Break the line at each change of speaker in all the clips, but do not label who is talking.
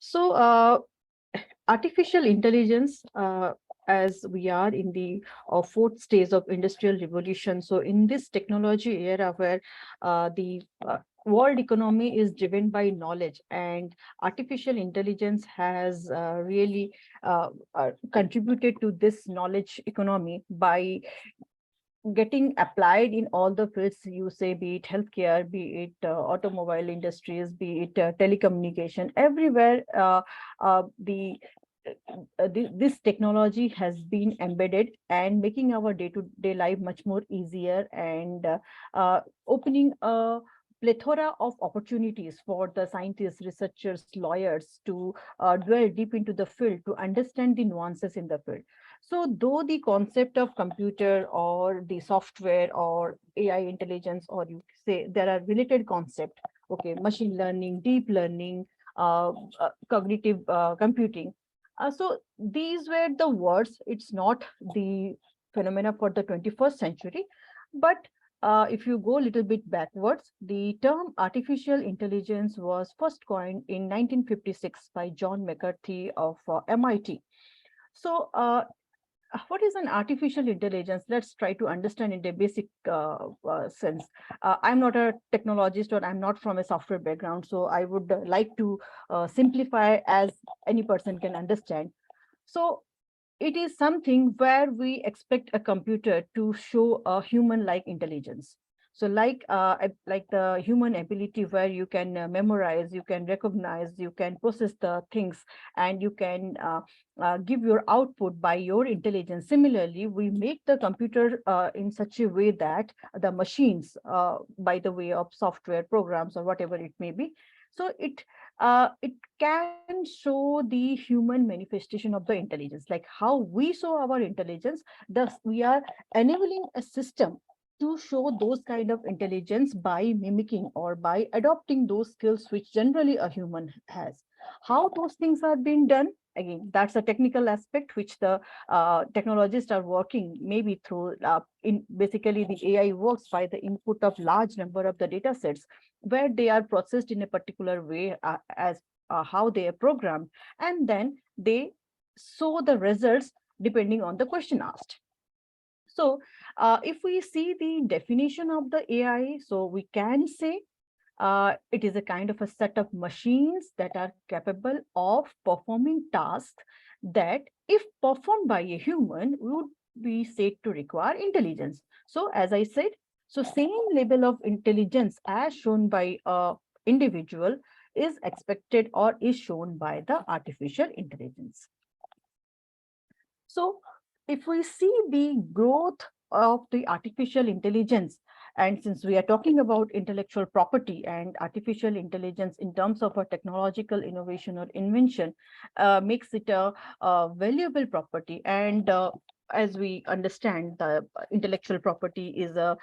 So, artificial intelligence, as we are in the fourth stage of industrial revolution. So, in this technology era where the world economy is driven by knowledge, and artificial intelligence has really contributed to this knowledge economy by getting applied in all the fields you say, be it healthcare, be it automobile industries, be it telecommunication, everywhere this technology has been embedded and making our day-to-day life much more easier, and opening a plethora of opportunities for the scientists, researchers, lawyers to dwell deep into the field to understand the nuances in the field. So though the concept of computer or the software or AI intelligence, or you say there are related concepts, okay, machine learning, deep learning, cognitive computing. So these were the words. It's not the phenomena for the 21st century, but if you go a little bit backwards, the term artificial intelligence was first coined in 1956 by John McCarthy of MIT. So what is an artificial intelligence? Let's try to understand in a basic sense. I'm not a technologist, or I'm not from a software background, so I would like to simplify as any person can understand. So it is something where we expect a computer to show a human-like intelligence. So like the human ability where you can memorize, you can recognize, you can process the things, and you can give your output by your intelligence. Similarly, we make the computer in such a way that the machines, by the way of software programs or whatever it may be, so it can show the human manifestation of the intelligence, like how we show our intelligence. Thus, we are enabling a system to show those kind of intelligence by mimicking or by adopting those skills which generally a human has. How those things are being done, again, that's a technical aspect which the technologists are working, maybe through in basically the AI works by the input of large number of the data sets, where they are processed in a particular way, as how they are programmed, and then they show the results depending on the question asked. So if we see the definition of the AI, so we can say it is a kind of a set of machines that are capable of performing tasks that, if performed by a human, would be said to require intelligence. So as I said, so same level of intelligence as shown by a individual is expected or is shown by the artificial intelligence. So if we see the growth of the artificial intelligence, and since we are talking about intellectual property and artificial intelligence in terms of a technological innovation or invention, makes it a valuable property. And as we understand, the intellectual property is a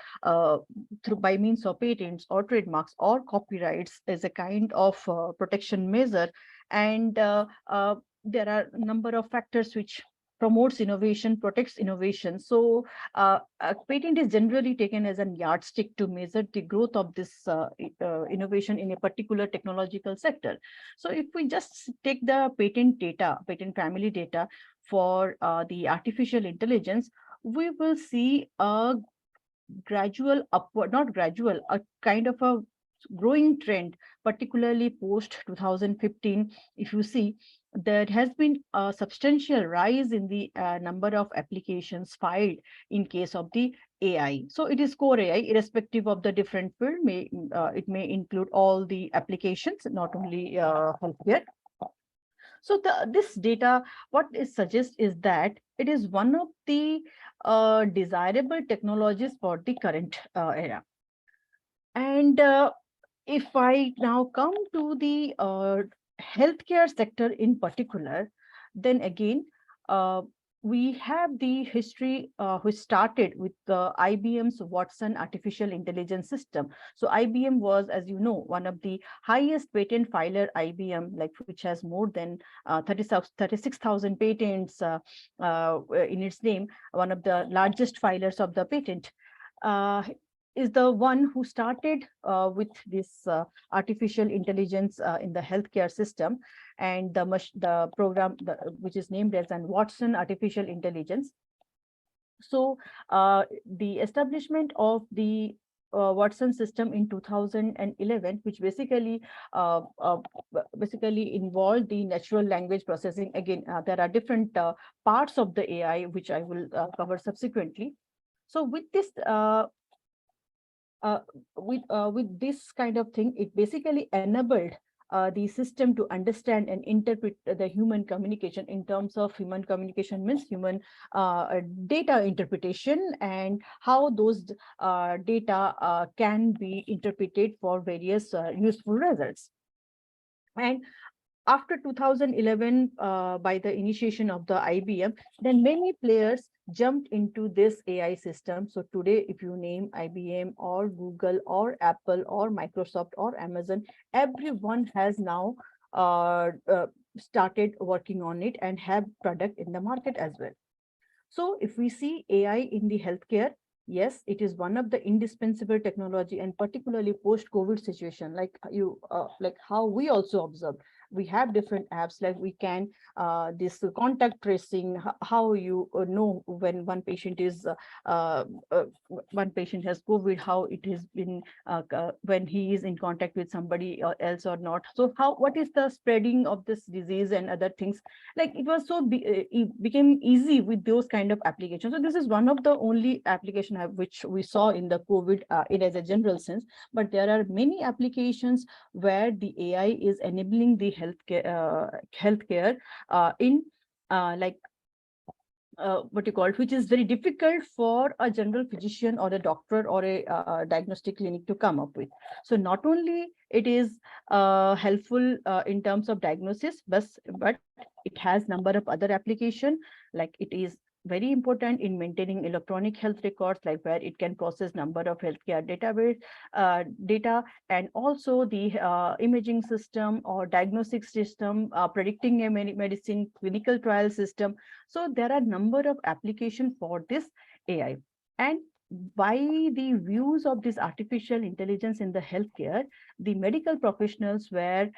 through by means of patents or trademarks or copyrights, is a kind of protection measure. And there are a number of factors which promotes innovation, protects innovation. So a patent is generally taken as a yardstick to measure the growth of this innovation in a particular technological sector. So if we just take the patent data, patent family data for the artificial intelligence, we will see a gradual upward, not gradual, a kind of a growing trend, particularly post 2015. If you see, there has been a substantial rise in the number of applications filed in case of the AI. So it is core AI, irrespective of the different field. It may include all the applications, not only healthcare. So this data, what it suggests is that it is one of the desirable technologies for the current era. And if I now come to the healthcare sector in particular, then again, we have the history which started with IBM's Watson artificial intelligence system. So IBM was, as you know, one of the highest patent filer. IBM, like, which has more than 36,000 patents in its name, one of the largest filers of the patent. Is the one who started with this artificial intelligence in the healthcare system. and the program which is named as an Watson Artificial Intelligence. So the establishment of the Watson system in 2011, which basically involved the natural language processing. Again, there are different parts of the AI, which I will cover subsequently. So uh, with this kind of thing, it basically enabled the system to understand and interpret the human communication. In terms of human communication means human data interpretation, and how those data can be interpreted for various useful results. And after 2011, by the initiation of the IBM, then many players jumped into this AI system. So today, if you name IBM or Google or Apple or Microsoft or Amazon, everyone has now started working on it and have product in the market as well. So if we see AI in the healthcare, yes, it is one of the indispensable technology, and particularly post-COVID situation, like how we also observed. We have different apps, like we can this contact tracing, how you know when uh, uh, one patient has COVID, how it has been when he is in contact with somebody else or not. So what is the spreading of this disease and other things, like it was it became easy with those kind of applications. So this is one of the only application which we saw in the COVID it as a general sense, but there are many applications where the AI is enabling the healthcare in like what you call it, which is very difficult for a general physician or a doctor or a diagnostic clinic to come up with. So not only it is helpful in terms of diagnosis, but it has number of other application, like it is very important in maintaining electronic health records, like where it can process number of healthcare database data, and also the imaging system or diagnostic system, predicting a medicine clinical trial system. So there are number of applications for this AI. And by the views of this artificial intelligence in the healthcare, the medical professionals were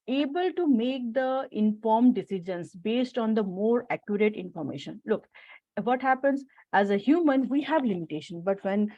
able to make the informed decisions based on the more accurate information. Look, what happens, as a human we have limitation, but when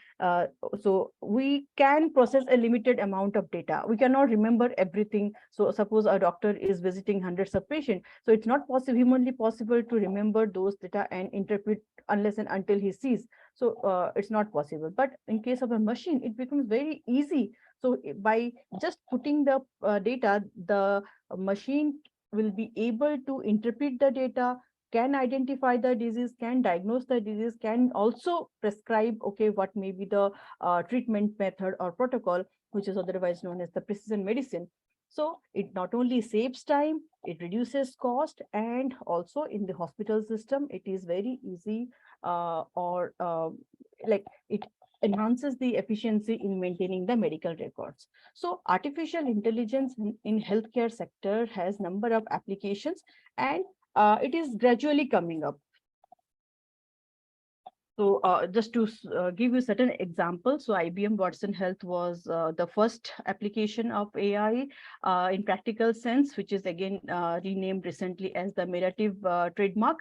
so we can process a limited amount of data, we cannot remember everything. So suppose a doctor is visiting hundreds of patients, so it's not possible, humanly possible, to remember those data and interpret unless and until he sees. So it's not possible, but in case of a machine it becomes very easy. So by just putting the data, the machine will be able to interpret the data, can identify the disease, can diagnose the disease, can also prescribe, okay, what may be the treatment method or protocol, which is otherwise known as the precision medicine. So it not only saves time, it reduces cost, and also in the hospital system, it is very easy or like it enhances the efficiency in maintaining the medical records. So artificial intelligence in healthcare sector has number of applications, and it is gradually coming up. So just to give you certain examples, so IBM Watson Health was the first application of AI in practical sense, which is again renamed recently as the Merative trademark.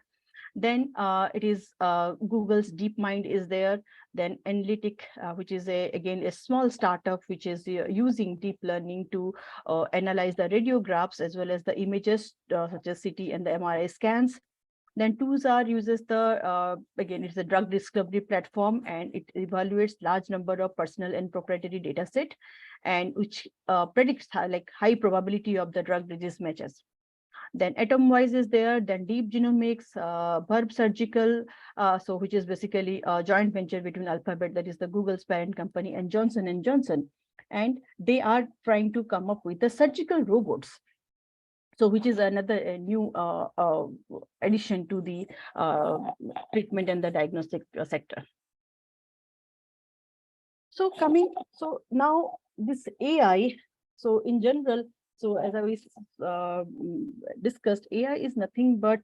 Then it is Google's DeepMind is there. Then Analytic, which is again a small startup which is using deep learning to analyze the radiographs as well as the images such as CT and the MRI scans. Then Tuzar uses the, again, it's a drug discovery platform, and it evaluates large number of personal and proprietary data set, and which predicts high probability of the drug disease matches. Then Atomwise is there, then Deep Genomics, Verb Surgical, so which is basically a joint venture between Alphabet, that is the Google's parent company, and Johnson and Johnson. And they are trying to come up with the surgical robots. So which is another new addition to the treatment and the diagnostic sector. So now this AI, so in general, so as I discussed, AI is nothing but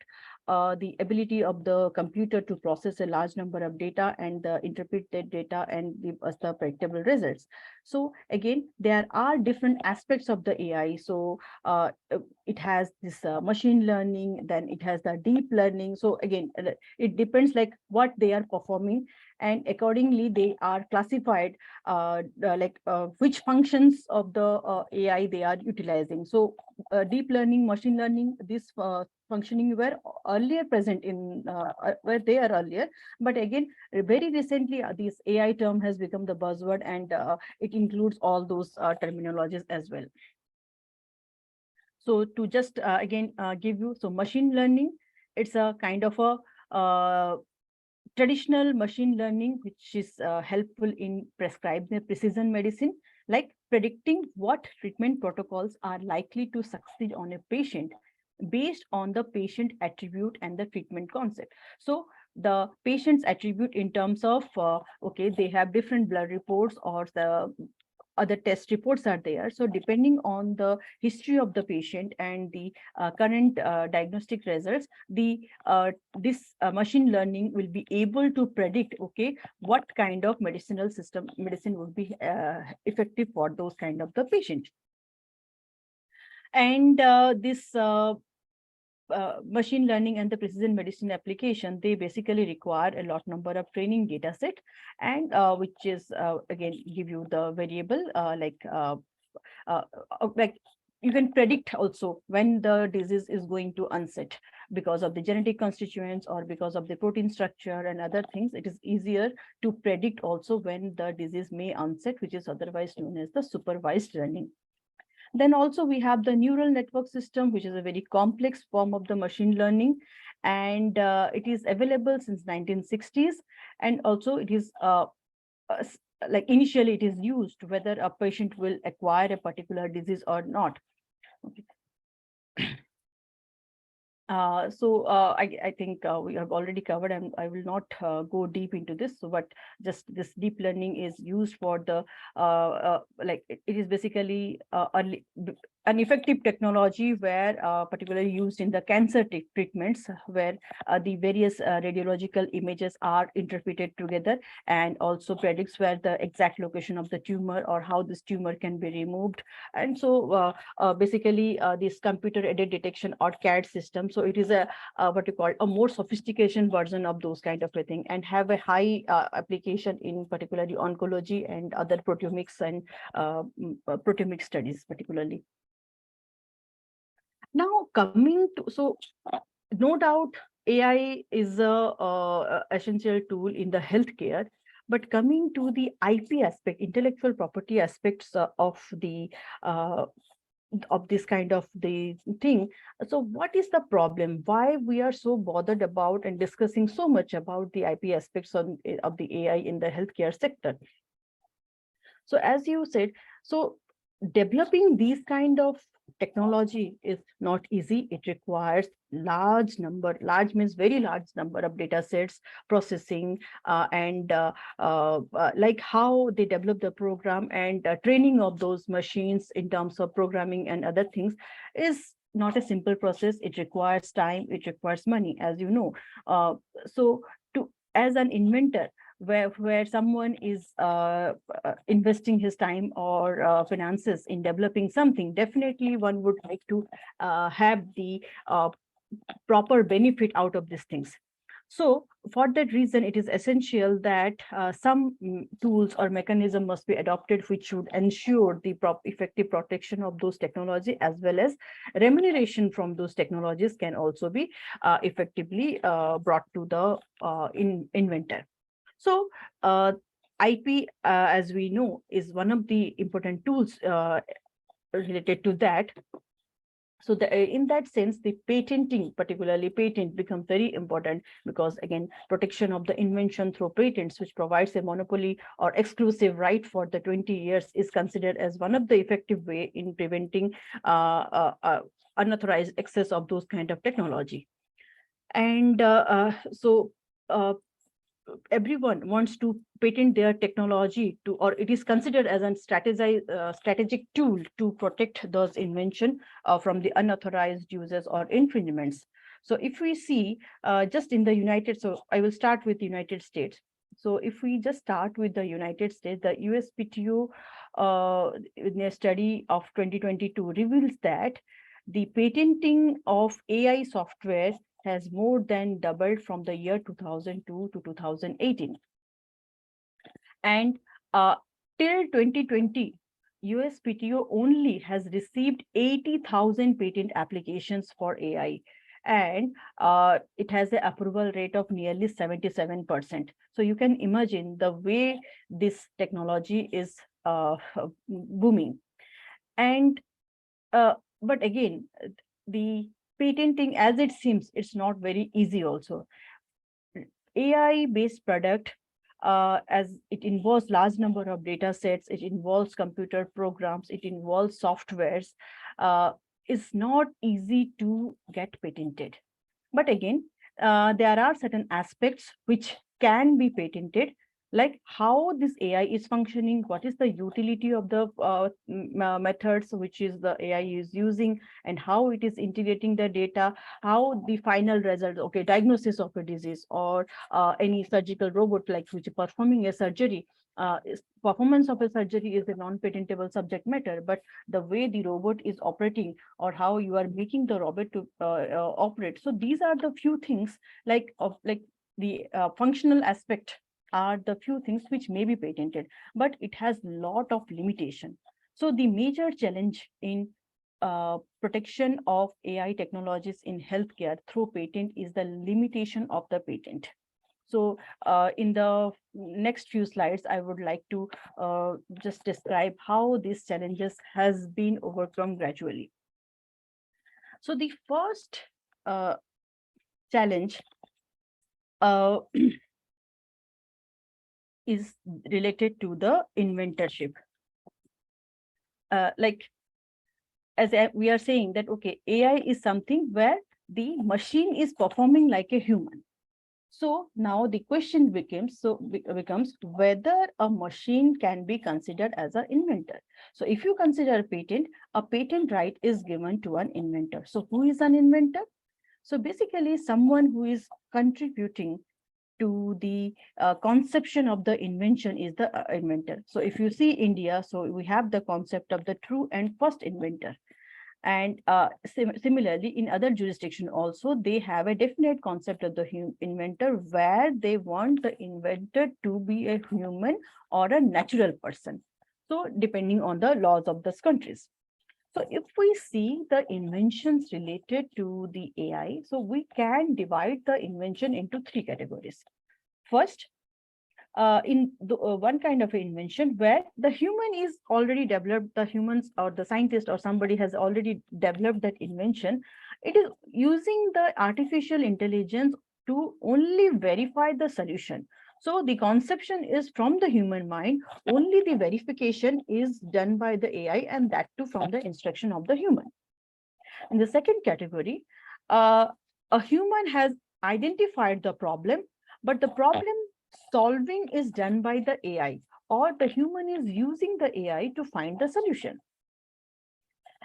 the ability of the computer to process a large number of data and interpret that data and give us the predictable results. So again, there are different aspects of the AI. So it has this machine learning, then it has the deep learning. So again, it depends like what they are performing, and accordingly they are classified which functions of the AI they are utilizing. So deep learning, machine learning, this functioning were earlier present in were there earlier, but again very recently this AI term has become the buzzword, and it includes all those terminologies as well. So to just again give you, so machine learning, it's a kind of a traditional machine learning which is helpful in prescribing precision medicine, like predicting what treatment protocols are likely to succeed on a patient based on the patient attribute and the treatment concept. So the patient's attribute in terms of okay, they have different blood reports or the other test reports are there. So depending on the history of the patient and the current diagnostic results, the this machine learning will be able to predict, okay, what kind of medicine would be effective for those kind of the patient. And this machine learning and the precision medicine application, they basically require a lot number of training data set, and which is again give you the variable like you can predict also when the disease is going to onset because of the genetic constituents or because of the protein structure and other things. It is easier to predict also when the disease may onset, which is otherwise known as the supervised learning. Then also we have the neural network system, which is a very complex form of the machine learning, and it is available since 1960s. And also it is like initially it is used whether a patient will acquire a particular disease or not. Okay. I think we have already covered, and I will not go deep into this. So, but just this deep learning is used for the like it is basically an effective technology where particularly used in the cancer treatments, where the various radiological images are interpreted together and also predicts where the exact location of the tumor or how this tumor can be removed. And so basically this computer aided detection or CAD system. So it is a what you call a more sophistication version of those kind of a thing, and have a high application in particularly oncology and other proteomics and proteomic studies particularly. Now coming to, so no doubt AI is a essential tool in the healthcare, but coming to the IP aspect, intellectual property aspects of this kind of the thing. So what is the problem? Why we are so bothered about and discussing so much about the IP aspects of the AI in the healthcare sector? So as you said, so developing these kind of technology is not easy. It requires large means very large number of data sets, processing, and like how they develop the program and training of those machines in terms of programming and other things is not a simple process. It requires time, it requires money, as you know. So as an inventor, where someone is investing his time or finances in developing something, definitely one would like to have the proper benefit out of these things. So for that reason, it is essential that some tools or mechanism must be adopted, which should ensure the effective protection of those technology, as well as remuneration from those technologies can also be effectively brought to the inventor. So IP, as we know, is one of the important tools related to that. So in that sense, the patenting, particularly patent, becomes very important, because again, protection of the invention through patents, which provides a monopoly or exclusive right for the 20 years, is considered as one of the effective way in preventing unauthorized access of those kind of technology. And so everyone wants to patent their technology to, or it is considered as a strategic tool to protect those invention from the unauthorized uses or infringements. So if we see just in the so I will start with the United States. So if we just start with the United States, the USPTO in a study of 2022 reveals that the patenting of AI software has more than doubled from the year 2002 to 2018. And till 2020, USPTO only has received 80,000 patent applications for AI. And it has an approval rate of nearly 77%. So you can imagine the way this technology is booming. And but again, the patenting, as it seems, it's not very easy also. AI-based product, as it involves large number of data sets, it involves computer programs, it involves softwares, uh, is not easy to get patented. But again, there are certain aspects which can be patented, like how this AI is functioning, what is the utility of the methods which is the AI is using, and how it is integrating the data, how the final result, okay, diagnosis of a disease, or any surgical robot like which is performing a surgery. Performance of a surgery is a non-patentable subject matter, but the way the robot is operating or how you are making the robot to operate. So these are the few things like the functional aspect are the few things which may be patented, but it has lot of limitation. So the major challenge in protection of AI technologies in healthcare through patent is the limitation of the patent. So in the next few slides, I would like to just describe how these challenges has been overcome gradually. So the first challenge is related to the inventorship. Like as we are saying that, okay, AI is something where the machine is performing like a human. So now the question becomes whether a machine can be considered as an inventor. So if you consider a patent right is given to an inventor. So who is an inventor? So basically someone who is contributing to the conception of the invention is the inventor. So if you see India, so we have the concept of the true and first inventor. And similarly, in other jurisdiction also, they have a definite concept of the inventor where they want the inventor to be a human or a natural person. So depending on the laws of those countries. So if we see the inventions related to the AI, so we can divide the invention into three categories. First, in the one kind of invention where the human is already developed, the humans or the scientist or somebody has already developed that invention. It is using the artificial intelligence to only verify the solution. So the conception is from the human mind, only the verification is done by the AI, and that too from the instruction of the human. In the second category, a human has identified the problem, but the problem solving is done by the AI, or the human is using the AI to find the solution.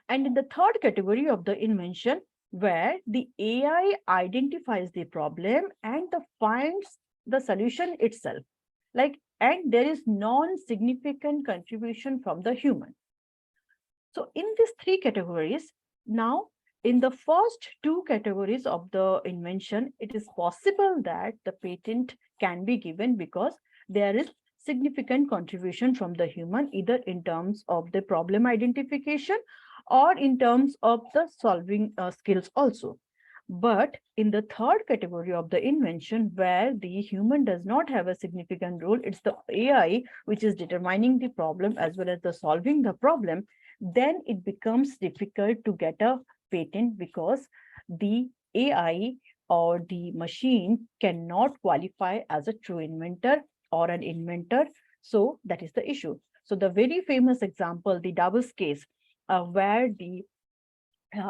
And in the third category of the invention, where the AI identifies the problem and finds the solution itself, and there is non-significant contribution from the human. So in these three categories, now in the first two categories of the invention, it is possible that the patent can be given because there is significant contribution from the human, either in terms of the problem identification or in terms of the solving skills also. But in the third category of the invention, where the human does not have a significant role, it's the AI which is determining the problem as well as the solving the problem, then it becomes difficult to get a patent because the AI or the machine cannot qualify as a true inventor or an inventor. So that is the issue. So the very famous example, the Davos case, where the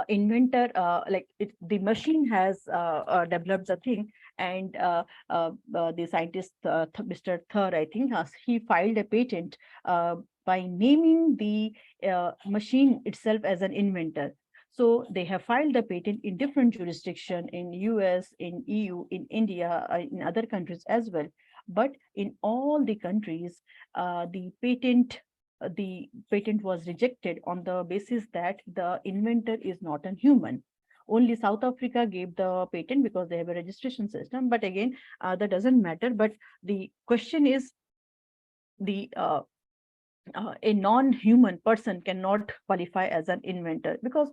inventor, the machine has developed the thing, and the scientist, Mr. Thur, I think, he filed a patent by naming the machine itself as an inventor. So they have filed the patent in different jurisdiction, in US, in EU, in India, in other countries as well. But in all the countries, the patent was rejected on the basis that the inventor is not a human. Only South Africa gave the patent because they have a registration system. But again, that doesn't matter. But the question is, the a non-human person cannot qualify as an inventor, because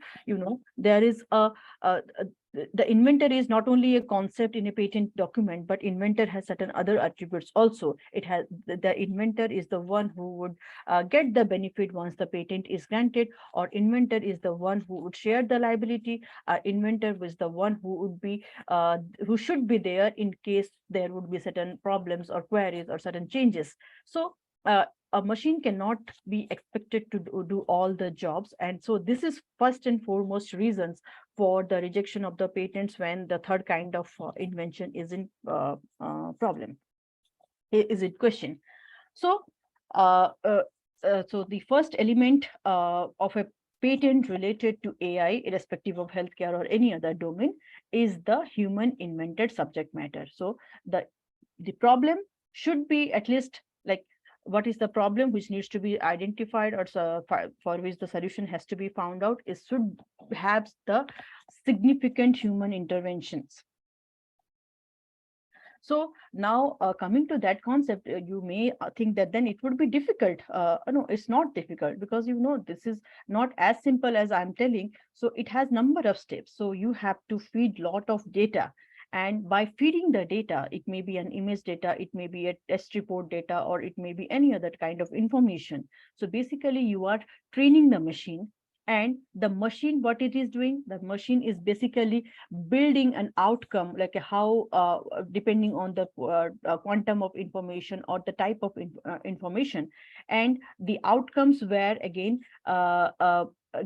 there is the inventor is not only a concept in a patent document, but inventor has certain other attributes also. It has the inventor is the one who would get the benefit once the patent is granted, or inventor is the one who would share the liability. Inventor was the one who would be who should be there in case there would be certain problems or queries or certain changes. So a machine cannot be expected to do all the jobs. And so this is first and foremost reasons for the rejection of the patents when the third kind of invention is in problem, is it question. So so the first element of a patent related to AI, irrespective of healthcare or any other domain, is the human invented subject matter. So the problem should be at least like, what is the problem which needs to be identified, or for which the solution has to be found out, is should have the significant human interventions. So now coming to that concept, you may think that then it would be difficult. No, it's not difficult, because this is not as simple as I'm telling. So it has number of steps. So you have to feed lot of data, and by feeding the data, it may be an image data, it may be a test report data, or it may be any other kind of information. So basically you are training the machine, and the machine, what it is doing, the machine is basically building an outcome, like how depending on the quantum of information or the type of information, and the outcomes were again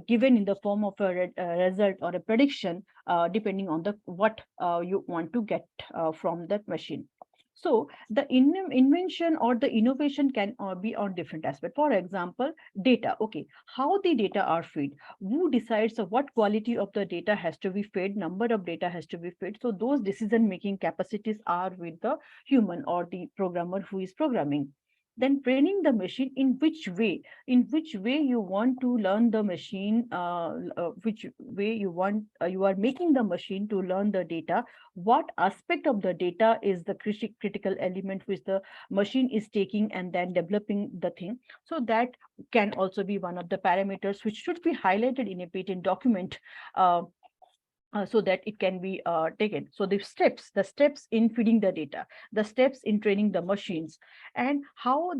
given in the form of a result or a prediction, depending on the what you want to get from that machine. So the invention or the innovation can be on different aspects. For example, data. Okay, how the data are fed? Who decides what quality of the data has to be fed? Number of data has to be fed. So those decision-making capacities are with the human or the programmer who is programming. Then training the machine, in which way you want to learn the machine, which way you are making the machine to learn the data, what aspect of the data is the critical element which the machine is taking and then developing the thing. So that can also be one of the parameters which should be highlighted in a patent document, so that it can be taken. So the steps in feeding the data, the steps in training the machines, and how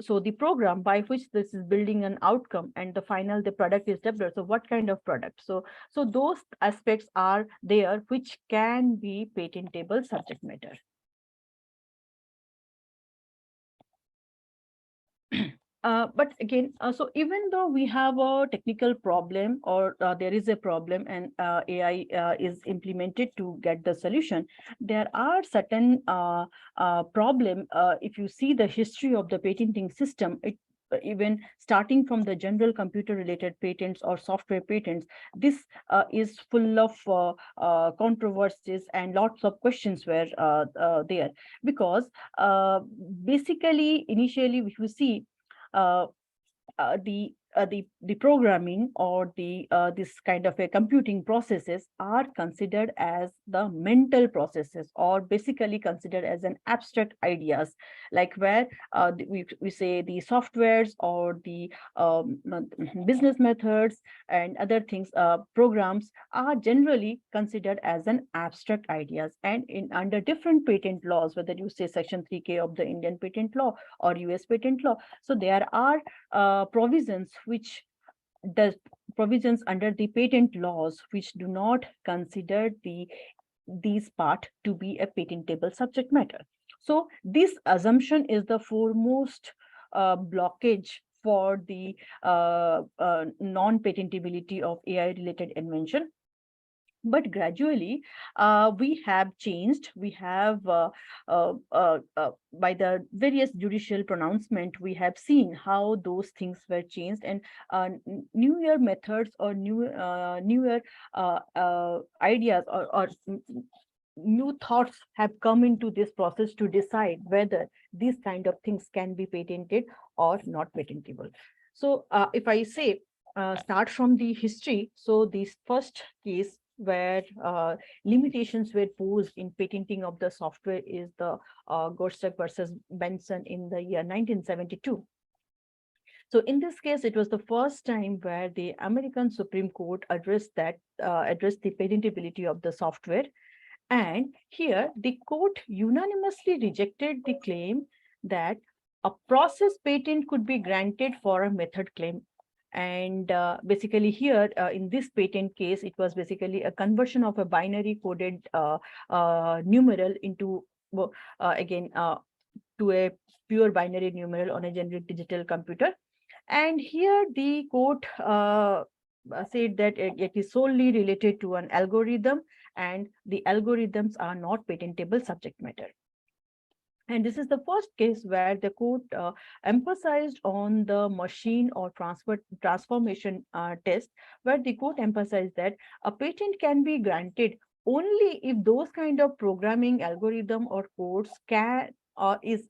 so the program by which this is building an outcome, and the product is developed. So what kind of product? So those aspects are there which can be patentable subject matter. But again, so even though we have a technical problem, or there is a problem, and AI is implemented to get the solution, there are certain problem. If you see the history of the patenting system, even starting from the general computer related patents or software patents, this is full of controversies, and lots of questions were there, because basically initially, if you see, uh, the programming or the this kind of a computing processes are considered as the mental processes, or basically considered as an abstract ideas, like where we say the softwares or the business methods and other things, programs are generally considered as an abstract ideas. And in under different patent laws, whether you say section 3K of the Indian patent law or US patent law, so there are provisions which the provisions under the patent laws which do not consider these part to be a patentable subject matter. So this assumption is the foremost blockage for the non-patentability of AI-related invention. But gradually, we have changed. We have, by the various judicial pronouncement, we have seen how those things were changed, and newer methods or newer ideas or new thoughts have come into this process to decide whether these kind of things can be patented or not patentable. So if I say, start from the history, so this first case where limitations were posed in patenting of the software is the Gorsuch versus Benson in the year 1972. So in this case, it was the first time where the American Supreme Court addressed the patentability of the software. And here the court unanimously rejected the claim that a process patent could be granted for a method claim. And basically here, in this patent case, it was basically a conversion of a binary coded numeral into, again, to a pure binary numeral on a generic digital computer. And here the court said that it is solely related to an algorithm, and the algorithms are not patentable subject matter. And this is the first case where the court emphasized on the machine or transformation test, where the court emphasized that a patent can be granted only if those kind of programming algorithm or codes can is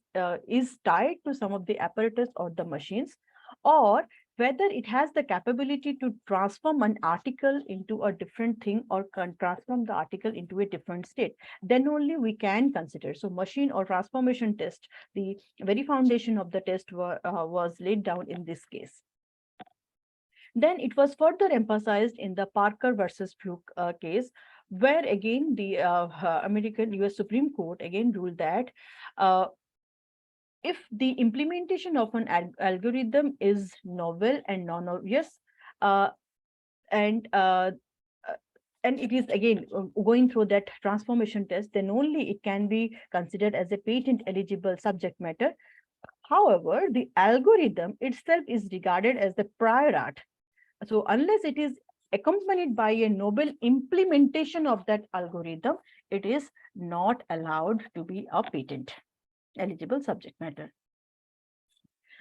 tied to some of the apparatus or the machines, or whether it has the capability to transform an article into a different thing or can transform the article into a different state, then only we can consider. So machine or transformation test, the very foundation of the test was laid down in this case. Then it was further emphasized in the Parker versus Fluke case, where again the American US Supreme Court again ruled that if the implementation of an algorithm is novel and non-obvious, uh, and uh, and it is again going through that transformation test, then only it can be considered as a patent eligible subject matter. However, the algorithm itself is regarded as the prior art. So unless it is accompanied by a novel implementation of that algorithm, it is not allowed to be a patent eligible subject matter.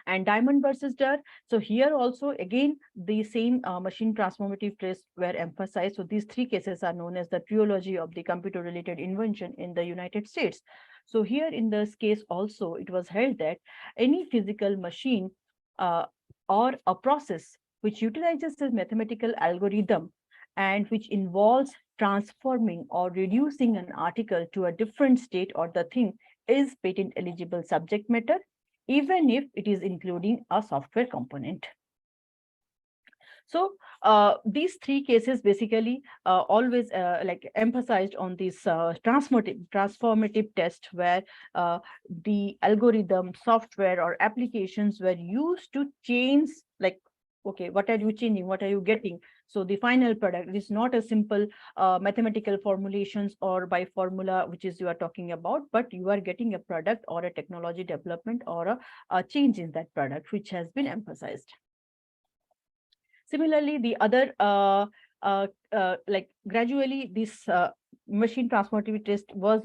And Diamond versus Durr. So here also, again, the same machine transformative tests were emphasized. So these three cases are known as the trilogy of the computer-related invention in the United States. So here in this case also, it was held that any physical machine or a process which utilizes a mathematical algorithm and which involves transforming or reducing an article to a different state or the thing is patent eligible subject matter, even if it is including a software component. So these three cases basically always like emphasized on this transformative test, where the algorithm, software, or applications were used to change, like, okay, what are you changing? What are you getting? So the final product is not a simple mathematical formulations or by formula, which is you are talking about, but you are getting a product or a technology development or a change in that product, which has been emphasized. Similarly, the other, like gradually this machine transformative test was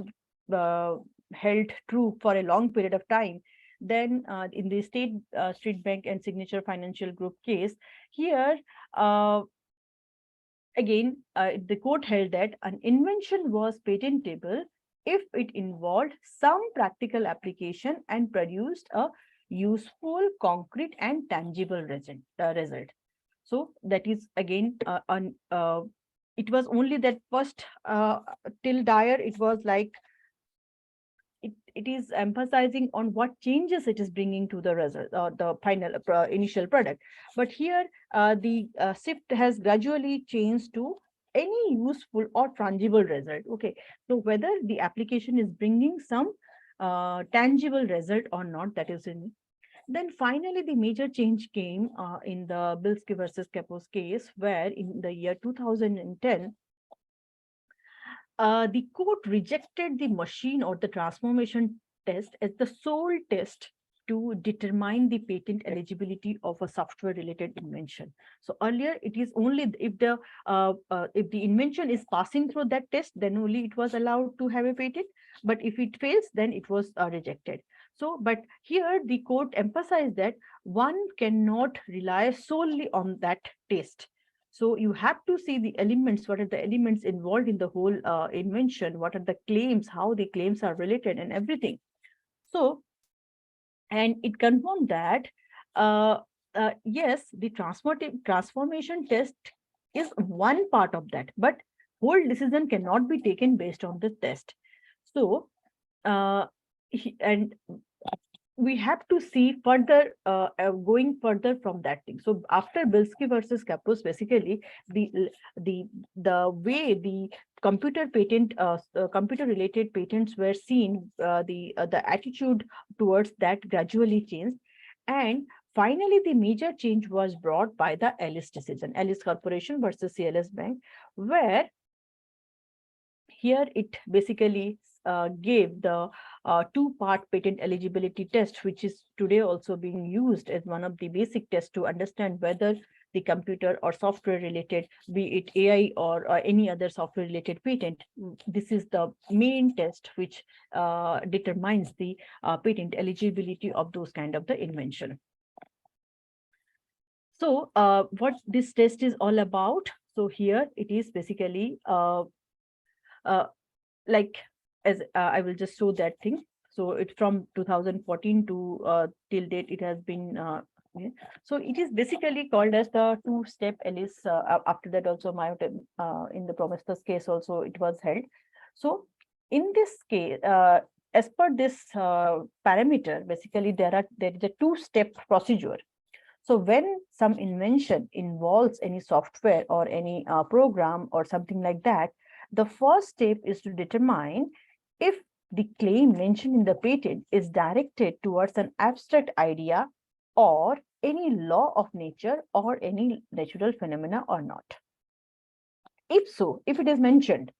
held true for a long period of time. Then in the State Bank and Signature Financial Group case, here again, the court held that an invention was patentable if it involved some practical application and produced a useful, concrete, and tangible result. So that is again, it was only that first till Dyer, it was like it is emphasizing on what changes it is bringing to the result, the final initial product. But here the shift has gradually changed to any useful or tangible result. Okay, so whether the application is bringing some tangible result or not, that is in. Then finally, the major change came in the Bilski versus Kapos case, where in the year 2010, the court rejected the machine or the transformation test as the sole test to determine the patent eligibility of a software related invention. So earlier it is only if the invention is passing through that test, then only it was allowed to have a patent. But if it fails, then it was rejected. So, but here the court emphasized that one cannot rely solely on that test. So you have to see the elements, what are the elements involved in the whole invention, what are the claims, how the claims are related and everything. So, and it confirmed that, yes, the transformation test is one part of that, but whole decision cannot be taken based on the test. So, and we have to see further, going further from that thing. So after Bilski versus Kapus, basically the the way the computer related patents were seen, the attitude towards that gradually changed, and finally the major change was brought by the Ellis decision, Ellis Corporation versus CLS Bank, where here it basically gave the two-part patent eligibility test, which is today also being used as one of the basic tests to understand whether the computer or software related, be it AI or any other software related patent. This is the main test which determines the patent eligibility of those kind of the invention. So what this test is all about? So here it is basically like, as I will just show that thing. So it's from 2014 to till date, it has been yeah. So it is basically called as the two-step Ellis. After that also, my in the Prometheus case also it was held. So in this case, as per this parameter, basically there is a two-step procedure. So when some invention involves any software or any program or something like that, the first step is to determine if the claim mentioned in the patent is directed towards an abstract idea or any law of nature or any natural phenomena or not. If so, if it is mentioned,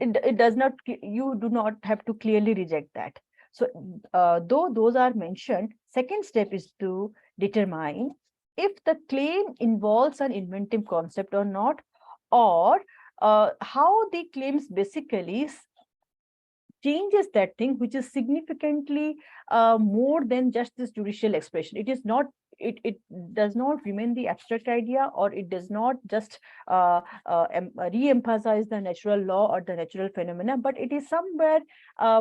it does not, you do not have to clearly reject that. So though those are mentioned, second step is to determine if the claim involves an inventive concept or not, or how the claims basically changes that thing, which is significantly more than just this judicial expression. It is not, it does not remain the abstract idea, or it does not just re-emphasize the natural law or the natural phenomena, but it is somewhere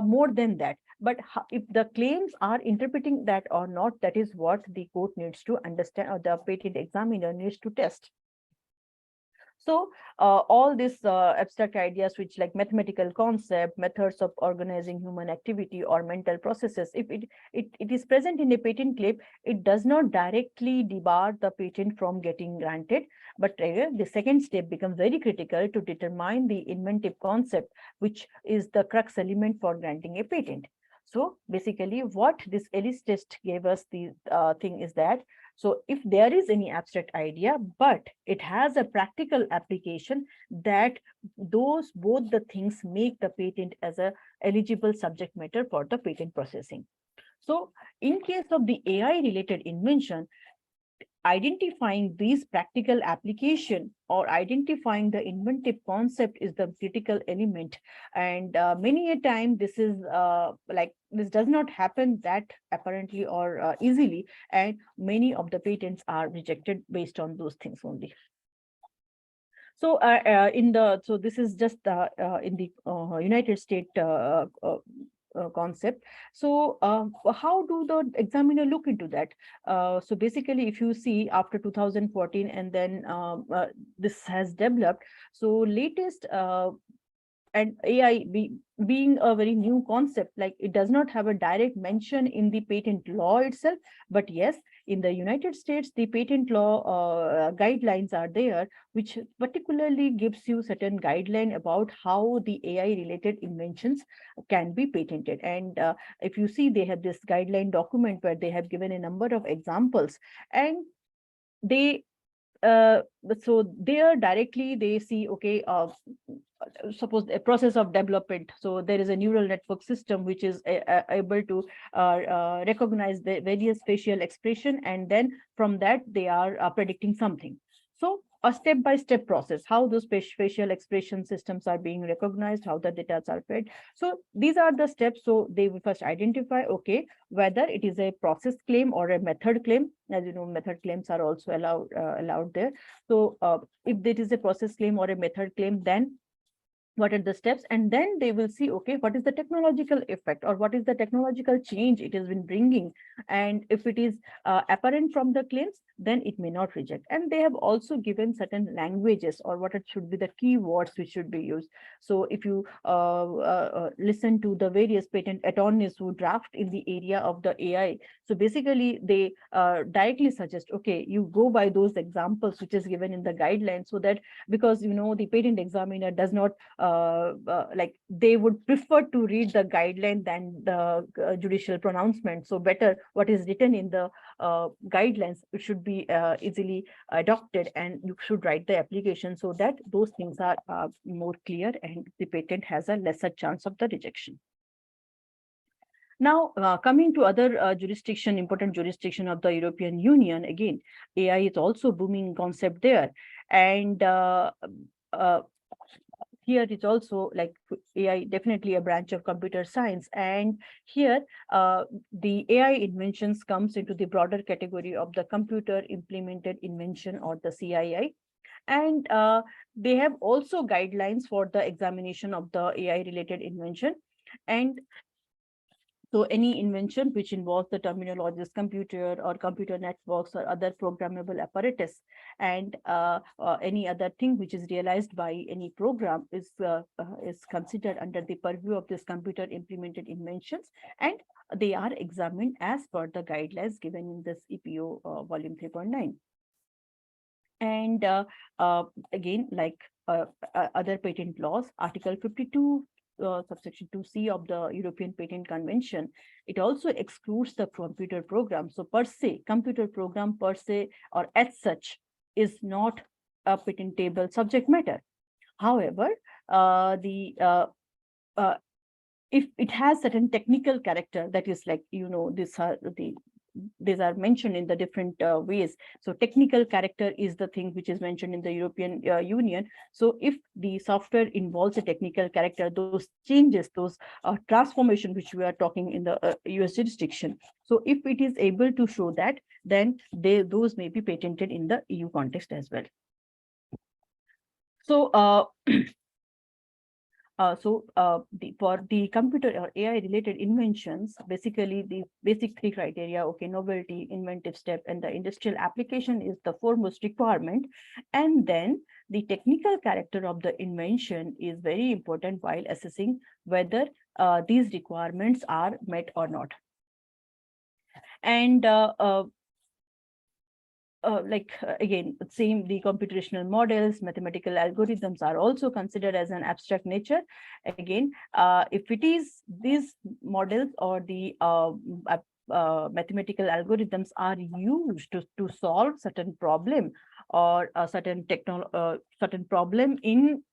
more than that. But if the claims are interpreting that or not, that is what the court needs to understand, or the patent examiner needs to test. So all these abstract ideas, which like mathematical concept, methods of organizing human activity or mental processes, if it is present in a patent claim, it does not directly debar the patent from getting granted. But the second step becomes very critical to determine the inventive concept, which is the crux element for granting a patent. So basically what this Ellis test gave us the thing is that, so if there is any abstract idea, but it has a practical application, that those both the things make the patent as a eligible subject matter for the patent processing. So in case of the AI related invention, identifying these practical application or identifying the inventive concept is the critical element. And many a time this is like, this does not happen that apparently or easily, and many of the patents are rejected based on those things only. So so this is just in the United States concept. So how do the examiner look into that? So basically, if you see after 2014 and then this has developed, so latest and AI being a very new concept, like it does not have a direct mention in the patent law itself, but yes, in the United States, the patent law guidelines are there, which particularly gives you certain guideline about how the AI related inventions can be patented. And if you see, they have this guideline document where they have given a number of examples, and they so there directly they see, okay, suppose a process of development. So there is a neural network system which is able to recognize the various facial expression, and then from that they are predicting something. So a step-by-step process, how those facial expression systems are being recognized, how the data are fed. So these are the steps. So they will first identify, okay, whether it is a process claim or a method claim. As you know, method claims are also allowed there. So if it is a process claim or a method claim, then what are the steps, and then they will see, okay, what is the technological effect or what is the technological change it has been bringing, and if it is apparent from the claims, then it may not reject. And they have also given certain languages or what it should be the keywords which should be used. So if you listen to the various patent attorneys who draft in the area of the AI, so basically they directly suggest, okay, you go by those examples which is given in the guidelines, so that, because the patent examiner does not like, they would prefer to read the guideline than the judicial pronouncement. So better what is written in the guidelines, it should be easily adopted, and you should write the application so that those things are more clear and the patent has a lesser chance of the rejection. Now, coming to other important jurisdiction of the European Union, again, AI is also booming concept there. And here it's also like AI, definitely a branch of computer science. And here the AI inventions comes into the broader category of the computer implemented invention, or the CII. And they have also guidelines for the examination of the AI related invention. And so any invention which involves the terminologies computer or computer networks or other programmable apparatus, and any other thing which is realized by any program is considered under the purview of this computer implemented inventions, and they are examined as per the guidelines given in this EPO volume 3.9. And again, like other patent laws, Article 52 subsection 2C of the European Patent Convention, it also excludes the computer program. So per se, computer program per se or as such is not a patentable subject matter. However, if it has certain technical character, that is like, these are mentioned in the different ways. So technical character is the thing which is mentioned in the European Union. So if the software involves a technical character, those changes, those transformation which we are talking in the US jurisdiction, so if it is able to show that, then those may be patented in the EU context as well. So for the computer or AI related inventions, basically the basic three criteria, okay, novelty, inventive step, and the industrial application is the foremost requirement. And then the technical character of the invention is very important while assessing whether these requirements are met or not. And again, same, the computational models, mathematical algorithms are also considered as an abstract nature. Again, if it is these models or the mathematical algorithms are used to solve certain problem or a certain problem in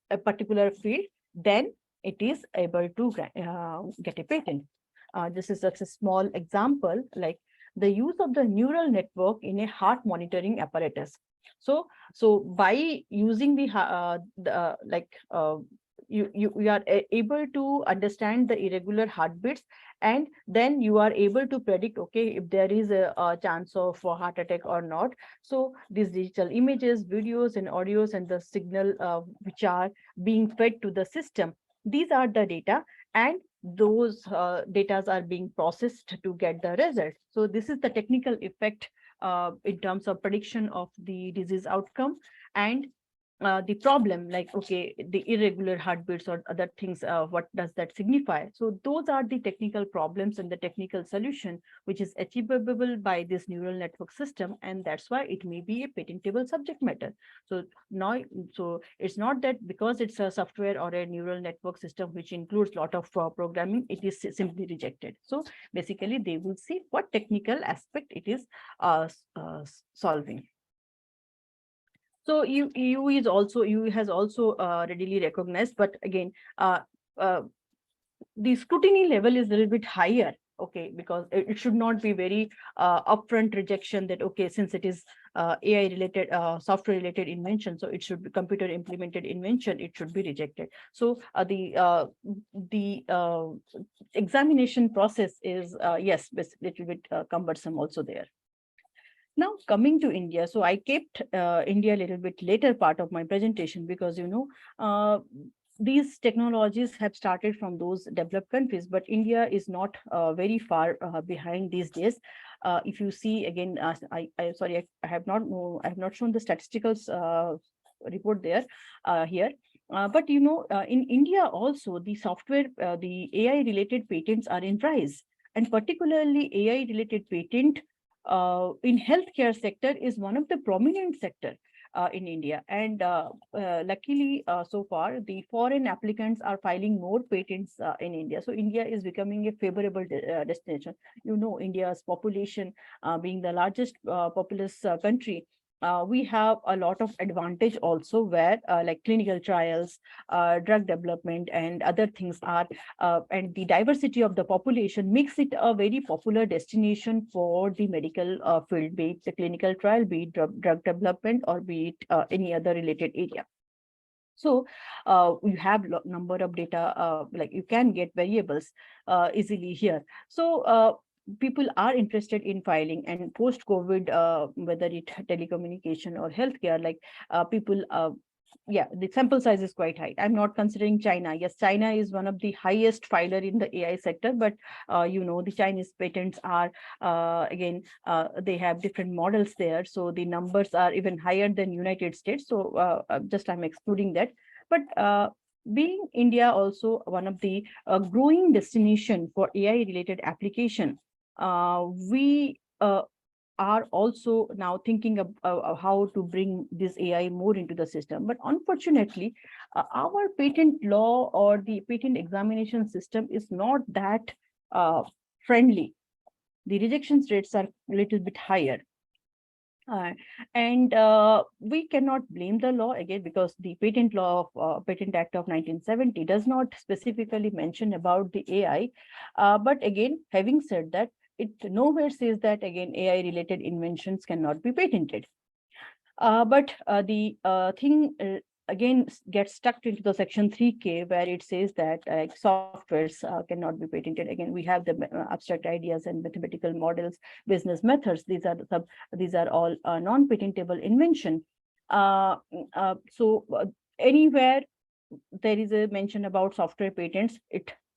a particular field, then it is able to get a patent. This is just a small example, like the use of the neural network in a heart monitoring apparatus. So by using the you are able to understand the irregular heartbeats, and then you are able to predict, okay, if there is a chance of a heart attack or not. So these digital images, videos, and audios, and the signal which are being fed to the system, these are the data, and those data are being processed to get the result. So this is the technical effect in terms of prediction of the disease outcome. And the problem, like, okay, the irregular heartbeats or other things, what does that signify? So those are the technical problems and the technical solution which is achievable by this neural network system, and that's why it may be a patentable subject matter. So now, so it's not that because it's a software or a neural network system which includes a lot of programming, it is simply rejected. So basically they will see what technical aspect it is solving. So EU has also readily recognized, but again, uh, uh, the scrutiny level is a little bit higher. Okay, because it should not be very upfront rejection that, okay, since it is AI related, software related invention, so it should be computer implemented invention, it should be rejected. So the examination process is, yes, a little bit cumbersome also there. Now coming to India, so I kept India a little bit later part of my presentation because these technologies have started from those developed countries, but India is not very far behind these days. If you see again, I sorry, I have not I have not shown the statistical report there here. But in India also the software, the AI related patents are in rise, and particularly AI related patent in healthcare sector is one of the prominent sector in India. And luckily, so far, the foreign applicants are filing more patents in India. So India is becoming a favorable destination. India's population being the largest populous country, we have a lot of advantage also, where like clinical trials, drug development and other things are, and the diversity of the population makes it a very popular destination for the medical field, be it the clinical trial, be it drug development, or be it any other related area. So you have number of data, like you can get variables easily here. So people are interested in filing, and post COVID, whether it telecommunication or healthcare, like people yeah, the sample size is quite high. I'm not considering China. Yes, China is one of the highest filer in the AI sector, but the Chinese patents are again, they have different models there, so the numbers are even higher than United States. So just I'm excluding that. But being India also one of the growing destination for AI related application, we are also now thinking of how to bring this AI more into the system. But unfortunately, our patent law or the patent examination system is not that uh, friendly. The rejection rates are a little bit higher. Uh, and we cannot blame the law again, because the patent law of Patent Act of 1970 does not specifically mention about the AI. But again, having said that, it nowhere says that again AI related inventions cannot be patented. But the thing again gets stuck into the section 3K, where it says that softwares cannot be patented. Again, we have the abstract ideas and mathematical models, business methods. These are all non-patentable invention. So anywhere there is a mention about software patents,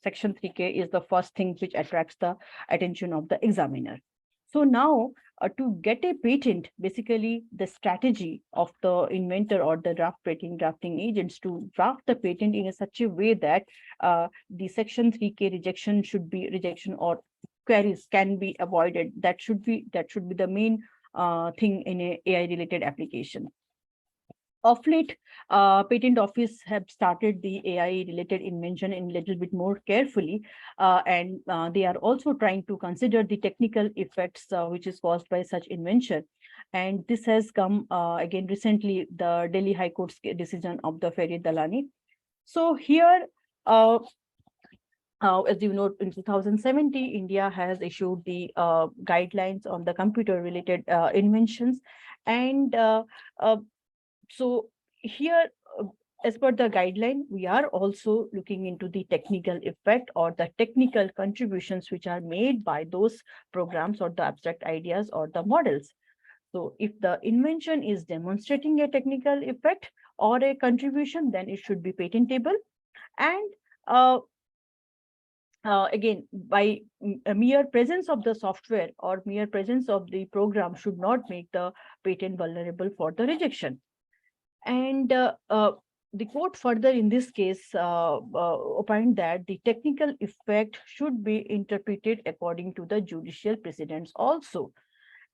section 3K is the first thing which attracts the attention of the examiner. So now to get a patent, basically the strategy of the inventor or the drafting agents to draft the patent in such a way that the section 3K rejection or queries can be avoided. That should be the main thing in a AI related application. Of late, patent office have started the AI related invention in a little bit more carefully, and they are also trying to consider the technical effects which is caused by such invention. And this has come again recently, the Delhi High Court's decision of the Farid Dalani. So here, as you know, in 2017, India has issued the guidelines on the computer related inventions. And so here, as per the guideline, we are also looking into the technical effect or the technical contributions which are made by those programs or the abstract ideas or the models. So if the invention is demonstrating a technical effect or a contribution, then it should be patentable. And again, by a mere presence of the software or mere presence of the program should not make the patent vulnerable for the rejection. And the court further in this case opined that the technical effect should be interpreted according to the judicial precedents also.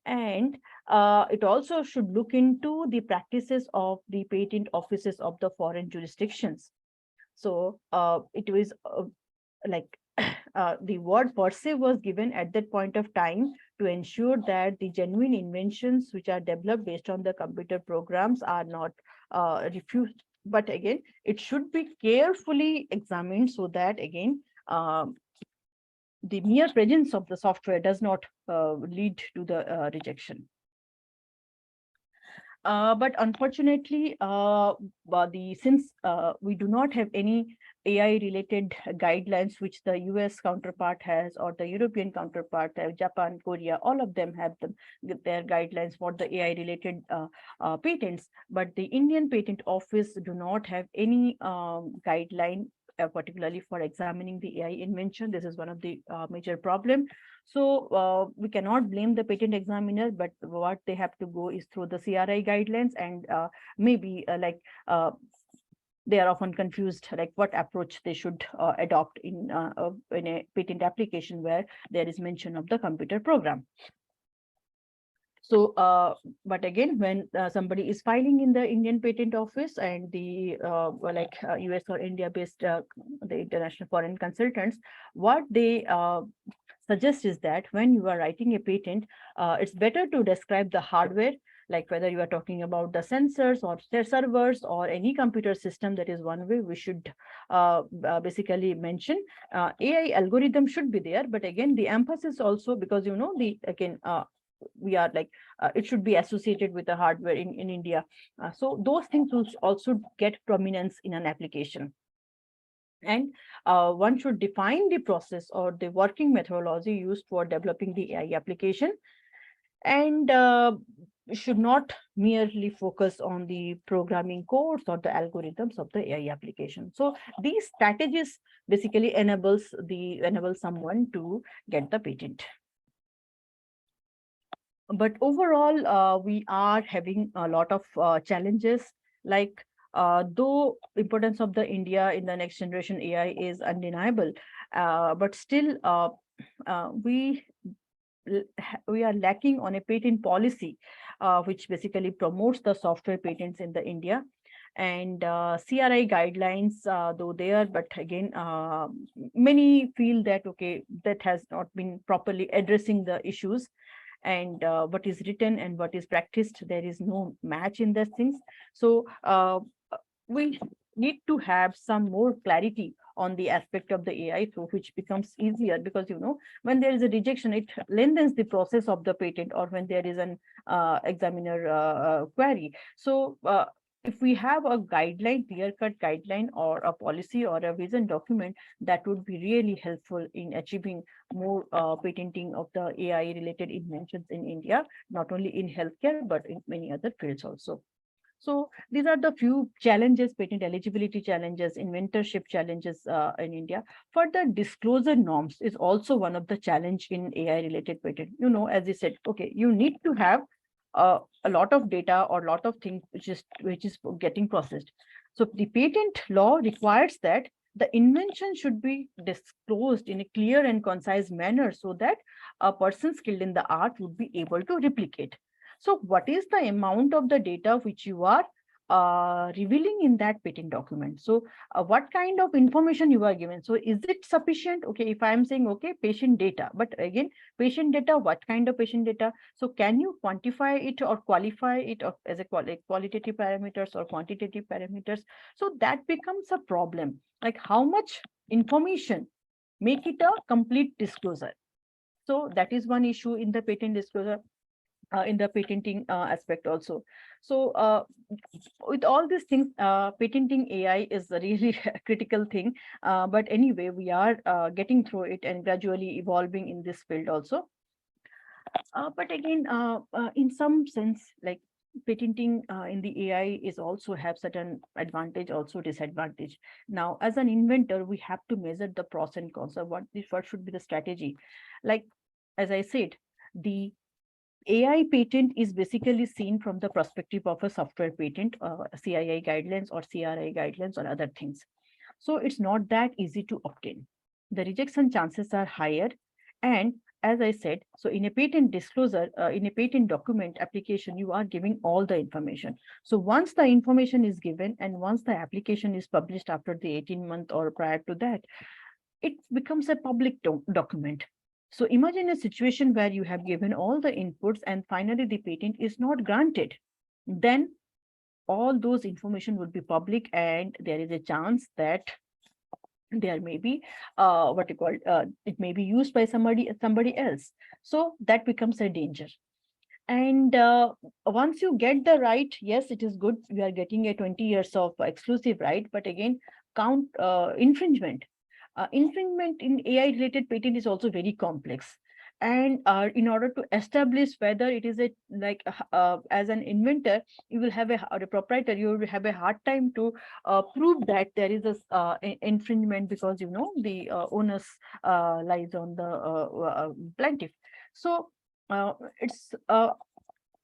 And it also should look into the practices of the patent offices of the foreign jurisdictions. So it was like the word per se was given at that point of time to ensure that the genuine inventions which are developed based on the computer programs are not refused. But again, it should be carefully examined so that again, the mere presence of the software does not lead to the rejection. But unfortunately, since we do not have any AI-related guidelines which the US counterpart has, or the European counterpart, Japan, Korea, all of them have their guidelines for the AI-related patents. But the Indian Patent Office do not have any guideline, particularly for examining the AI invention. This is one of the major problem. So we cannot blame the patent examiner, but what they have to go is through the CRI guidelines, and maybe they are often confused, like what approach they should adopt in a patent application where there is mention of the computer program. So, but again, when somebody is filing in the Indian Patent Office, and the US or India-based the international foreign consultants, what they suggest is that when you are writing a patent, it's better to describe the hardware, like whether you are talking about the sensors or servers or any computer system. That is one way we should basically mention. AI algorithm should be there, but again, the emphasis also, because we are like, it should be associated with the hardware in India. So those things will also get prominence in an application. And one should define the process or the working methodology used for developing the AI application, and should not merely focus on the programming codes or the algorithms of the AI application. So these strategies basically enable someone to get the patent. But overall, we are having a lot of challenges, like though importance of the India in the next generation AI is undeniable, but still we are lacking on a patent policy, which basically promotes the software patents in the India. And CRI guidelines, though there, but again, many feel that, okay, that has not been properly addressing the issues. And what is written and what is practiced, there is no match in these things. So we need to have some more clarity on the aspect of the AI, so which becomes easier, because when there is a rejection, it lengthens the process of the patent, or when there is an examiner query. So if we have a guideline, clear-cut guideline, or a policy or a vision document, that would be really helpful in achieving more patenting of the AI-related inventions in India, not only in healthcare, but in many other fields also. So these are the few challenges, patent eligibility challenges, inventorship challenges in India. Further, disclosure norms is also one of the challenge in AI-related patent. As I said, okay, you need to have a lot of data or a lot of things which is getting processed. So the patent law requires that the invention should be disclosed in a clear and concise manner, so that a person skilled in the art would be able to replicate. So what is the amount of the data which you are revealing in that patent document? So what kind of information you are given? So is it sufficient? Okay, if I am saying, okay, patient data, but again, patient data, what kind of patient data? So can you quantify it or qualify it as a qualitative parameters or quantitative parameters? So that becomes a problem. Like, how much information make it a complete disclosure? So that is one issue in the patent disclosure. In the patenting aspect also. So with all these things, patenting AI is a really critical thing. But anyway, we are getting through it and gradually evolving in this field also. But again, in some sense, like patenting in the AI is also have certain advantage, also disadvantage. Now, as an inventor, we have to measure the pros and cons of what should be the strategy. Like, as I said, the AI patent is basically seen from the perspective of a software patent, CII guidelines or CRI guidelines or other things. So it's not that easy to obtain. The rejection chances are higher. And as I said, so in a patent disclosure, in a patent document application, you are giving all the information. So once the information is given and once the application is published after the 18-month or prior to that, it becomes a public document. So imagine a situation where you have given all the inputs and finally the patent is not granted. Then all those information would be public, and there is a chance that there may be what you call it may be used by somebody else. So that becomes a danger. And once you get the right, yes, it is good. You are getting a 20 years of exclusive right, but again, count infringement. Infringement in AI related patent is also very complex. And in order to establish whether it is a like as an inventor, you will have or a proprietor, you will have a hard time to prove that there is a infringement, because the onus lies on the plaintiff. So it's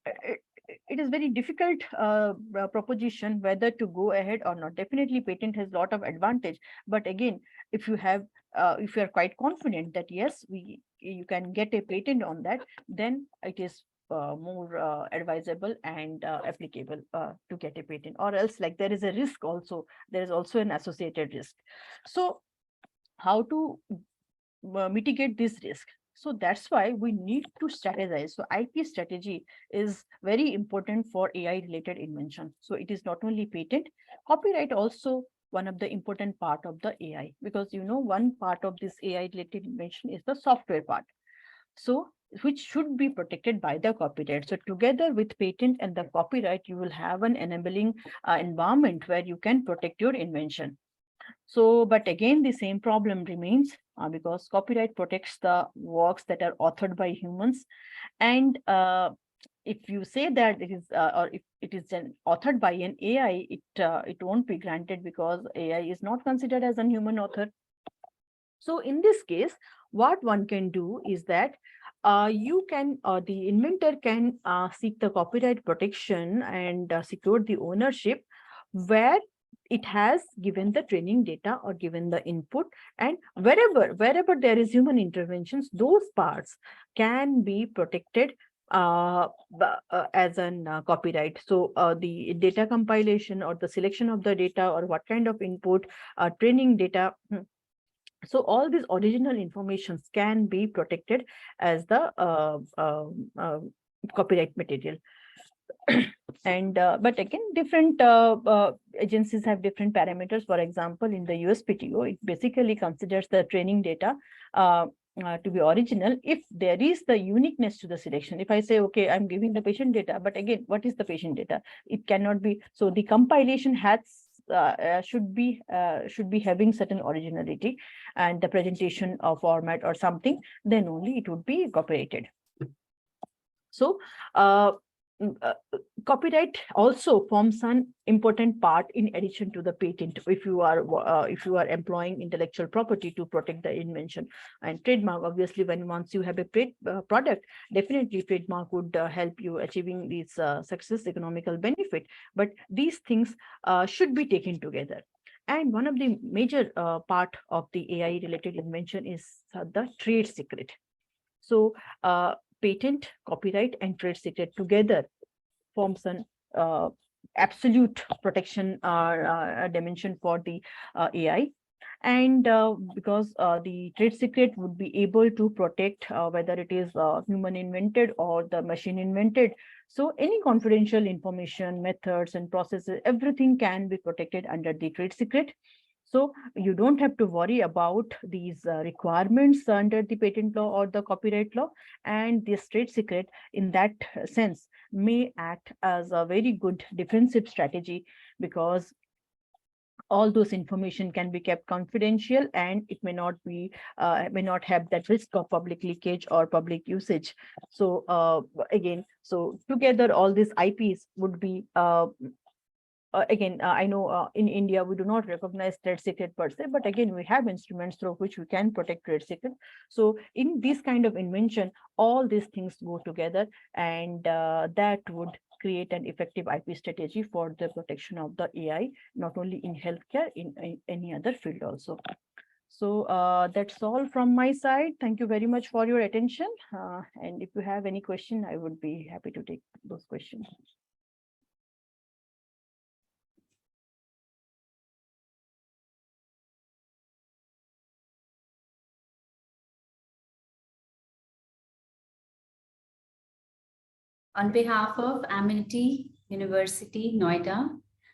it, it is very difficult proposition whether to go ahead or not. Definitely patent has a lot of advantage, but again, if you have if you are quite confident that yes, you can get a patent on that, then it is more advisable and applicable to get a patent. Or else, like, there is a risk also, there is also an associated risk. So how to mitigate this risk? So that's why we need to strategize. So IP strategy is very important for AI related invention. So it is not only patent, copyright also one of the important part of the AI, because one part of this AI related invention is the software part. So which should be protected by the copyright. So together with patent and the copyright, you will have an enabling environment where you can protect your invention. So, but again, the same problem remains because copyright protects the works that are authored by humans. And if you say that it is, or if it is authored by an AI, it won't be granted because AI is not considered as a human author. So in this case, what one can do is that the inventor can seek the copyright protection and secure the ownership where it has given the training data or given the input, and wherever there is human interventions, those parts can be protected as an copyright. So the data compilation or the selection of the data or what kind of input, training data, so all these original informations can be protected as the copyright material. And but again, different agencies have different parameters. For example, in the USPTO, it basically considers the training data to be original if there is the uniqueness to the selection. If I say, okay, I'm giving the patient data, but again, what is the patient data? It cannot be. So the compilation should be having certain originality, and the presentation of format or something, then only it would be copyrighted. So copyright also forms an important part in addition to the patent. If you are employing intellectual property to protect the invention, and trademark, obviously, once you have a product, definitely trademark would help you achieving this success, economical benefit. But these things should be taken together. And one of the major part of the AI related invention is the trade secret. So patent, copyright, and trade secret together forms an absolute protection dimension for the AI. And because the trade secret would be able to protect whether it is human invented or the machine invented. So any confidential information, methods, and processes, everything can be protected under the trade secret. So you don't have to worry about these requirements under the patent law or the copyright law. And this trade secret, in that sense, may act as a very good defensive strategy, because all those information can be kept confidential, and it may not have that risk of public leakage or public usage. So again, so together all these IPs would be again, I know in India, we do not recognize trade secret per se, but again, we have instruments through which we can protect trade secret. So in this kind of invention, all these things go together, and that would create an effective IP strategy for the protection of the AI, not only in healthcare, in any other field also. So that's all from my side. Thank you very much for your attention. And if you have any question, I would be happy to take those questions.
On behalf of Amity University, Noida,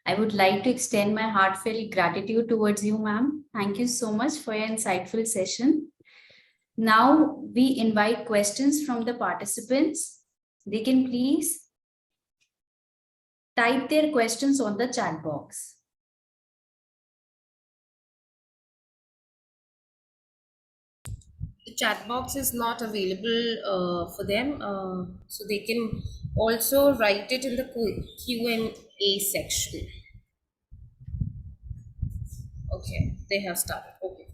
I would like to extend my heartfelt gratitude towards you, ma'am. Thank you so much for your insightful session. Now we invite questions from the participants. They can please type their questions on the chat box.
The chat box is not available for them, so they can also write it in the Q&A section. Okay, they have started. Okay.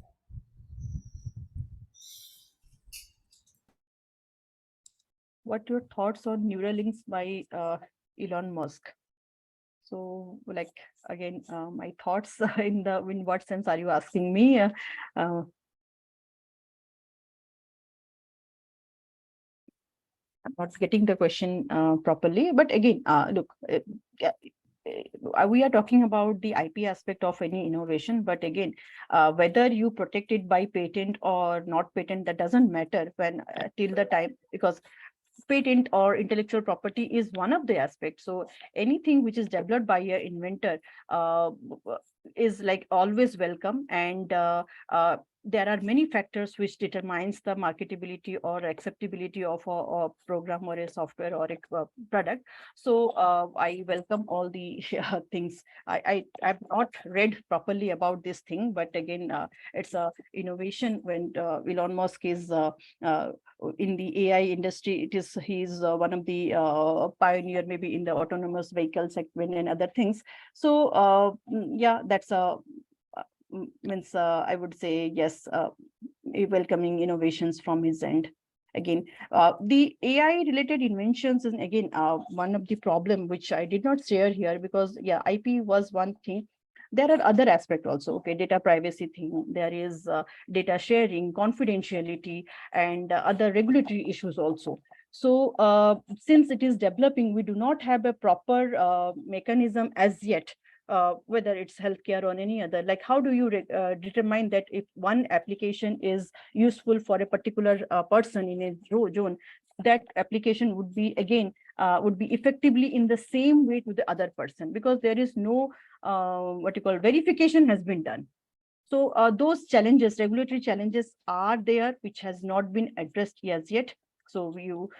What your thoughts on Neuralinks by Elon Musk? So, like, again, my thoughts in what sense are you asking me? I'm not getting the question properly. But again, look, we are talking about the IP aspect of any innovation. But again, whether you protect it by patent or not patent, that doesn't matter when till the time, because patent or intellectual property is one of the aspects. So anything which is developed by an inventor uh, is like always welcome, and there are many factors which determines the marketability or acceptability of a program or a software or a product. So I welcome all the things. I've not read properly about this thing, but again, it's a innovation when Elon Musk is uh, in the AI industry. He's one of the pioneer, maybe in the autonomous vehicle segment and other things. So yeah, that's a means I would say yes, welcoming innovations from his end. Again, the AI related inventions is again one of the problem which I did not share here, because yeah, IP was one thing. There are other aspects also. Okay, data privacy thing. There is data sharing, confidentiality, and other regulatory issues also. So since it is developing, we do not have a proper mechanism as yet, whether it's healthcare or any other. Like, how do you determine that if one application is useful for a particular person in a zone, that application would be again would be effectively in the same way to the other person, because there is no what you call verification has been done. So those challenges, regulatory challenges are there, which has not been addressed as yet. So you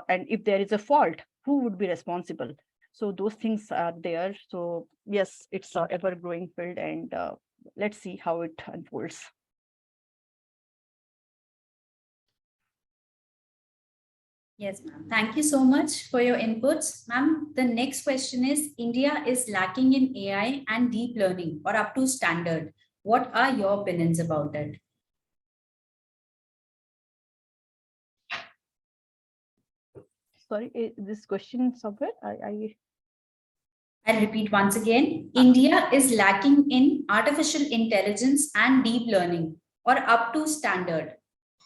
and if there is a fault, who would be responsible? So those things are there. So yes, it's a ever growing field, and let's see how it unfolds.
Yes, ma'am. Thank you so much for your inputs. Ma'am, the next question is, India is lacking in AI and deep learning or up to standard. What are your opinions about it?
Sorry, this question somewhere
I'll repeat once again. India is lacking in artificial intelligence and deep learning or up to standard.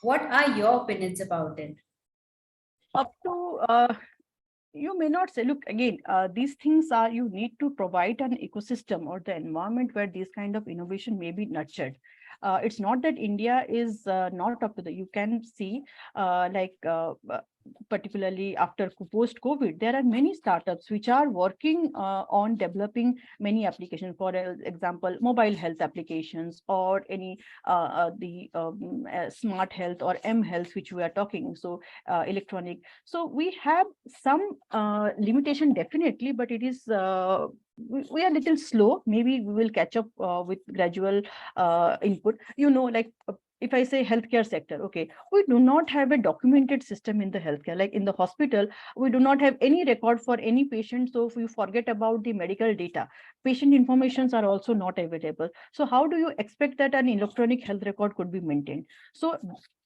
What are your opinions about it?
up to you may not say, look, again, these things are, you need to provide an ecosystem or the environment where these kind of innovation may be nurtured. It's not that India is not up to the, you can see like particularly after post COVID, there are many startups which are working on developing many applications. For example, mobile health applications, or any the smart health or M health, which we are talking. So electronic. So we have some limitation definitely, but it is we are a little slow. Maybe we will catch up with gradual input. You know, like if I say healthcare sector, okay, we do not have a documented system in the healthcare. Like in the hospital, we do not have any record for any patient. So if you forget about the medical data, patient informations are also not available. So how do you expect that an electronic health record could be maintained? So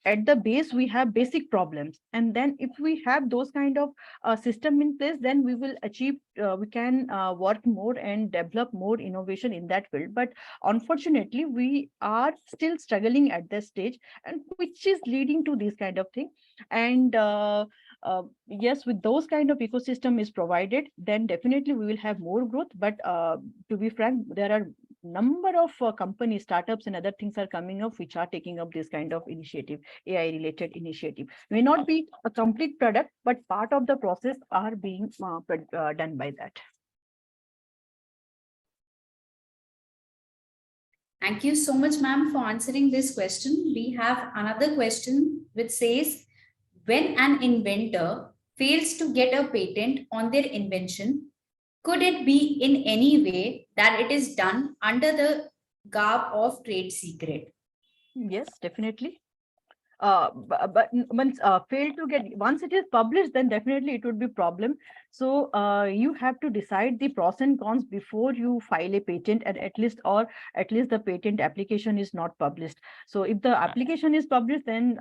at the base we have basic problems, and then if we have those kind of system in place, then we will achieve we can work more and develop more innovation in that field. But unfortunately we are still struggling at this stage, and which is leading to this kind of thing. And yes, with those kind of ecosystem is provided, then definitely we will have more growth. But to be frank, there are number of companies, startups and other things are coming up which are taking up this kind of initiative, AI related initiative. May not be a complete product, but part of the process are being done by that.
Thank you so much, ma'am, for answering this question. We have another question which says, when an inventor fails to get a patent on their invention, could it be in any way that it is done under the garb of trade secret?
Yes, definitely. But once failed to get, once it is published, then definitely it would be problem. So you have to decide the pros and cons before you file a patent, and at least the patent application is not published. So if the application is published, then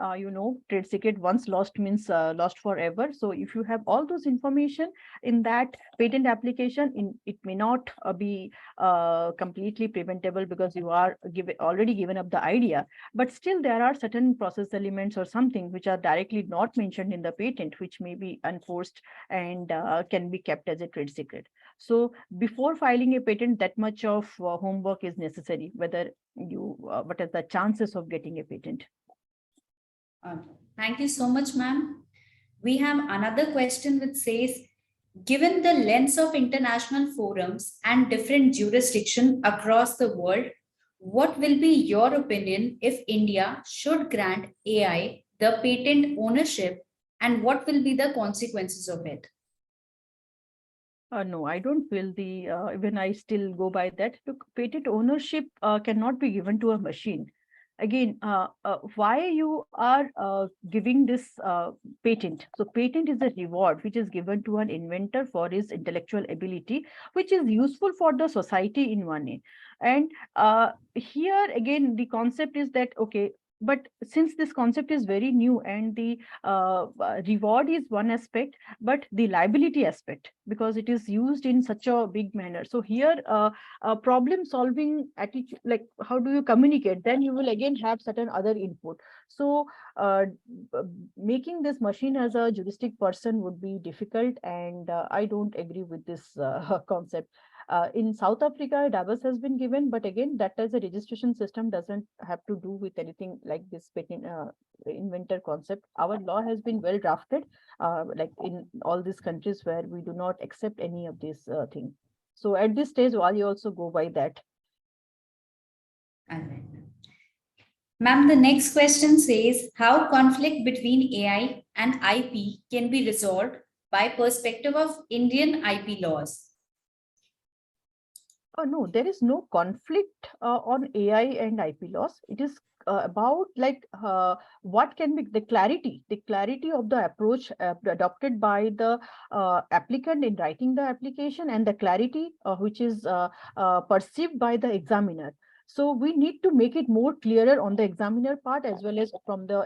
trade secret once lost means lost forever. So if you have all those information in that patent application, it may not be completely preventable, because you are already given up the idea. But still there are certain process elements or something which are directly not mentioned in the patent, which may be enforced and can be kept as a trade secret. So before filing a patent, that much of homework is necessary, whether you what are the chances of getting a patent.
Thank you so much, ma'am. We have another question which says, given the lens of international forums and different jurisdiction across the world, what will be your opinion if India should grant AI the patent ownership, and what will be the consequences of it?
No, I don't feel the, even I still go by that. Look, patent ownership cannot be given to a machine. Again, why you are giving this patent? So patent is a reward which is given to an inventor for his intellectual ability, which is useful for the society in one way. And here again, the concept is that, okay, but since this concept is very new, and the reward is one aspect, but the liability aspect, because it is used in such a big manner. So here problem solving attitude, like how do you communicate, then you will again have certain other input. So making this machine as a juristic person would be difficult, and I don't agree with this concept. In South Africa, DABAS has been given, but again, that as a registration system doesn't have to do with anything like this patent inventor concept. Our law has been well drafted, like in all these countries where we do not accept any of these things. So at this stage, Wali also go by that.
All right. Ma'am, the next question says, how conflict between AI and IP can be resolved by perspective of Indian IP laws?
No, there is no conflict on AI and IP laws. It is about like what can be the clarity of the approach adopted by the applicant in writing the application, and the clarity which is perceived by the examiner. So we need to make it more clearer on the examiner part as well as from the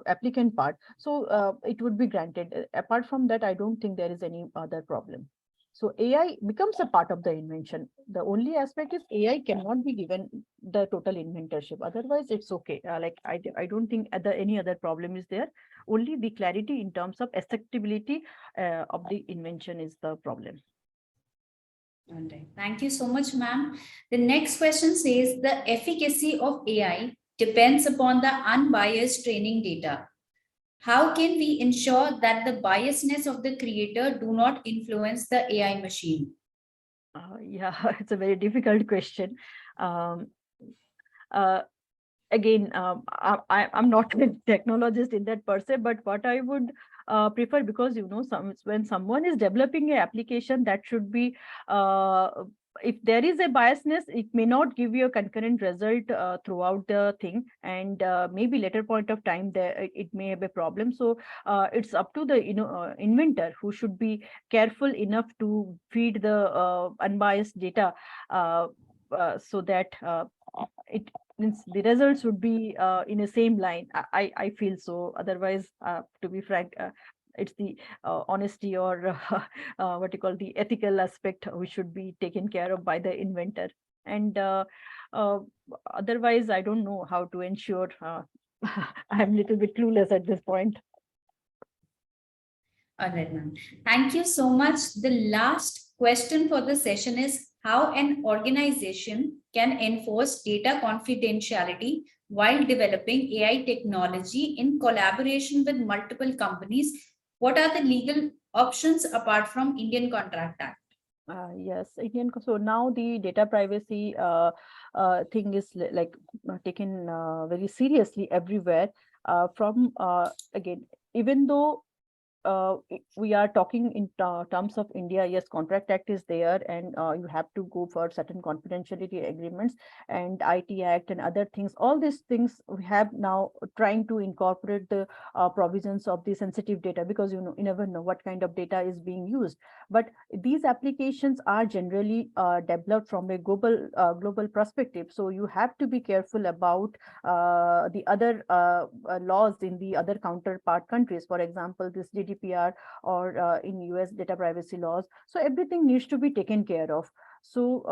applicant part. So it would be granted. Apart from that, I don't think there is any other problem. So AI becomes a part of the invention. The only aspect is AI cannot be given the total inventorship. Otherwise, it's okay. Like I don't think any other problem is there. Only the clarity in terms of acceptability of the invention is the problem.
All right. Thank you so much, ma'am. The next question says, the efficacy of AI depends upon the unbiased training data. How can we ensure that the biasness of the creator do not influence the AI machine?
Yeah, it's a very difficult question. Again, I'm not a technologist in that per se, but what I would prefer, because when someone is developing an application, that should be if there is a biasness, it may not give you a concurrent result throughout the thing, and maybe later point of time there it may have a problem. So it's up to the inventor, who should be careful enough to feed the unbiased data, so that it means the results would be in the same line. I feel so. Otherwise, to be frank, it's the honesty, or what you call the ethical aspect, which should be taken care of by the inventor. And otherwise, I don't know how to ensure. I'm a little bit clueless at this point.
All right, ma'am. Thank you so much. The last question for the session is, how an organization can enforce data confidentiality while developing AI technology in collaboration with multiple companies. What are the legal options apart from Indian Contract Act?
Yes, so now the data privacy thing is taken very seriously everywhere. From again, even though we are talking in terms of India, yes, Contract Act is there, and you have to go for certain confidentiality agreements and IT Act and other things. All these things we have now trying to incorporate the provisions of the sensitive data, because you never know what kind of data is being used. But these applications are generally developed from a global perspective. So you have to be careful about the other laws in the other counterpart countries. For example, this GDPR or in US data privacy laws. So everything needs to be taken care of. So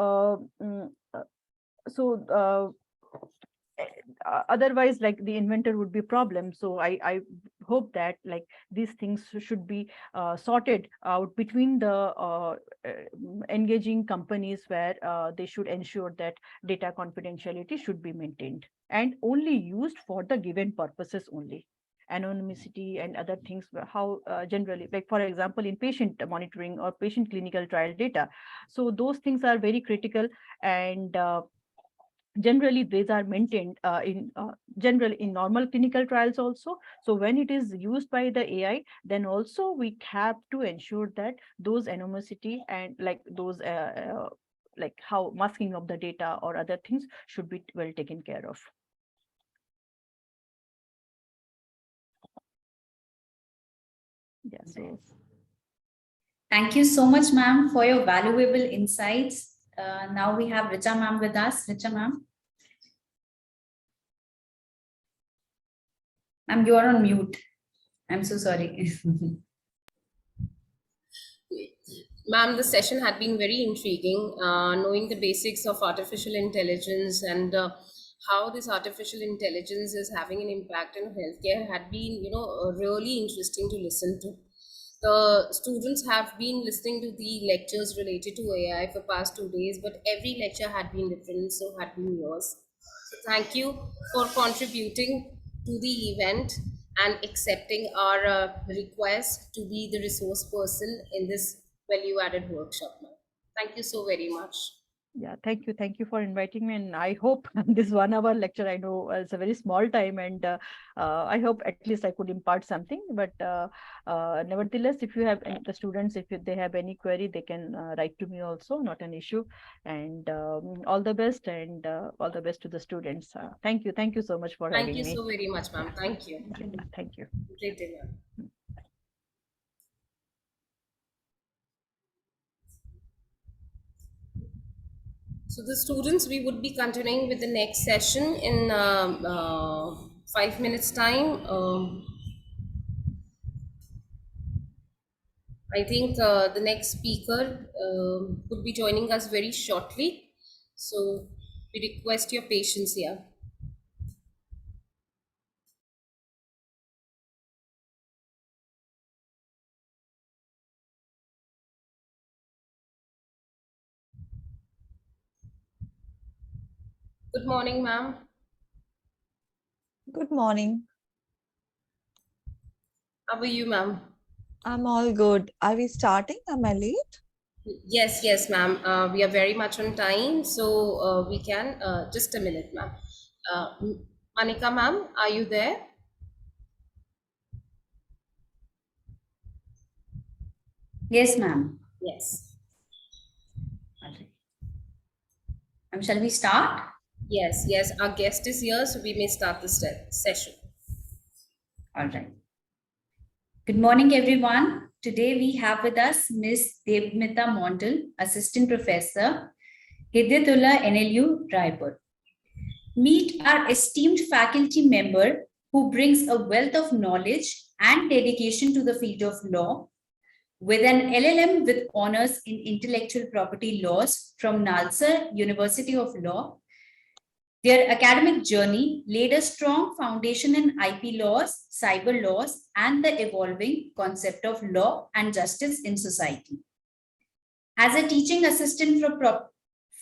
otherwise, like, the inventor would be problem. So I hope that, like, these things should be sorted out between the engaging companies, where they should ensure that data confidentiality should be maintained and only used for the given purposes only. Anonymity and other things, how generally, like, for example, in patient monitoring or patient clinical trial data, so those things are very critical. And generally these are maintained in general in normal clinical trials also. So when it is used by the AI, then also we have to ensure that those anonymity and, like, those like how masking of the data or other things should be well taken care of. Yes.
Thank you so much, ma'am, for your valuable insights. Now we have Richa ma'am with us. Richa ma'am. Ma'am, you are on mute. I'm so sorry.
Ma'am, the session had been very intriguing. Knowing the basics of artificial intelligence and how this artificial intelligence is having an impact in healthcare had been, really interesting to listen to. The students have been listening to the lectures related to AI for past 2 days, but every lecture had been different, so had been yours. So thank you for contributing to the event and accepting our request to be the resource person in this value added workshop. Thank you so very much.
Yeah, thank you for inviting me, and I hope this 1 hour lecture, I know it's a very small time, and I hope at least I could impart something. But nevertheless, if you have the students, if they have any query, they can write to me also, not an issue. And all the best, and all the best to the students. Thank you so much for
Thank
having
you
me.
so very much, ma'am.
Yeah.
Thank you.
Thank you.
Great day, ma'am. So the students, we would be continuing with the next session in 5 minutes time. I think the next speaker would be joining us very shortly. So we request your patience here. Good morning, ma'am.
Good morning.
How are you, ma'am?
I'm all good. Are we starting? Am I late?
Yes, ma'am. We are very much on time, so we can. Just a minute, ma'am. Uh, Manika, ma'am, are you there?
Yes, ma'am.
Yes.
Shall we start?
Yes. Our guest is here, so we may start the session.
All right. Good morning, everyone. Today we have with us Ms. Devmita Mondal, Assistant Professor, Hidyatullah NLU, Raipur. Meet our esteemed faculty member who brings a wealth of knowledge and dedication to the field of law, with an LLM with honors in intellectual property laws from Nalsar University of Law. Their academic journey laid a strong foundation in IP laws, cyber laws, and the evolving concept of law and justice in society. As a teaching assistant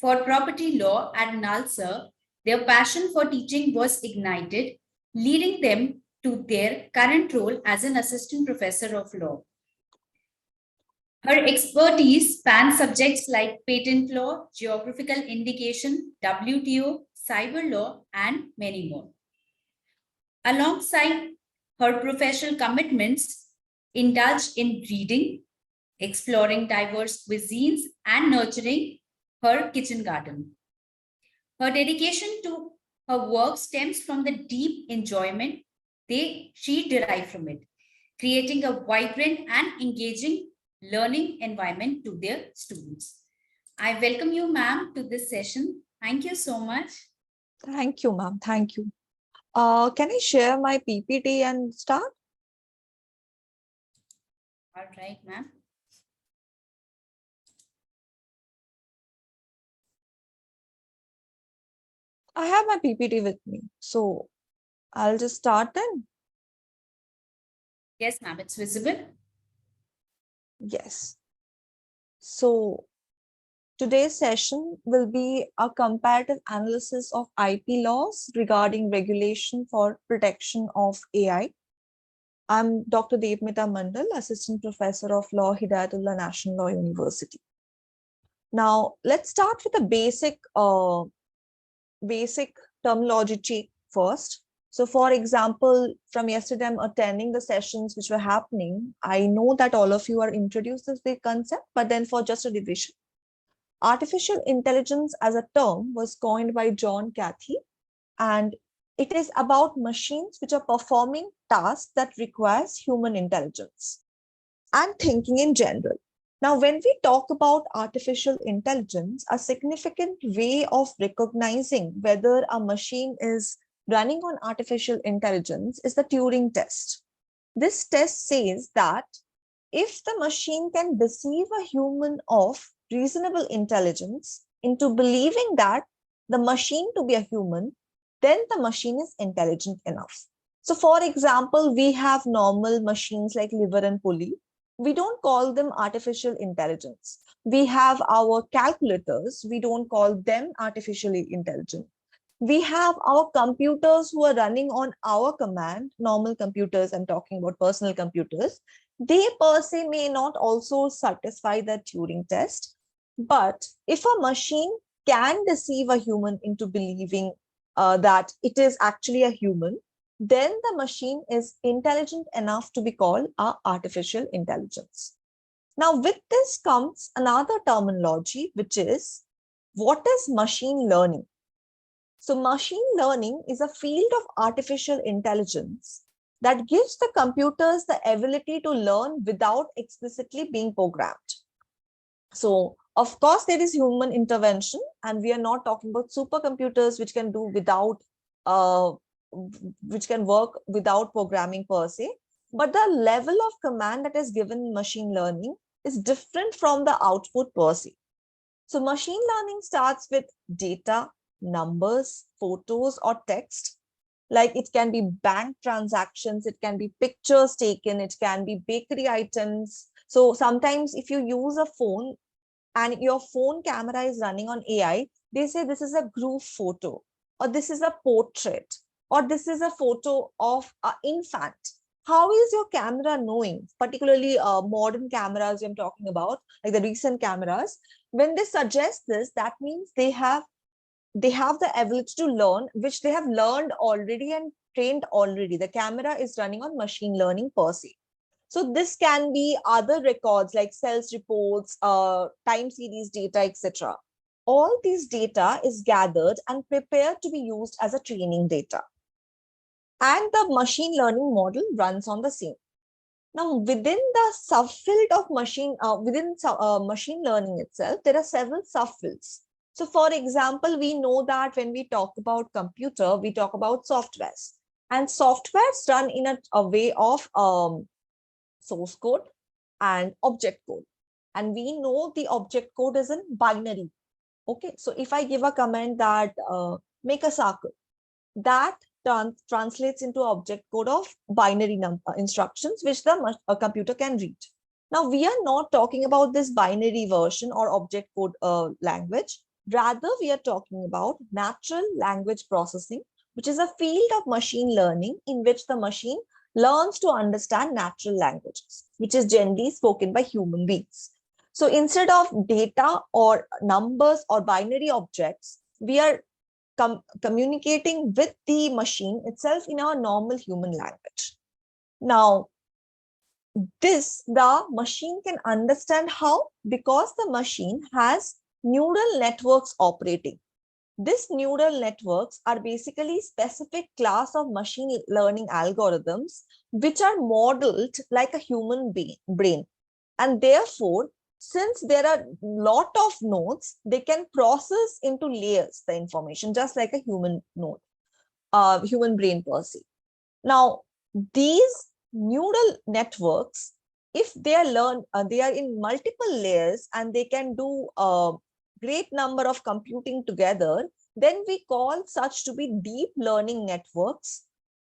for property law at Nalsar, their passion for teaching was ignited, leading them to their current role as an assistant professor of law. Her expertise spans subjects like patent law, geographical indication, WTO, cyber law, and many more. Alongside her professional commitments, indulge in reading, exploring diverse cuisines, and nurturing her kitchen garden. Her dedication to her work stems from the deep enjoyment she derived from it, creating a vibrant and engaging learning environment to their students. I welcome you, ma'am, to this session. Thank you so much.
Thank you, ma'am. Thank you. Can I share my PPT and start?
All right, ma'am.
I have my PPT with me, so I'll just start then.
Yes, ma'am, it's visible.
Yes. So today's session will be a comparative analysis of IP laws regarding regulation for protection of AI. I'm Dr. Devmita Mandal, Assistant Professor of Law, Hidayatullah National Law University. Now, let's start with a basic terminology check first. So for example, from yesterday, I'm attending the sessions which were happening. I know that all of you are introduced to this big concept, but then for just a revision. Artificial intelligence as a term was coined by John Cathy, and it is about machines which are performing tasks that requires human intelligence and thinking in general. Now, when we talk about artificial intelligence, a significant way of recognizing whether a machine is running on artificial intelligence is the Turing test. This test says that if the machine can deceive a human of reasonable intelligence into believing that the machine to be a human, then the machine is intelligent enough. So for example, we have normal machines like liver and pulley. We don't call them artificial intelligence. We have our calculators. We don't call them artificially intelligent. We have our computers who are running on our command, normal computers, I'm talking about personal computers. They per se may not also satisfy the Turing test. But if a machine can deceive a human into believing that it is actually a human, then the machine is intelligent enough to be called artificial intelligence. Now, with this comes another terminology, which is what is machine learning? So machine learning is a field of artificial intelligence that gives the computers the ability to learn without explicitly being programmed. So of course, there is human intervention, and we are not talking about supercomputers which can do without which can work without programming per se, but the level of command that is given in machine learning is different from the output per se. So machine learning starts with data, numbers, photos, or text. Like it can be bank transactions, it can be pictures taken, it can be bakery items. So sometimes if you use a phone and your phone camera is running on AI, they say this is a group photo, or this is a portrait, or this is a photo of an infant. How is your camera knowing, particularly modern cameras I'm talking about, like the recent cameras, when they suggest this, that means they have the ability to learn, which they have learned already and trained already. The camera is running on machine learning per se. So this can be other records like sales reports, time series data, etc. All these data is gathered and prepared to be used as a training data. And the machine learning model runs on the same. Now, within the subfield of machine learning itself, there are several subfields. So for example, we know that when we talk about computer, we talk about softwares. And softwares run in a way of source code and object code. And we know the object code is in binary. Okay, so if I give a command that make a circle, that translates into object code of binary instructions, which the computer can read. Now, we are not talking about this binary version or object code language. Rather, we are talking about natural language processing, which is a field of machine learning in which the machine learns to understand natural languages, which is generally spoken by human beings. So instead of data or numbers or binary objects, we are communicating with the machine itself in our normal human language. Now, the machine can understand how, because the machine has neural networks operating. These neural networks are basically specific class of machine learning algorithms which are modeled like a human brain. And therefore, since there are lot of nodes, they can process into layers the information just like a human node, human brain per se. Now, these neural networks, if they are they are in multiple layers and they can do a great number of computing together, then we call such to be deep learning networks,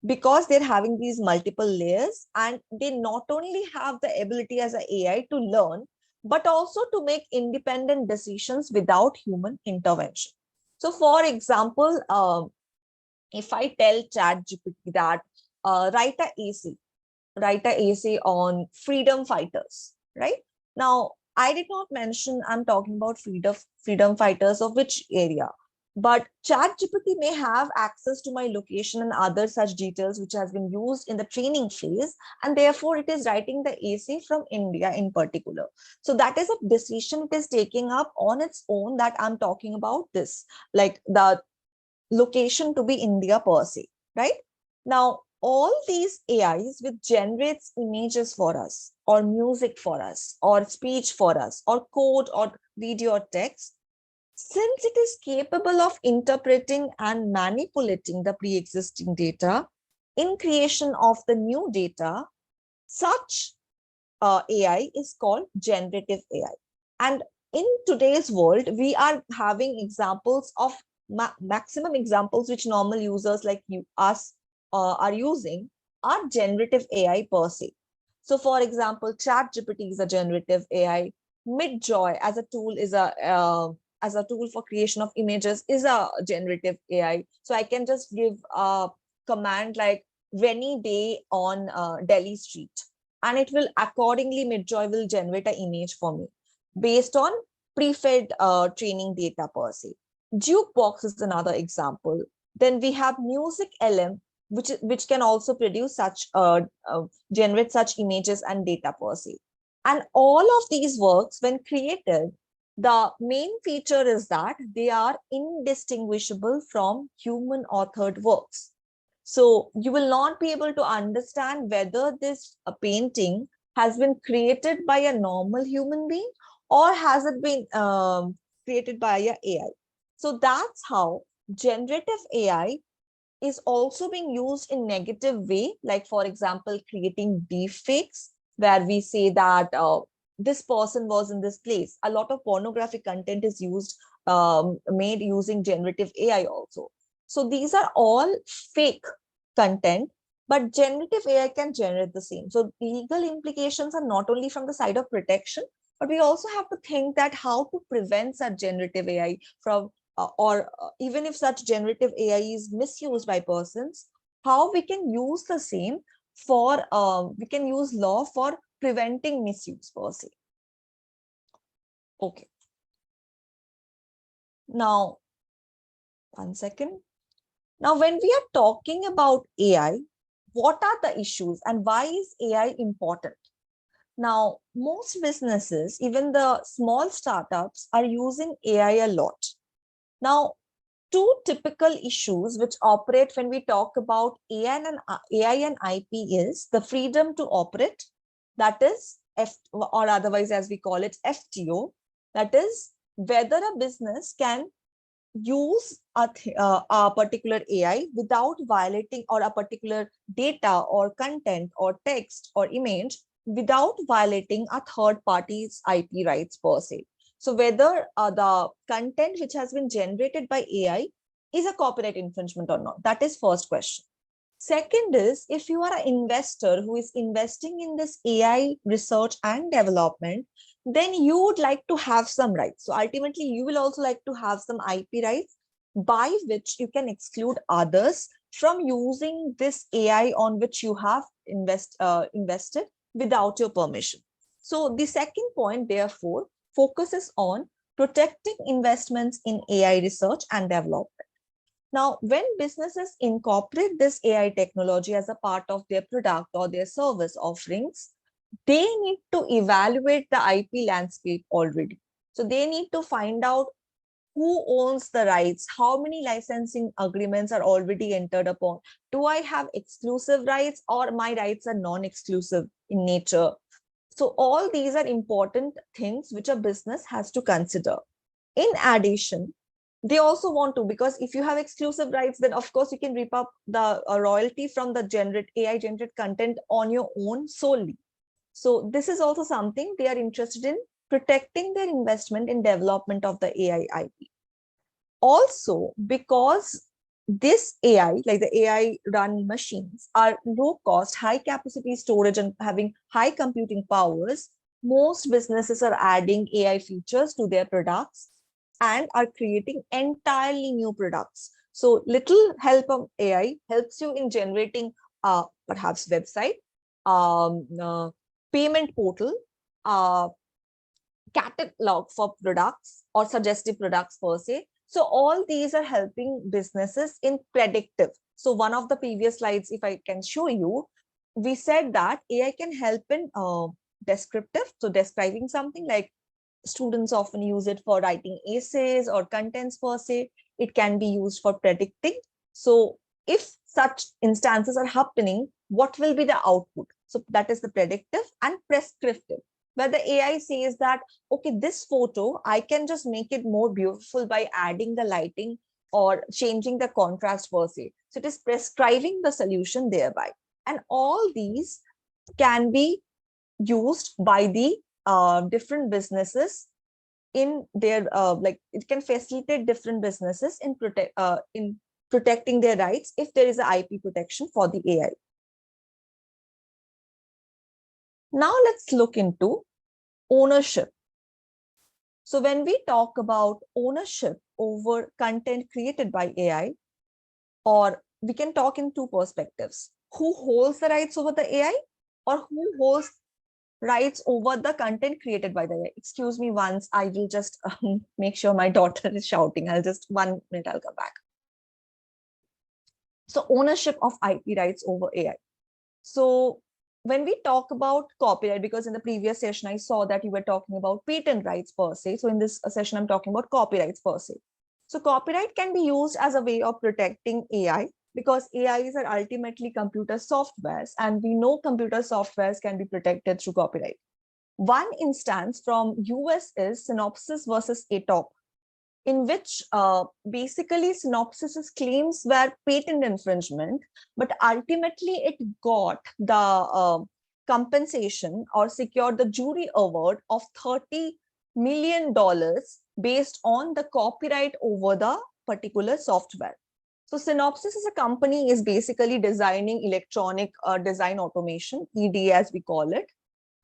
because they're having these multiple layers and they not only have the ability as an AI to learn, but also to make independent decisions without human intervention. So for example, if I tell ChatGPT that write a essay on freedom fighters, right? Now, I did not mention I'm talking about freedom fighters of which area, but ChatGPT may have access to my location and other such details which has been used in the training phase, and therefore it is writing the essay from India in particular. So that is a decision it is taking up on its own, that I'm talking about this, like the location to be India per se, right? Now, all these AIs which generates images for us, or music for us, or speech for us, or code, or video or text, since it is capable of interpreting and manipulating the pre-existing data in creation of the new data, such AI is called generative AI. And in today's world, we are having examples of maximum examples which normal users like us are using are generative AI per se. So for example, ChatGPT is a generative AI. Midjoy as a tool is as a tool for creation of images is a generative AI. So I can just give a command like rainy day on Delhi street, and it will accordingly, Midjoy will generate an image for me based on pre-fed training data per se. Jukebox is another example. Then we have Music LM, which can also produce such generate such images and data per se. And all of these works, when created, the main feature is that they are indistinguishable from human authored works. So you will not be able to understand whether this painting has been created by a normal human being or has it been created by a AI. So that's how generative AI is also being used in negative way, like for example, creating deepfakes, where we say that this person was in this place. A lot of pornographic content is used, made using generative AI also. So these are all fake content, but generative AI can generate the same. So legal implications are not only from the side of protection, but we also have to think that how to prevent such generative AI from even if such generative AI is misused by persons, how we can use the same for, we can use law for preventing misuse per se. Okay. Now, 1 second. Now, when we are talking about AI, what are the issues and why is AI important? Now, most businesses, even the small startups, are using AI a lot. Now, two typical issues which operate when we talk about AI and IP is the freedom to operate, that is or otherwise as we call it FTO, that is whether a business can use a particular AI without violating, or a particular data or content or text or image without violating a third party's IP rights per se. So whether the content which has been generated by AI is a copyright infringement or not, that is first question. Second is, if you are an investor who is investing in this AI research and development, then you would like to have some rights. So ultimately, you will also like to have some IP rights by which you can exclude others from using this AI on which you have invested without your permission. So the second point, therefore, focuses on protecting investments in AI research and development. Now, when businesses incorporate this AI technology as a part of their product or their service offerings, they need to evaluate the IP landscape already. So they need to find out who owns the rights, how many licensing agreements are already entered upon. Do I have exclusive rights or my rights are non-exclusive in nature? So all these are important things which a business has to consider. In addition, they also want to, because if you have exclusive rights, then of course you can reap up the royalty from the AI generated content on your own solely. So this is also something they are interested in, protecting their investment in development of the AI IP. Also, because this AI, like the AI run machines, are low cost, high capacity storage and having high computing powers, most businesses are adding AI features to their products and are creating entirely new products. So little help of AI helps you in generating perhaps website, payment portal, catalog for products or suggestive products per se. So all these are helping businesses in predictive. So one of the previous slides, if I can show you, we said that AI can help in descriptive. So describing something, like students often use it for writing essays or contents per se. It can be used for predicting. So if such instances are happening, what will be the output? So that is the predictive and prescriptive, where the AI says that, okay, this photo, I can just make it more beautiful by adding the lighting or changing the contrast per se. So it is prescribing the solution thereby. And all these can be used by the different businesses in their, like it can facilitate different businesses in protecting their rights if there is an IP protection for the AI. Now let's look into ownership. So when we talk about ownership over content created by AI, or we can talk in two perspectives: who holds the rights over the AI, or who holds rights over the content created by the AI. Excuse me once, I will just make sure my daughter is shouting. I'll just 1 minute, I'll come back. So ownership of IP rights over AI. So when we talk about copyright, because in the previous session, I saw that you were talking about patent rights per se. So in this session, I'm talking about copyrights per se. So copyright can be used as a way of protecting AI, because AIs are ultimately computer softwares, and we know computer softwares can be protected through copyright. One instance from US is Synopsys versus ATOP, in which basically Synopsys's claims were patent infringement, but ultimately it got the compensation or secured the jury award of $30 million based on the copyright over the particular software. So Synopsys as a company is basically designing electronic design automation, EDA as we call it,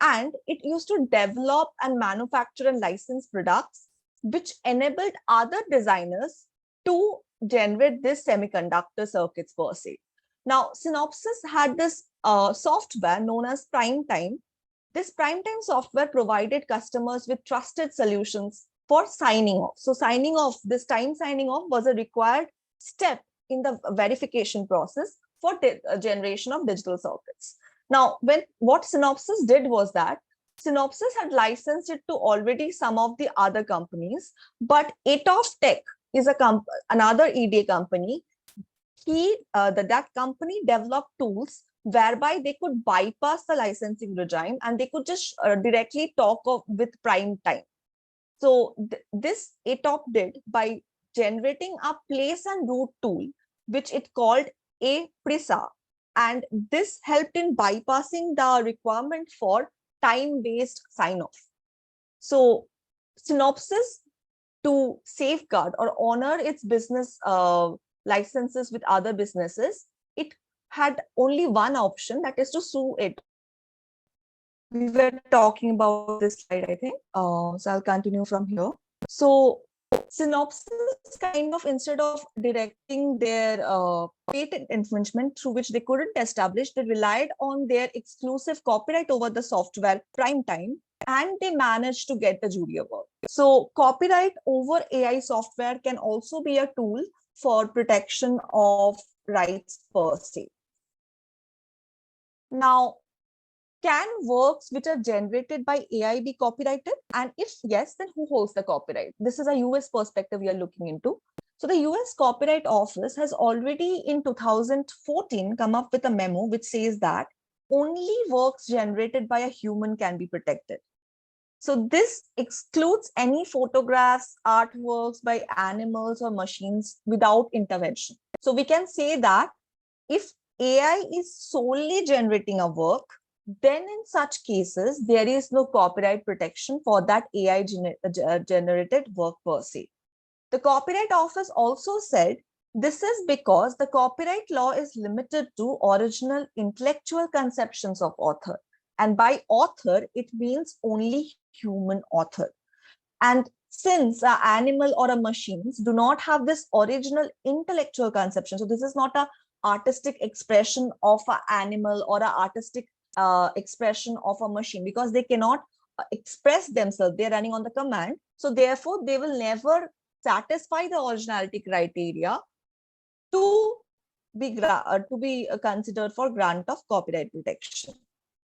and it used to develop and manufacture and license products which enabled other designers to generate this semiconductor circuits per se. Now, Synopsys had this software known as PrimeTime. This PrimeTime software provided customers with trusted solutions for signing off. So signing off, this time signing off was a required step in the verification process for generation of digital circuits. Now, what Synopsys did was that Synopsys had licensed it to already some of the other companies, but Atof Tech is another EDA company. That company developed tools whereby they could bypass the licensing regime and they could just directly talk with PrimeTime. So this Atof did by generating a place and route tool, which it called a PRISA. And this helped in bypassing the requirement for time-based sign-off. So Synopsys, to safeguard or honor its business licenses with other businesses, it had only one option, that is to sue it. we were talking about this slide, I think. So I'll continue from here. So synopsis kind of, instead of directing their patent infringement through which they couldn't establish, they relied on their exclusive copyright over the software prime time, and they managed to get the jury award. So copyright over AI software can also be a tool for protection of rights per se. Now, can works which are generated by AI be copyrighted? And if yes, then who holds the copyright? This is a US perspective we are looking into. So the US Copyright Office has already in 2014 come up with a memo which says that only works generated by a human can be protected. So this excludes any photographs, artworks by animals or machines without intervention. So we can say that if AI is solely generating a work, then in such cases, there is no copyright protection for that AI generated work per se. The Copyright Office also said this is because the copyright law is limited to original intellectual conceptions of author. And by author, it means only human author. And since an animal or a machines do not have this original intellectual conception, so this is not a artistic expression of an animal or an artistic expression of a machine, because they cannot express themselves, they're running on the command. So therefore, they will never satisfy the originality criteria to be considered for grant of copyright protection.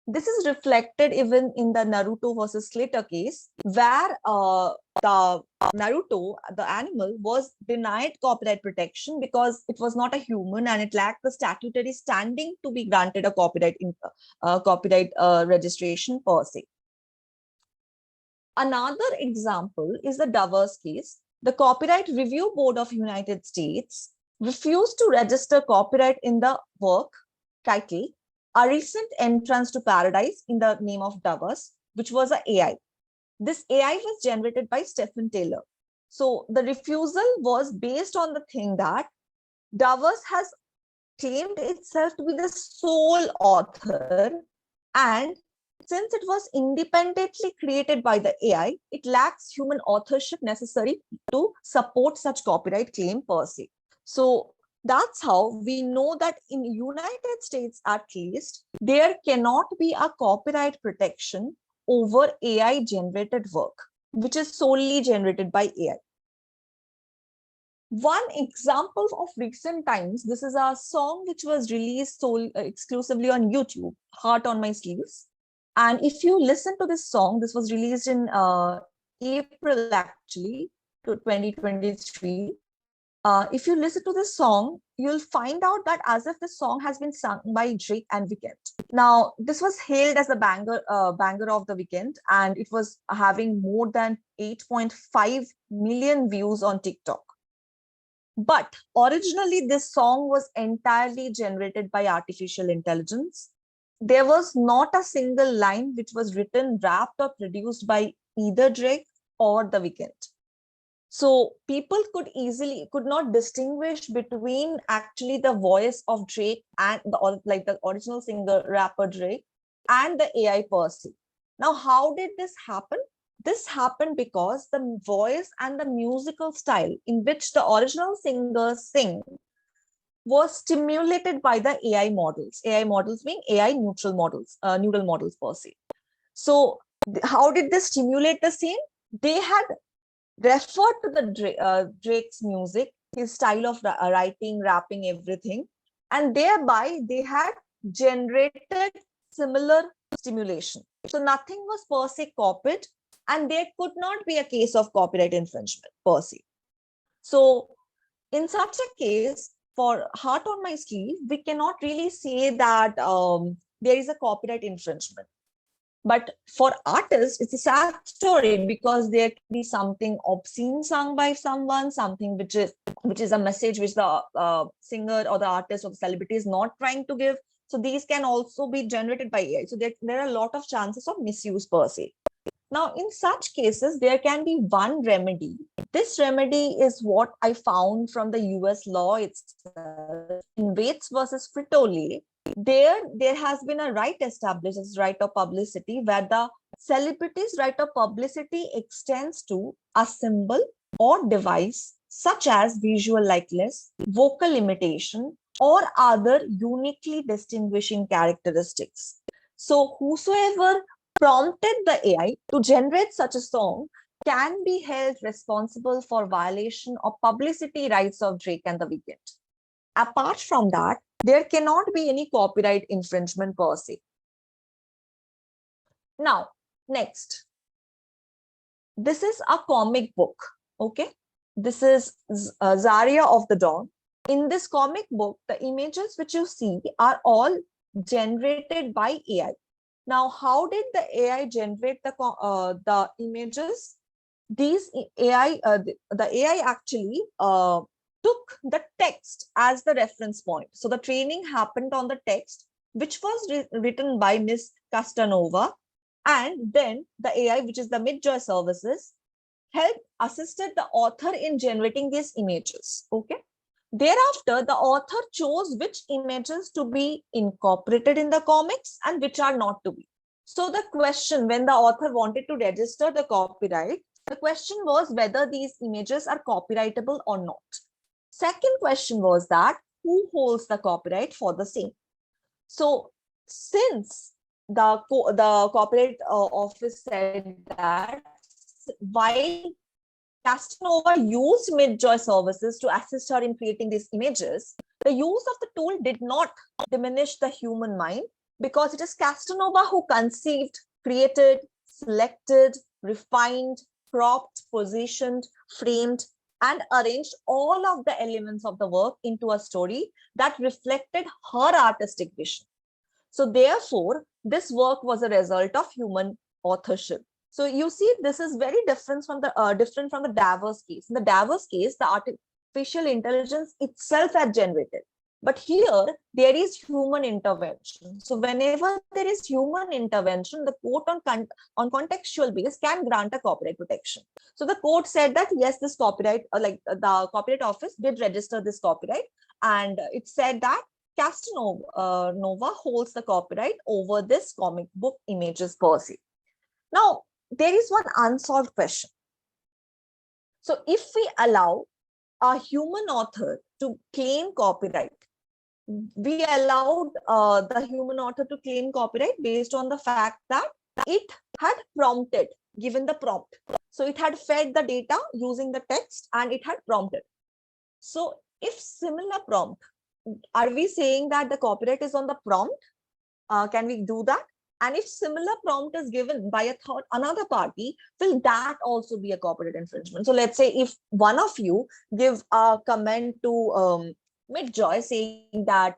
This is reflected even in the Naruto versus Slater case, where the Naruto, the animal, was denied copyright protection because it was not a human and it lacked the statutory standing to be granted a copyright registration per se. Another example is the Dovers case. The Copyright Review Board of United States refused to register copyright in the work title A Recent Entrance to Paradise in the name of Dovers, which was an AI. This AI was generated by Stephen Taylor. So the refusal was based on the thing that Dovers has claimed itself to be the sole author, and since it was independently created by the AI, it lacks human authorship necessary to support such copyright claim per se. So that's how we know that in United States, at least, there cannot be a copyright protection over AI generated work, which is solely generated by AI. One example of recent times, this is a song which was released exclusively on YouTube, Heart on My Sleeves. And if you listen to this song, this was released in April actually, to 2023. If you listen to this song, you'll find out that as if this song has been sung by Drake and Weeknd. Now, this was hailed as the banger of the weekend, and it was having more than 8.5 million views on TikTok. But originally, this song was entirely generated by artificial intelligence. There was not a single line which was written, rapped, or produced by either Drake or The Weeknd. So people could not distinguish between actually the voice of Drake and the original singer rapper Drake and the AI per se. Now, how did this happen? This happened because the voice and the musical style in which the original singers sing was stimulated by the AI models. AI models being AI neural models per se. So how did they stimulate the same? They had referred to the Drake's music, his style of writing, rapping, everything, and thereby they had generated similar stimulation. So nothing was per se copied, and there could not be a case of copyright infringement per se. So in such a case, for Heart on My Sleeve, we cannot really say that there is a copyright infringement. But for artists, it's a sad story because there can be something obscene sung by someone, something which is a message which the singer or the artist or the celebrity is not trying to give. So these can also be generated by AI. So there are a lot of chances of misuse per se. Now, in such cases, there can be one remedy. This remedy is what I found from the US law itself. In Waits versus Frito-Lay, there has been a right established as right of publicity, where the celebrity's right of publicity extends to a symbol or device such as visual likeness, vocal imitation, or other uniquely distinguishing characteristics. So whosoever prompted the AI to generate such a song can be held responsible for violation of publicity rights of Drake and the Weeknd. Apart from that, there cannot be any copyright infringement per se. Now, next, this is a comic book, okay? This is Zarya of the Dawn. In this comic book, the images which you see are all generated by AI. Now, how did the AI generate the images? These AI, the AI actually took the text as the reference point. So the training happened on the text, which was written by Miss Castanova, and then the AI, which is the Midjoy services, assisted the author in generating these images. Okay. Thereafter, the author chose which images to be incorporated in the comics and which are not to be. So the question, when the author wanted to register the copyright, the question was whether these images are copyrightable or not. Second question was that who holds the copyright for the same. So since the copyright office said that while Castanova used Midjoy services to assist her in creating these images, the use of the tool did not diminish the human mind, because it is Castanova who conceived, created, selected, refined, cropped, positioned, framed, and arranged all of the elements of the work into a story that reflected her artistic vision. So therefore, this work was a result of human authorship. So you see, this is very different from the Davos case. In the Davos case, the artificial intelligence itself had generated. But here, there is human intervention. So whenever there is human intervention, the court on contextual basis can grant a copyright protection. So the court said that, yes, this copyright, the Copyright Office did register this copyright. And it said that Castanova holds the copyright over this comic book images per se. Now, there is one unsolved question. So if we allow a human author to claim copyright, we allowed the human author to claim copyright based on the fact that it had prompted, given the prompt. So it had fed the data using the text and it had prompted. So if similar prompt, are we saying that the copyright is on the prompt? Can we do that? And if similar prompt is given by another party, will that also be a copyright infringement? So let's say if one of you give a comment to Midjoy saying that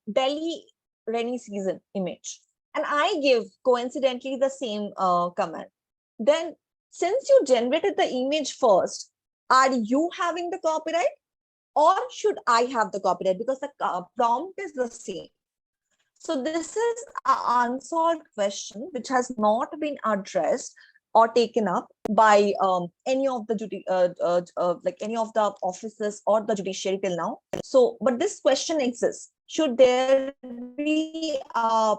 Delhi rainy season image, and I give coincidentally the same comment, then since you generated the image first, are you having the copyright or should I have the copyright? Because the prompt is the same. So this is an unsolved question which has not been addressed or taken up by any of the any of the officers or the judiciary till now. So, but this question exists: should there be a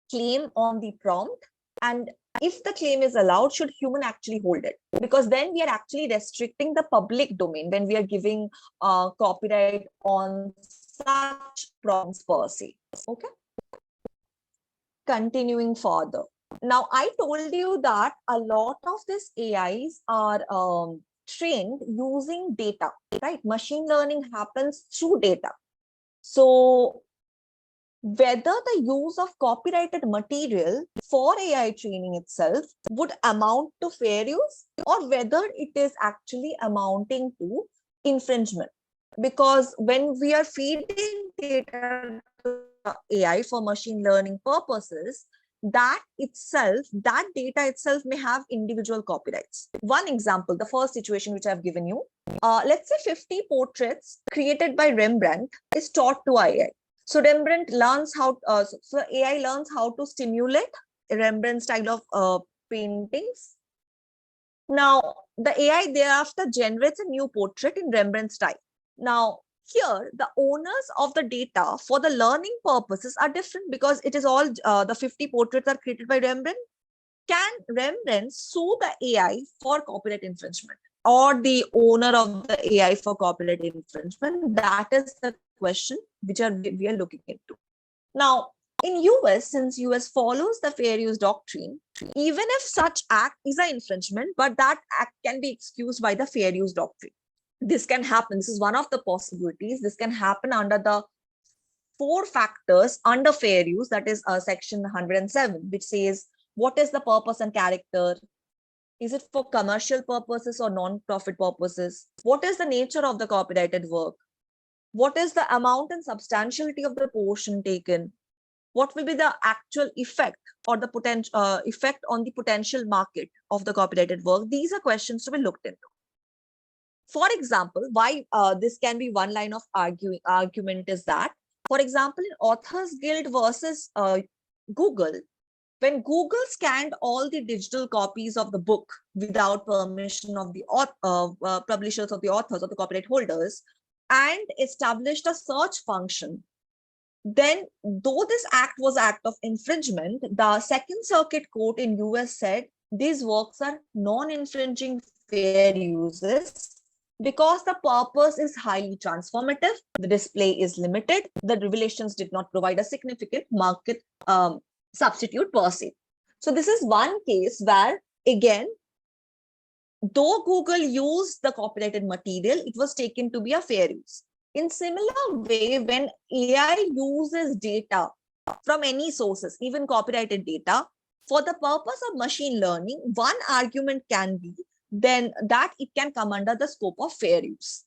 claim on the prompt? And if the claim is allowed, should human actually hold it? Because then we are actually restricting the public domain when we are giving copyright on such prompts per se. Okay. Continuing further. Now, I told you that a lot of these AIs are trained using data, right? Machine learning happens through data. So whether the use of copyrighted material for AI training itself would amount to fair use, or whether it is actually amounting to infringement. Because when we are feeding data to AI for machine learning purposes, that data itself may have individual copyrights. One example, the first situation which I've given you, let's say 50 portraits created by Rembrandt is taught to AI. So Rembrandt learns how, so AI learns how to stimulate Rembrandt style of paintings. Now, the AI thereafter generates a new portrait in Rembrandt style. Now, here, the owners of the data for the learning purposes are different because it is all the 50 portraits are created by Rembrandt. Can Rembrandt sue the AI for copyright infringement, or the owner of the AI for copyright infringement? That is the question which we are looking into. Now, in US, since US follows the fair use doctrine, even if such act is an infringement, but that act can be excused by the fair use doctrine. This can happen. This is one of the possibilities. This can happen under the 4 factors under fair use, that is section 107, which says what is the purpose and character? Is it for commercial purposes or non-profit purposes? What is the nature of the copyrighted work? What is the amount and substantiality of the portion taken? What will be the actual effect or the potential effect on the potential market of the copyrighted work? These are questions to be looked into. For example, why this can be one line of argument is that, for example, in Authors Guild versus Google, when Google scanned all the digital copies of the book without permission of the publishers of the authors or the copyright holders and established a search function, then though this act was act of infringement, the Second Circuit Court in US said these works are non-infringing fair uses because the purpose is highly transformative, the display is limited, the revelations did not provide a significant market substitute per se. So this is one case where, again, though Google used the copyrighted material, it was taken to be a fair use. In similar way, when AI uses data from any sources, even copyrighted data, for the purpose of machine learning, one argument can be then that it can come under the scope of fair use.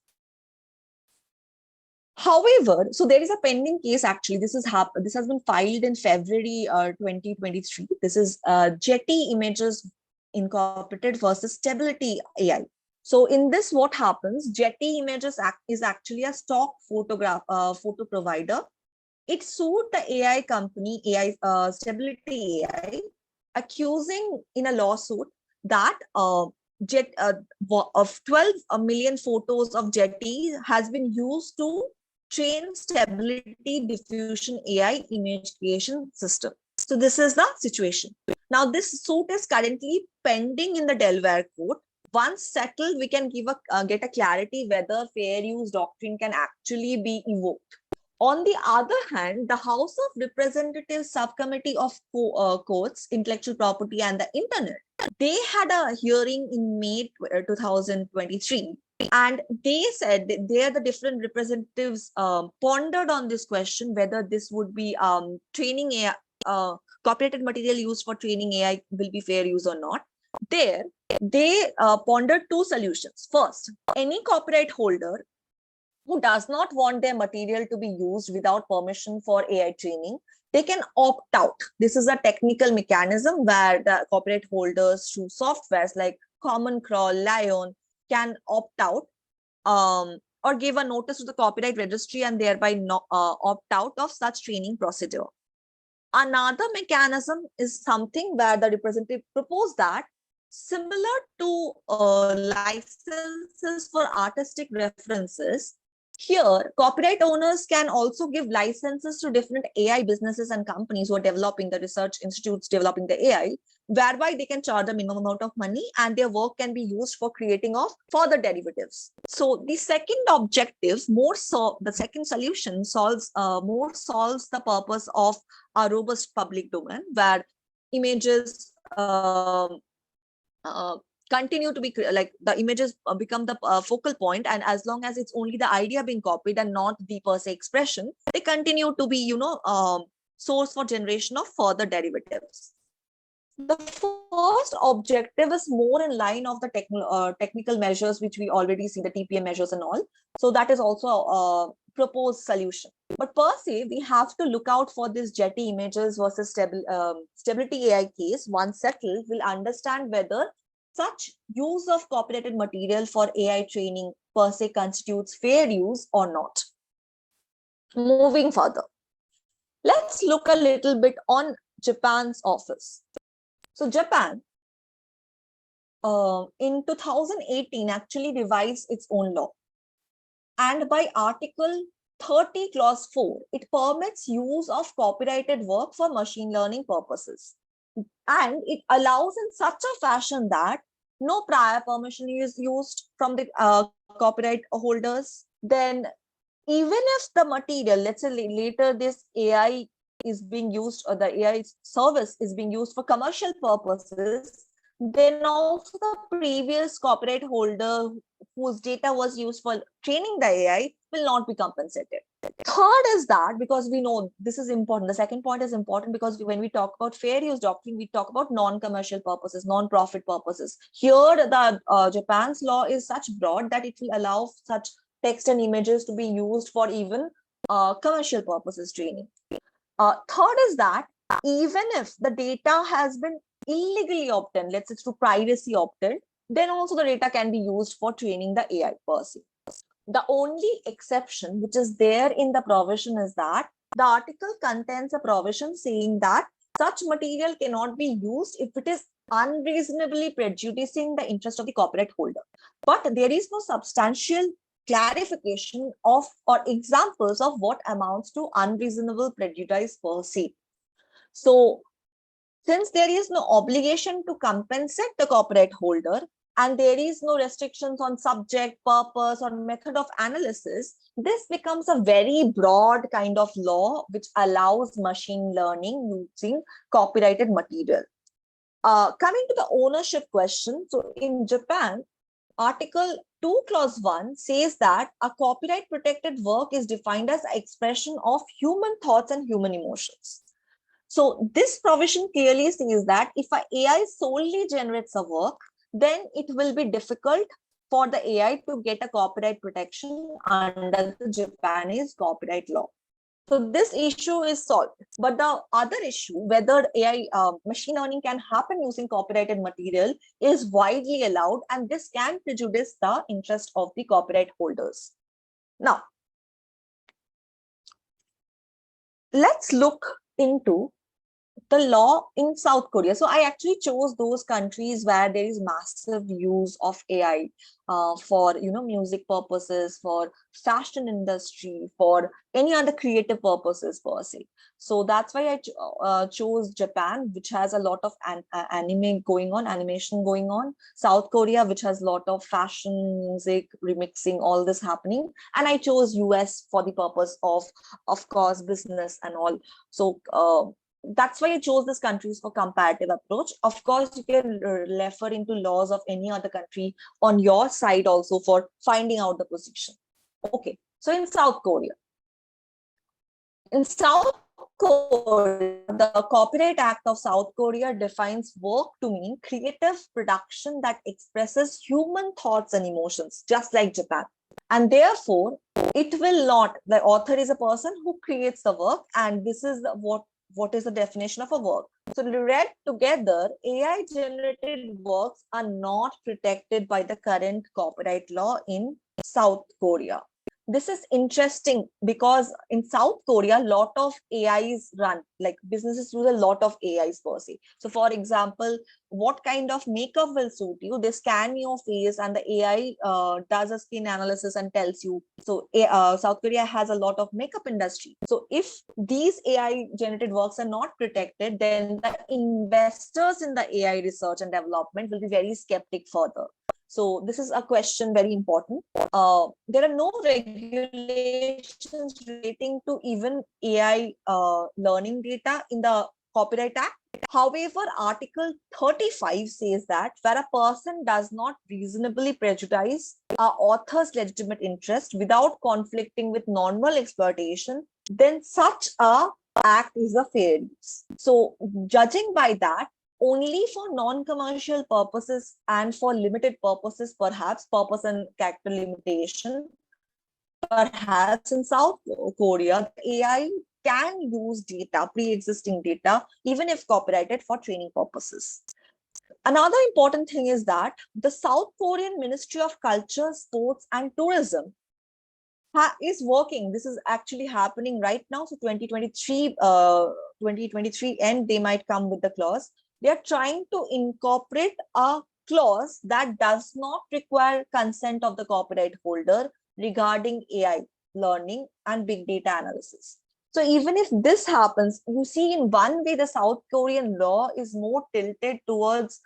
However, so there is a pending case actually. This has been filed in February 2023. This is Jetty Images Incorporated versus Stability AI. So in this, what happens? Jetty Images is actually a stock photo provider. It sued the AI company, Stability AI, accusing in a lawsuit that of 12 million photos of Jetty has been used to train Stability Diffusion AI image creation system. So this is the situation. Now this suit is currently pending in the Delaware court. Once settled, we can get a clarity whether fair use doctrine can actually be invoked. On the other hand, the House of Representatives Subcommittee of Courts, Intellectual Property and the Internet, they had a hearing in May 2023. And they said that the different representatives pondered on this question, whether this would be training AI, copyrighted material used for training AI will be fair use or not. There, they pondered 2 solutions. First, any copyright holder who does not want their material to be used without permission for AI training, they can opt out. This is a technical mechanism where the copyright holders through softwares like Common Crawl, Lion can opt out or give a notice to the copyright registry and thereby opt out of such training procedure. Another mechanism is something where the representative proposed that similar to licenses for artistic references, here, copyright owners can also give licenses to different AI businesses and companies who are developing the research institutes, developing the AI, whereby they can charge a minimum amount of money and their work can be used for creating of further derivatives. So the second objective, the second solution solves the purpose of a robust public domain where images continue to be like the images become the focal point, and as long as it's only the idea being copied and not the per se expression, they continue to be source for generation of further derivatives. The first objective is more in line of the technical measures which we already see, the TPM measures and all. So that is also a proposed solution. But per se, we have to look out for this Jetty Images versus Stability AI case. Once settled, we'll understand whether such use of copyrighted material for AI training per se constitutes fair use or not. Moving further, let's look a little bit on Japan's office. So Japan, in 2018 actually revised its own law. And by Article 30, Clause 4, it permits use of copyrighted work for machine learning purposes. And it allows in such a fashion that no prior permission is used from the copyright holders. Then even if the material, let's say later this AI is being used, or the AI service is being used for commercial purposes, then also the previous copyright holder whose data was used for training the AI will not be compensated. Third is that, because we know this is important, the second point is important because when we talk about fair use doctrine, we talk about non-commercial purposes, non-profit purposes. Here, the Japan's law is such broad that it will allow such text and images to be used for even commercial purposes training. Third is that even if the data has been illegally obtained, let's say through piracy obtained, then also the data can be used for training the AI per se. The only exception which is there in the provision is that the article contains a provision saying that such material cannot be used if it is unreasonably prejudicing the interest of the copyright holder. But there is no substantial clarification of or examples of what amounts to unreasonable prejudice per se. So, since there is no obligation to compensate the copyright holder, and there is no restrictions on subject, purpose, or method of analysis, this becomes a very broad kind of law which allows machine learning using copyrighted material. Coming to the ownership question, so in Japan, Article 2, Clause 1 says that a copyright protected work is defined as an expression of human thoughts and human emotions. So this provision clearly says that if an AI solely generates a work, then it will be difficult for the AI to get a copyright protection under the Japanese copyright law. So this issue is solved. But the other issue, whether AI machine learning can happen using copyrighted material, is widely allowed, and this can prejudice the interest of the copyright holders. Now, let's look into the law in South Korea. So I actually chose those countries where there is massive use of AI for music purposes, for fashion industry, for any other creative purposes per se. So that's why I chose Japan, which has a lot of anime going on, animation going on. South Korea, which has a lot of fashion, music, remixing, all this happening. And I chose US for the purpose of course, business and all. So that's why I chose these countries for comparative approach. Of course, you can refer into laws of any other country on your side also for finding out the position. Okay, so in South Korea, the Copyright Act of South Korea defines work to mean creative production that expresses human thoughts and emotions, just like Japan. And therefore, it will not, the author is a person who creates the work, and this is what is the definition of a work. So read together, AI generated works are not protected by the current copyright law in South Korea. This is interesting because in South Korea, a lot of AIs run, like businesses use a lot of AIs per se. So for example, what kind of makeup will suit you? They scan your face and the AI does a skin analysis and tells you. So South Korea has a lot of makeup industry. So if these AI generated works are not protected, then the investors in the AI research and development will be very skeptic further. So this is a question very important. There are no regulations relating to even AI learning data in the Copyright Act. However, Article 35 says that where a person does not reasonably prejudice an author's legitimate interest without conflicting with normal exploitation, then such a act is a fair use. So judging by that, only for non-commercial purposes and for limited purposes, perhaps purpose and character limitation, perhaps in South Korea, AI can use data, pre-existing data, even if copyrighted for training purposes. Another important thing is that the South Korean Ministry of Culture, Sports and Tourism is working. This is actually happening right now. So 2023 and they might come with the clause. They are trying to incorporate a clause that does not require consent of the copyright holder regarding AI learning and big data analysis. So even if this happens, you see, in one way, the South Korean law is more tilted towards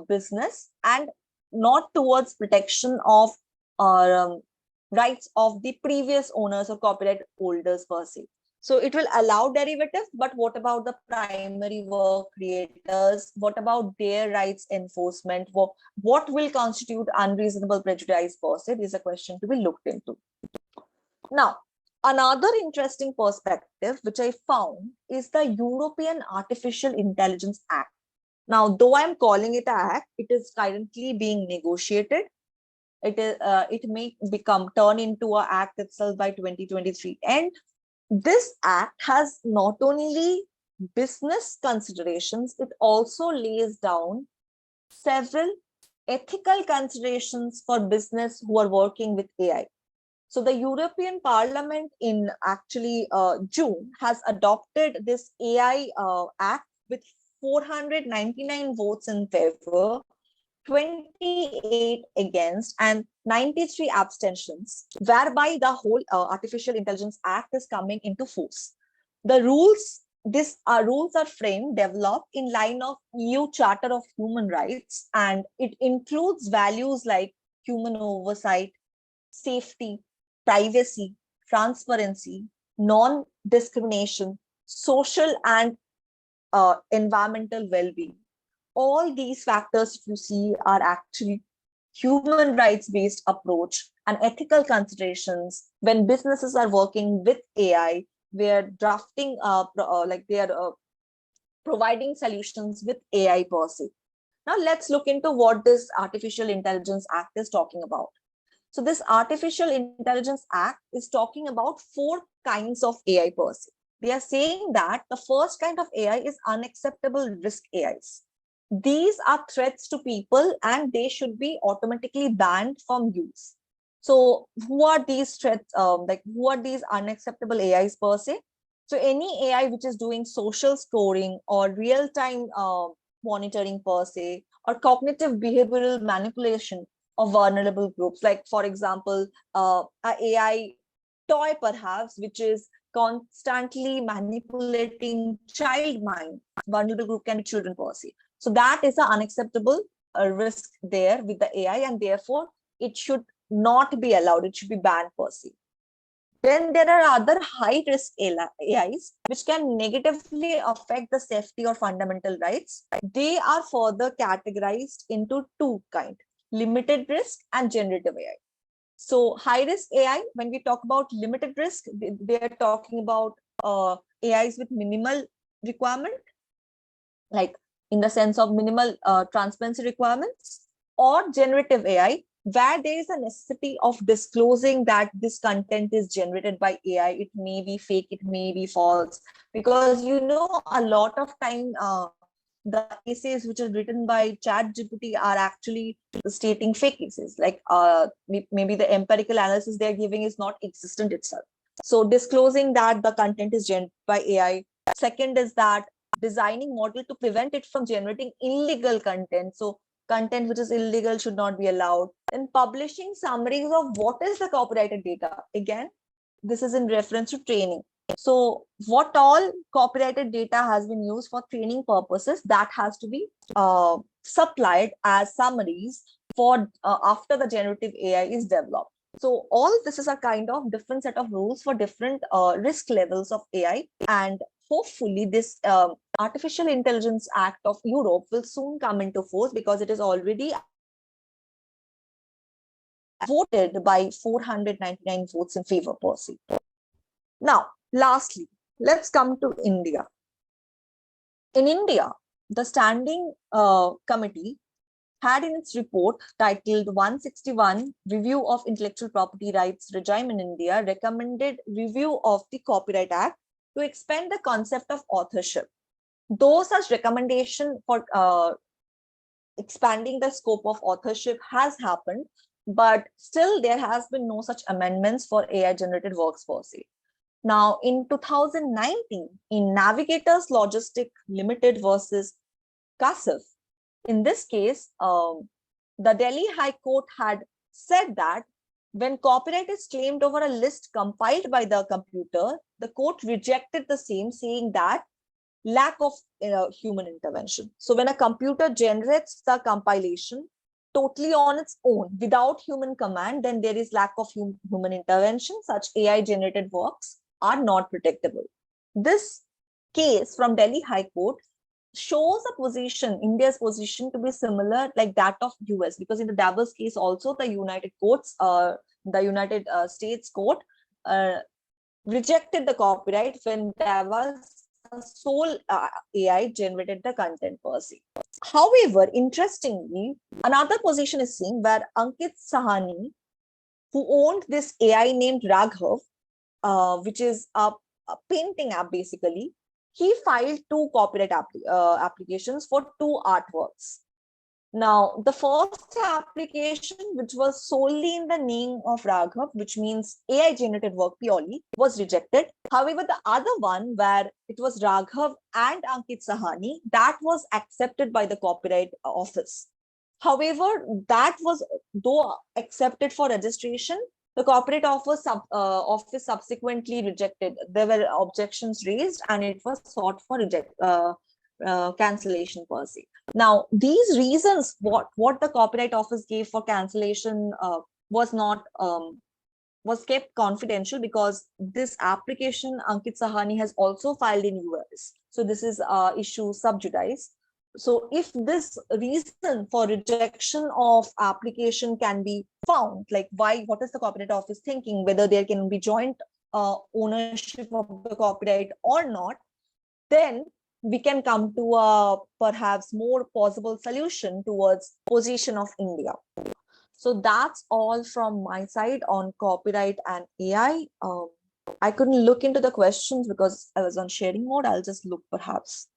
business and not towards protection of rights of the previous owners or copyright holders per se. So it will allow derivatives, but what about the primary work creators? What about their rights enforcement? What will constitute unreasonable prejudice per se is a question to be looked into. Now, another interesting perspective which I found is the European Artificial Intelligence Act. Now, though I'm calling it an act, it is currently being negotiated. It may turn into an act itself by 2023. And this act has not only business considerations, it also lays down several ethical considerations for business who are working with AI. So the European Parliament in actually June has adopted this AI Act with 499 votes in favor, 28 against, and 93 abstentions, whereby the whole Artificial Intelligence Act is coming into force. The rules, rules are developed in line of EU Charter of Human Rights, and it includes values like human oversight, safety, privacy, transparency, non-discrimination, social and environmental well-being. All these factors, if you see, are actually human rights-based approach and ethical considerations when businesses are working with AI. We are drafting, they are providing solutions with AI per se. Now let's look into what this Artificial Intelligence Act is talking about. So this Artificial Intelligence Act is talking about 4 kinds of AI per se. They are saying that the first kind of AI is unacceptable risk AIs. These are threats to people and they should be automatically banned from use. So who are these threats? Who are these unacceptable AIs per se? So any AI which is doing social scoring or real-time monitoring per se, or cognitive behavioral manipulation of vulnerable groups, like for example, a AI toy perhaps, which is constantly manipulating child mind. Vulnerable group can be children per se. So that is an unacceptable risk there with the AI, and therefore it should not be allowed. It should be banned per se. Then there are other high risk AIs which can negatively affect the safety or fundamental rights. They are further categorized into 2 kinds: limited risk and generative AI. So high risk AI, when we talk about limited risk, they are talking about AIs with minimal requirement, like in the sense of minimal transparency requirements, or generative AI, where there is a necessity of disclosing that this content is generated by AI. It may be fake, it may be false, because a lot of time the essays which are written by ChatGPT are actually stating fake essays, like maybe the empirical analysis they're giving is not existent itself. So disclosing that the content is generated by AI. Second is that designing model to prevent it from generating illegal content. So content which is illegal should not be allowed. And publishing summaries of what is the copyrighted data. Again, this is in reference to training. So what all copyrighted data has been used for training purposes, that has to be supplied as summaries for after the generative AI is developed. So all this is a kind of different set of rules for different risk levels of AI. And hopefully this Artificial Intelligence Act of Europe will soon come into force, because it is already voted by 499 votes in favor per se. Now, lastly, let's come to India. In India, the standing committee had in its report titled 161 Review of Intellectual Property Rights Regime in India recommended review of the Copyright Act to expand the concept of authorship. Though such recommendation for expanding the scope of authorship has happened, but still there has been no such amendments for AI generated works per se. Now, in 2019, in Navigators Logistic Limited versus CASIF, In this case, the Delhi High Court had said that when copyright is claimed over a list compiled by the computer, the court rejected the same, saying that lack of human intervention. So when a computer generates the compilation totally on its own without human command, then there is lack of human intervention. Such AI generated works are not protectable. This case from Delhi High Court shows a position, India's position, to be similar like that of US, because in the Davos case also the United States court uh, rejected the copyright when there was a sole AI generated the content per se. However, interestingly, another position is seen where Ankit Sahani, who owned this AI named Raghav, which is a painting app basically, he filed two copyright applications for two artworks. Now, the first application, which was solely in the name of Raghav, which means AI generated work purely, was rejected. However, the other one, where it was Raghav and Ankit Sahani, that was accepted by the Copyright Office. However, that was, though accepted for registration, the Copyright Office subsequently rejected. There were objections raised and it was sought for cancellation per se. Now, these reasons, what the Copyright Office gave for cancellation was not was kept confidential, because this application Ankit Sahani has also filed in US. So this is issue sub judice. So if this reason for rejection of application can be found, like why, what is the Copyright Office thinking, whether there can be joint ownership of the copyright or not, then we can come to a perhaps more possible solution towards position of India. So that's all from my side on copyright and AI. I couldn't look into the questions because I was on sharing mode. I'll just look perhaps.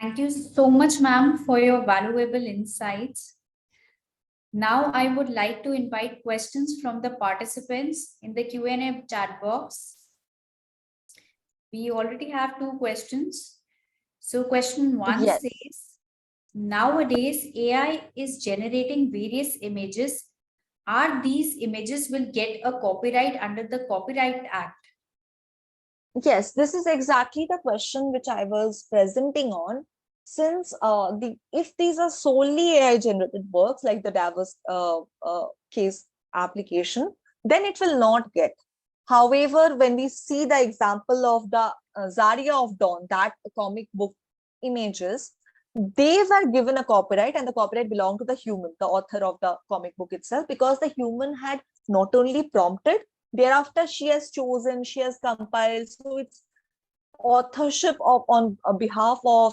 Thank you so much, ma'am, for your valuable insights. Now, I would like to invite questions from the participants in the Q&A chat box. We already have two questions. So question one
Yes.
says, nowadays AI is generating various images. Are these images will get a copyright under the Copyright Act?
Yes, this is exactly the question which I was presenting on. Since if these are solely AI generated works like the Davos case application, then it will not get. However, when we see the example of the Zarya of Dawn, that comic book images, they were given a copyright, and the copyright belonged to the human, the author of the comic book itself, because the human had not only prompted, thereafter she has chosen, she has compiled. So it's authorship on behalf of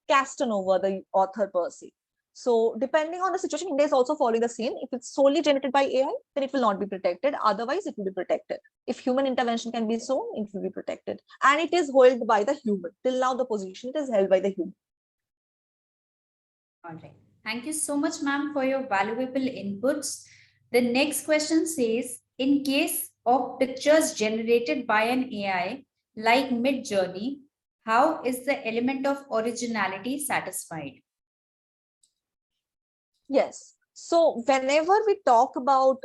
Castanova, the author per se. So depending on the situation, India is also following the same. If it's solely generated by AI, then it will not be protected. Otherwise, it will be protected. If human intervention can be shown, it will be protected. And it is held by the human. Till now, the position, it is held by the human.
All right. Thank you so much, ma'am, for your valuable inputs. The next question says, in case of pictures generated by an AI, like Mid-Journey, how is the element of originality satisfied?
Yes. So whenever we talk about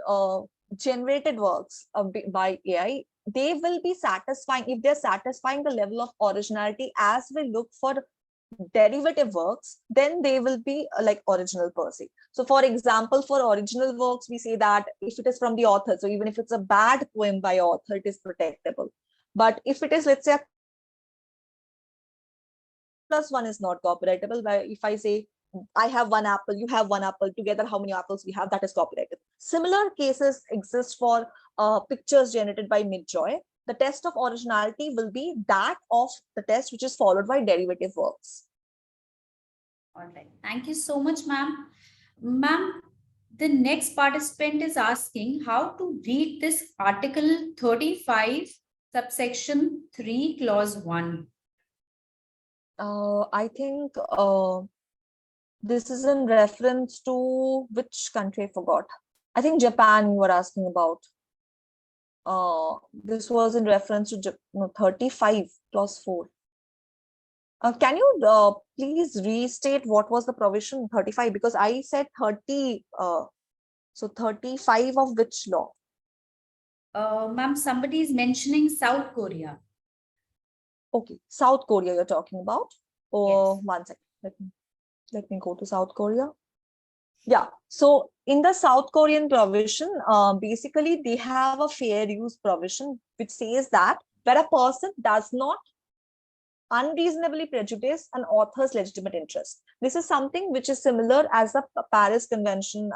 generated works by AI, they will be satisfying, if they're satisfying the level of originality as we look for derivative works, then they will be like original per se. So for example, for original works, we say that if it is from the author, so even if it's a bad poem by author, it is protectable. But if it is, let's say, plus one is not copyrightable. If I say, I have one apple, you have one apple, together how many apples we have, that is copyrighted. Similar cases exist for pictures generated by Midjoy. The test of originality will be that of the test which is followed by derivative works.
All right. Thank you so much, ma'am. Ma'am, the next participant is asking how to read this Article 35, subsection 3, clause 1.
I think this is in reference to which country? I forgot. I think Japan you were asking about. This was in reference to 35 clause 4. Can you please restate what was the provision 35? Because I said 30, so 35 of which law?
Ma'am, somebody is mentioning South Korea.
Okay, South Korea you're talking about. Oh,
Yes.
1 second. Let me go to South Korea. Yeah, so in the South Korean provision, basically they have a fair use provision which says that where a person does not unreasonably prejudice an author's legitimate interest. This is something which is similar as the Paris Convention,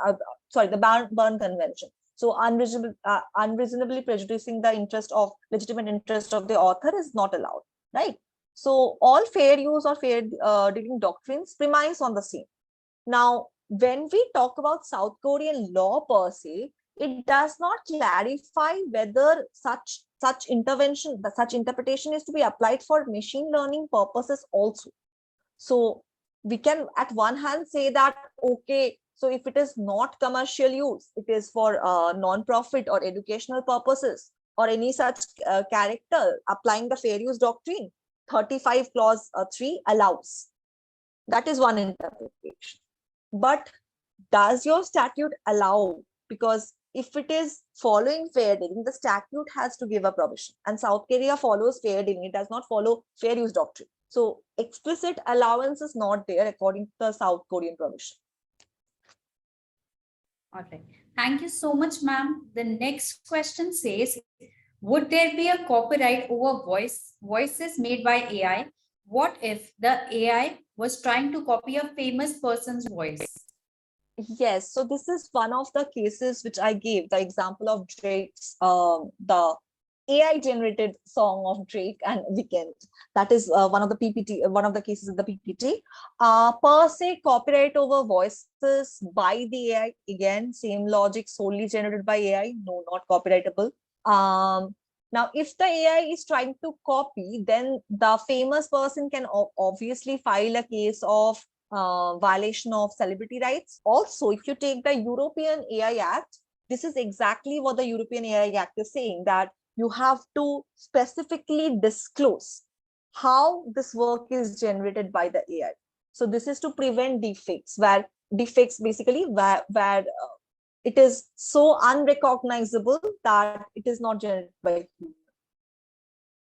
the Berne Convention. So unreasonably prejudicing the legitimate interest of the author is not allowed, right? So all fair use or fair dealing doctrines premise on the same. Now, when we talk about South Korean law per se, it does not clarify whether such interpretation is to be applied for machine learning purposes also. So we can at one hand say that, okay, so if it is not commercial use, it is for non-profit or educational purposes or any such character applying the fair use doctrine, 35 clause 3 allows. That is one interpretation. But does your statute allow? Because if it is following fair dealing, the statute has to give a provision. And South Korea follows fair dealing. It does not follow fair use doctrine. So explicit allowance is not there according to the South Korean provision.
All right. Thank you so much, ma'am. The next question says, would there be a copyright over voices made by AI? What if the AI was trying to copy a famous person's voice?
Yes, so this is one of the cases which I gave, the example of Drake's, the AI generated song of Drake and Weekend. That is one of the PPT, one of the cases in the PPT. Per se, copyright over voices by the AI, again, same logic, solely generated by AI, no, not copyrightable. Now, if the AI is trying to copy, then the famous person can obviously file a case of violation of celebrity rights. Also, if you take the European AI Act, this is exactly what the European AI Act is saying, that you have to specifically disclose how this work is generated by the AI. So this is to prevent deepfakes, where deepfakes basically where it is so unrecognizable that it is not generated by human.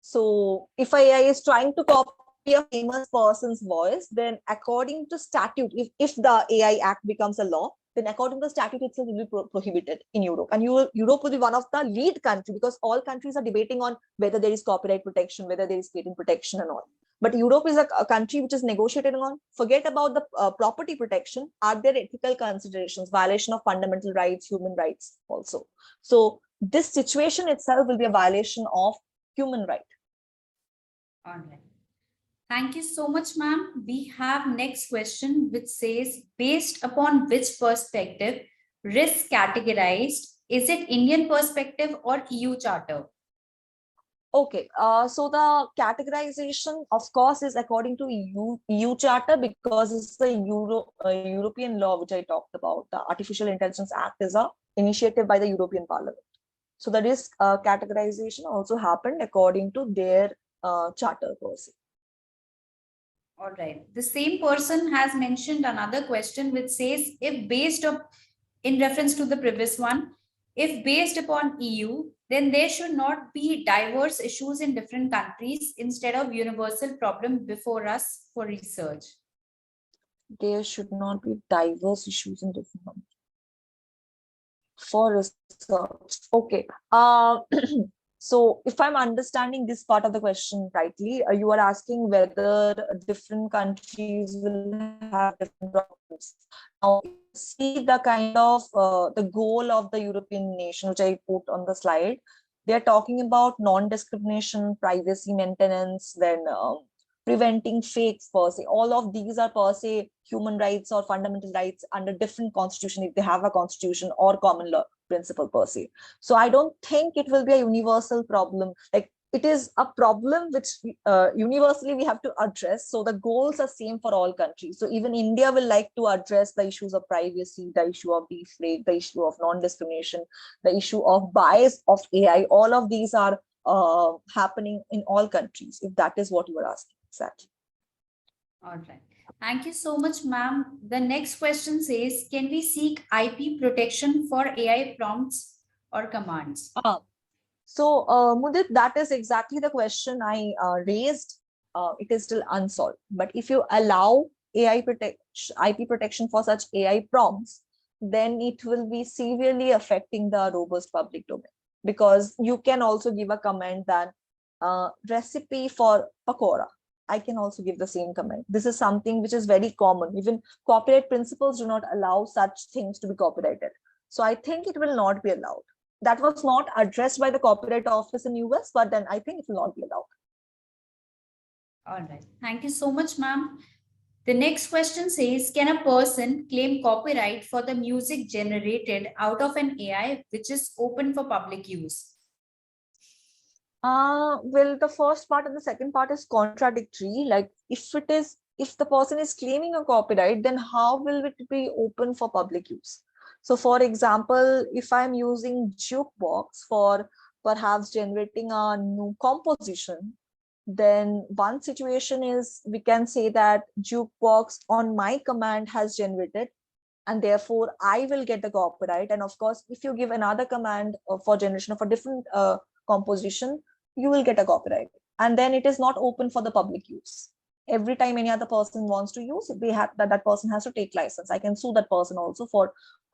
So if AI is trying to copy a famous person's voice, then according to statute, if the AI Act becomes a law, then according to the statute itself will be prohibited in Europe. And Europe will be one of the lead countries, because all countries are debating on whether there is copyright protection, whether there is patent protection and all. But Europe is a country which is negotiating on, forget about the property protection, are there ethical considerations, violation of fundamental rights, human rights also. So this situation itself will be a violation of human right.
All right. Thank you so much, ma'am. We have next question, which says, based upon which perspective risk categorized? Is it Indian perspective or EU charter?
Okay, so the categorization, of course, is according to EU Charter, because it's the European law which I talked about. The Artificial Intelligence Act is a initiative by the European Parliament. So the risk categorization also happened according to their charter per se.
All right. The same person has mentioned another question which says, if based on, in reference to the previous one, if based upon EU, then there should not be diverse issues in different countries instead of universal problem before us for research.
There should not be diverse issues in different countries for research. Okay. So if I'm understanding this part of the question rightly, you are asking whether different countries will have different problems. Now, see the kind of the goal of the European nation, which I put on the slide. They are talking about non-discrimination, privacy maintenance, then preventing fakes per se. All of these are per se human rights or fundamental rights under different constitution, if they have a constitution or common law principle per se. So I don't think it will be a universal problem. Like, it is a problem which universally we have to address. So the goals are same for all countries. So even India will like to address the issues of privacy, the issue of deepfake, the issue of non-discrimination, the issue of bias of AI. All of these are happening in all countries, if that is what you were asking exactly.
All right. Thank you so much, ma'am. The next question says, can we seek IP protection for AI prompts or commands?
So, Mudit, that is exactly the question I raised. It is still unsolved. But if you allow IP protection for such AI prompts, then it will be severely affecting the robust public domain. Because you can also give a command that recipe for pakora. I can also give the same command. This is something which is very common. Even copyright principles do not allow such things to be copyrighted. So I think it will not be allowed. That was not addressed by the Copyright Office in US, but then I think it will not be allowed.
All right. Thank you so much, ma'am. The next question says, can a person claim copyright for the music generated out of an AI which is open for public use?
Well, the first part and the second part is contradictory. Like if the person is claiming a copyright, then how will it be open for public use? So for example, if I'm using jukebox for perhaps generating a new composition, then one situation is we can say that jukebox on my command has generated, and therefore I will get the copyright. And of course, if you give another command for generation of a different composition, you will get a copyright. And then it is not open for the public use. Every time any other person wants to use, they have that person has to take license. I can sue that person also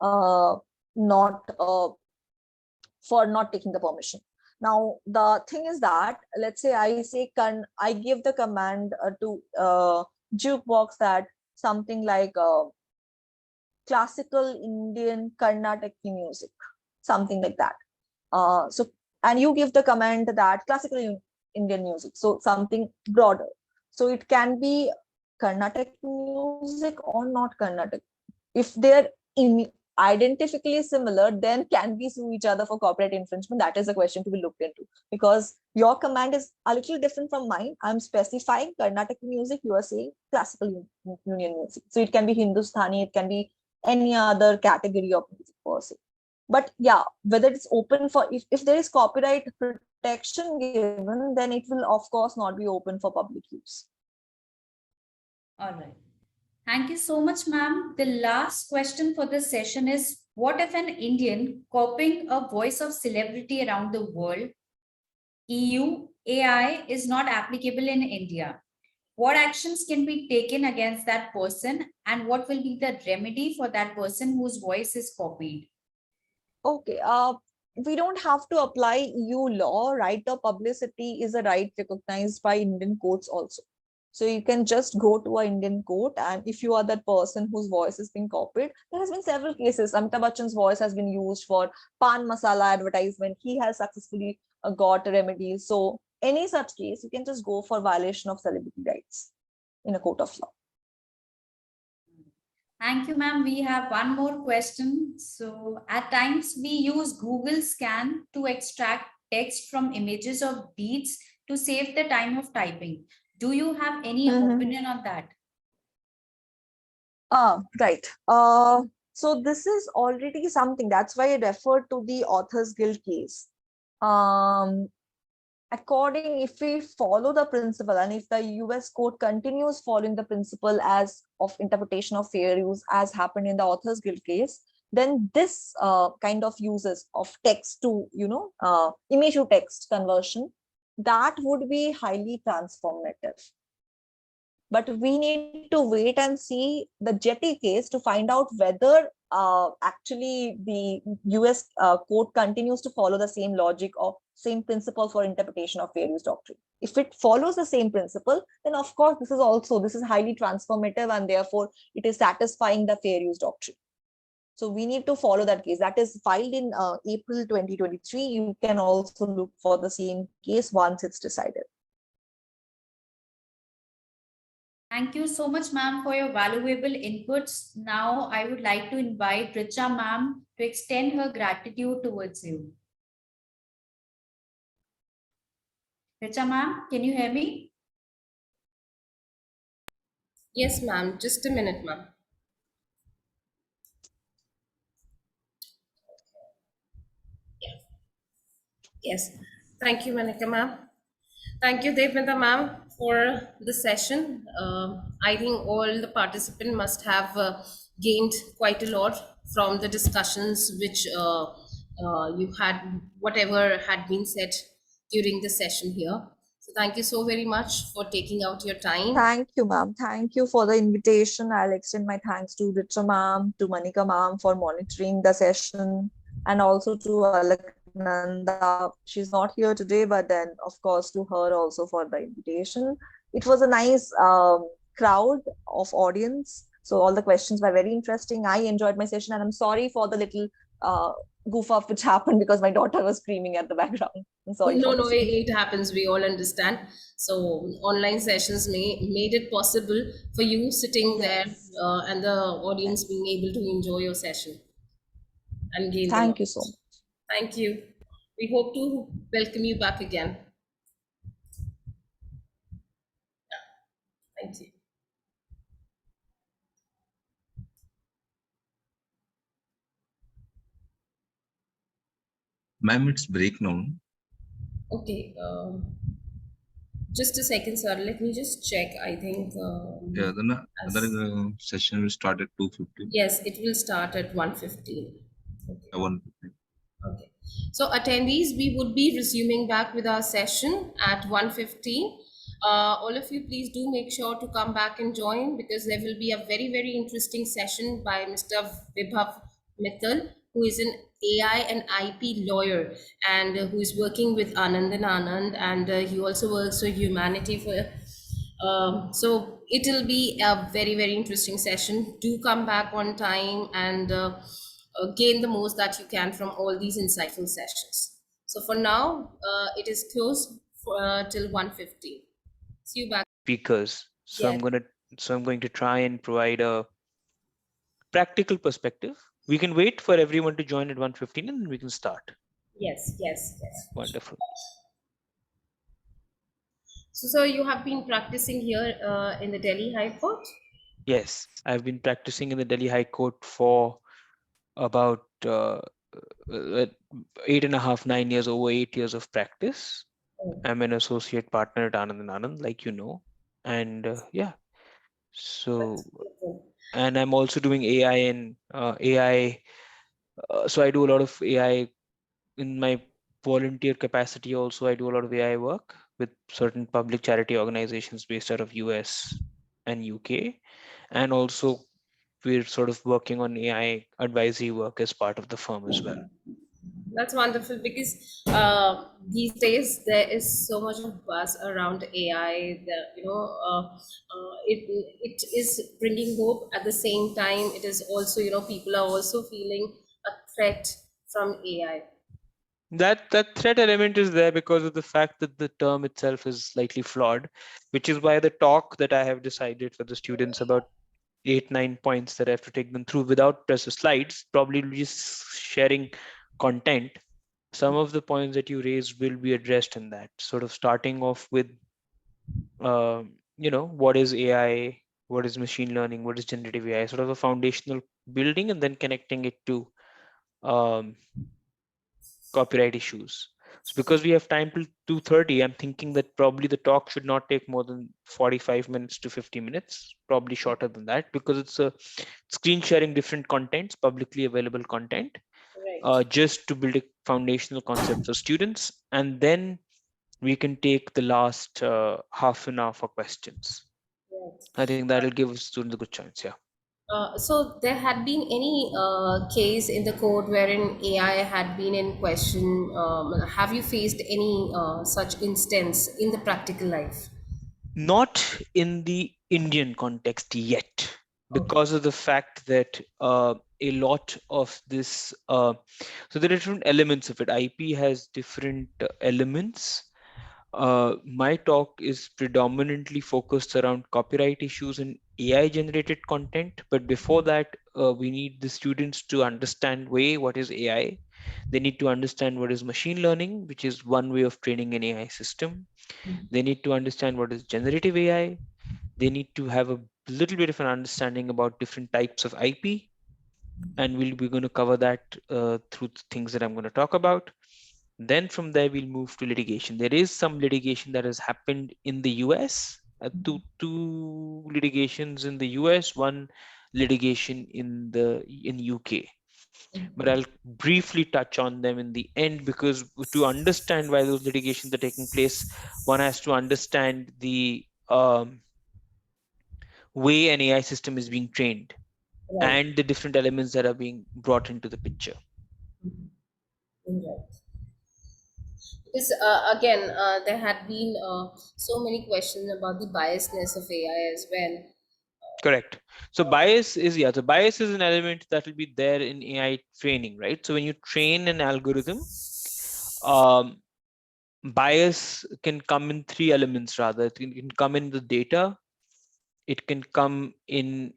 uh, not for not taking the permission. Now the thing is that, let's say I give the command to jukebox that something like classical Indian Carnatic music, something like that. So, and you give the command that classical Indian music, so something broader. So it can be Carnatic music or not Carnatic. If they're identically similar, then can we sue each other for copyright infringement? That is a question to be looked into, because your command is a little different from mine. I'm specifying Carnatic music, you are saying classical Union music. So it can be Hindustani, it can be any other category of music per se. But yeah, whether it's open for, if there is copyright protection given, then it will of course not be open for public use.
All right. Thank you so much, ma'am. The last question for this session is, what if an Indian copying a voice of celebrity around the world, EU, AI is not applicable in India? What actions can be taken against that person, and what will be the remedy for that person whose voice is copied?
Okay, we don't have to apply EU law. Right of publicity is a right recognized by Indian courts also. So you can just go to an Indian court, and if you are that person whose voice has been copied, there has been several cases. Amitabh Bachchan's voice has been used for pan masala advertisement. He has successfully got a remedy. So any such case, you can just go for violation of celebrity rights in a court of law.
Thank you, ma'am. We have one more question. So at times we use Google Scan to extract text from images of beats to save the time of typing. Do you have any opinion on that?
Right. So this is already something. That's why I referred to the Authors Guild case. If we follow the principle, and if the US court continues following the principle as of interpretation of fair use as happened in the Authors Guild case, then this kind of uses of text to image to text conversion, that would be highly transformative. But we need to wait and see the Jetty case to find out whether actually the US court continues to follow the same logic or same principle for interpretation of fair use doctrine. If it follows the same principle, then of course this is highly transformative, and therefore it is satisfying the fair use doctrine. So we need to follow that case. That is filed in April 2023. You can also look for the same case once it's decided.
Thank you so much, ma'am, for your valuable inputs. Now, I would like to invite Richa ma'am to extend her gratitude towards you. Richa ma'am, can you hear me?
Yes, ma'am. Just a minute, ma'am. Yes. Thank you, Manika, ma'am. Thank you, Devmita ma'am, for the session. I think all the participants must have gained quite a lot from the discussions which you had, whatever had been said during the session here. So thank you so very much for taking out your time.
Thank you, ma'am. Thank you for the invitation. I'll extend my thanks to Richa ma'am, to Manika ma'am for monitoring the session, and also to Alaknanda. She's not here today, but then, of course, to her also for the invitation. It was a nice crowd of audience. So all the questions were very interesting. I enjoyed my session, and I'm sorry for the little uh, goof up which happened because my daughter was screaming at the background. I'm sorry
No,
for the
no,
same.
it happens. We all understand. So online sessions made it possible for you sitting there
Yes.
and the audience being able to enjoy your session and gain the
Thank you so
knowledge.
much.
Thank you. We hope to welcome you back again. Thank you.
Ma'am, it's break now.
Okay, just a second, sir. Let me just check. I think
Yeah, then
as
another session will start at 2:50.
yes, it will start at 1:15. Okay.
1:50.
Okay. So attendees, we would be resuming back with our session at 1:15. All of you, please do make sure to come back and join because there will be a very, very interesting session by Mr. Vibhav Mittal, who is an AI and IP lawyer and who is working with Anand and Anand, and he also works for Humanity for so it'll be a very, very interesting session. Do come back on time and gain the most that you can from all these insightful sessions. So for now, it is closed for, till 1:50. See you back.
Speakers.
Yes,
So I'm going to try and provide a practical perspective. We can wait for everyone to join at 1:15 and then we can start.
yes, yes, yes.
Wonderful.
So you have been practicing here in the Delhi High Court?
Yes, I've been practicing in the Delhi High Court for about 8.5, 9 years, over 8 years of practice.
Oh,
I'm an associate partner at Anand and Anand, like you know. And yeah, so,
that's beautiful.
and I'm also doing AI and AI. So I do a lot of AI in my volunteer capacity. Also, I do a lot of AI work with certain public charity organizations based out of US and UK. And also we're sort of working on AI advisory work as part of the firm as well.
That's wonderful because these days there is so much of buzz around AI that it is bringing hope. At the same time, it is also people are also feeling a threat from AI.
That threat element is there because of the fact that the term itself is slightly flawed, which is why the talk that I have decided for the students, about 8-9 points that I have to take them through without press slides, probably just sharing content. Some of the points that you raised will be addressed in that, sort of starting off with what is AI, what is machine learning, what is generative AI, sort of a foundational building, and then connecting it to um, copyright issues. So because we have time till 2:30, I'm thinking that probably the talk should not take more than 45 minutes to 50 minutes, probably shorter than that, because it's a screen sharing different contents, publicly available content,
Right.
just to build a foundational concept for students. And then we can take the last half an hour for questions.
Right.
I think that'll give students a good chance. Yeah.
So there had been any case in the court wherein AI had been in question. Have you faced any such instance in the practical life?
Not in the Indian context yet,
Okay.
because of the fact that a lot of this, so there are different elements of it. IP has different elements. My talk is predominantly focused around copyright issues and AI generated content. But before that, we need the students to understand what is AI. They need to understand what is machine learning, which is one way of training an AI system. They need to understand what is generative AI. They need to have a little bit of an understanding about different types of IP. And we'll be going to cover that through the things that I'm going to talk about. Then from there, we'll move to litigation. There is some litigation that has happened in the US, two litigations in the US, one litigation in UK. But I'll briefly touch on them in the end, because to understand why those litigations are taking place, one has to understand the way an AI system is being trained
Right.
and the different elements that are being brought into the picture.
Right. Because again, there had been so many questions about the biasness of AI as well.
Correct. So bias is, yeah, so bias is an element that will be there in AI training, right? So when you train an algorithm, um, bias can come in three elements rather. It can come in the data, it can come in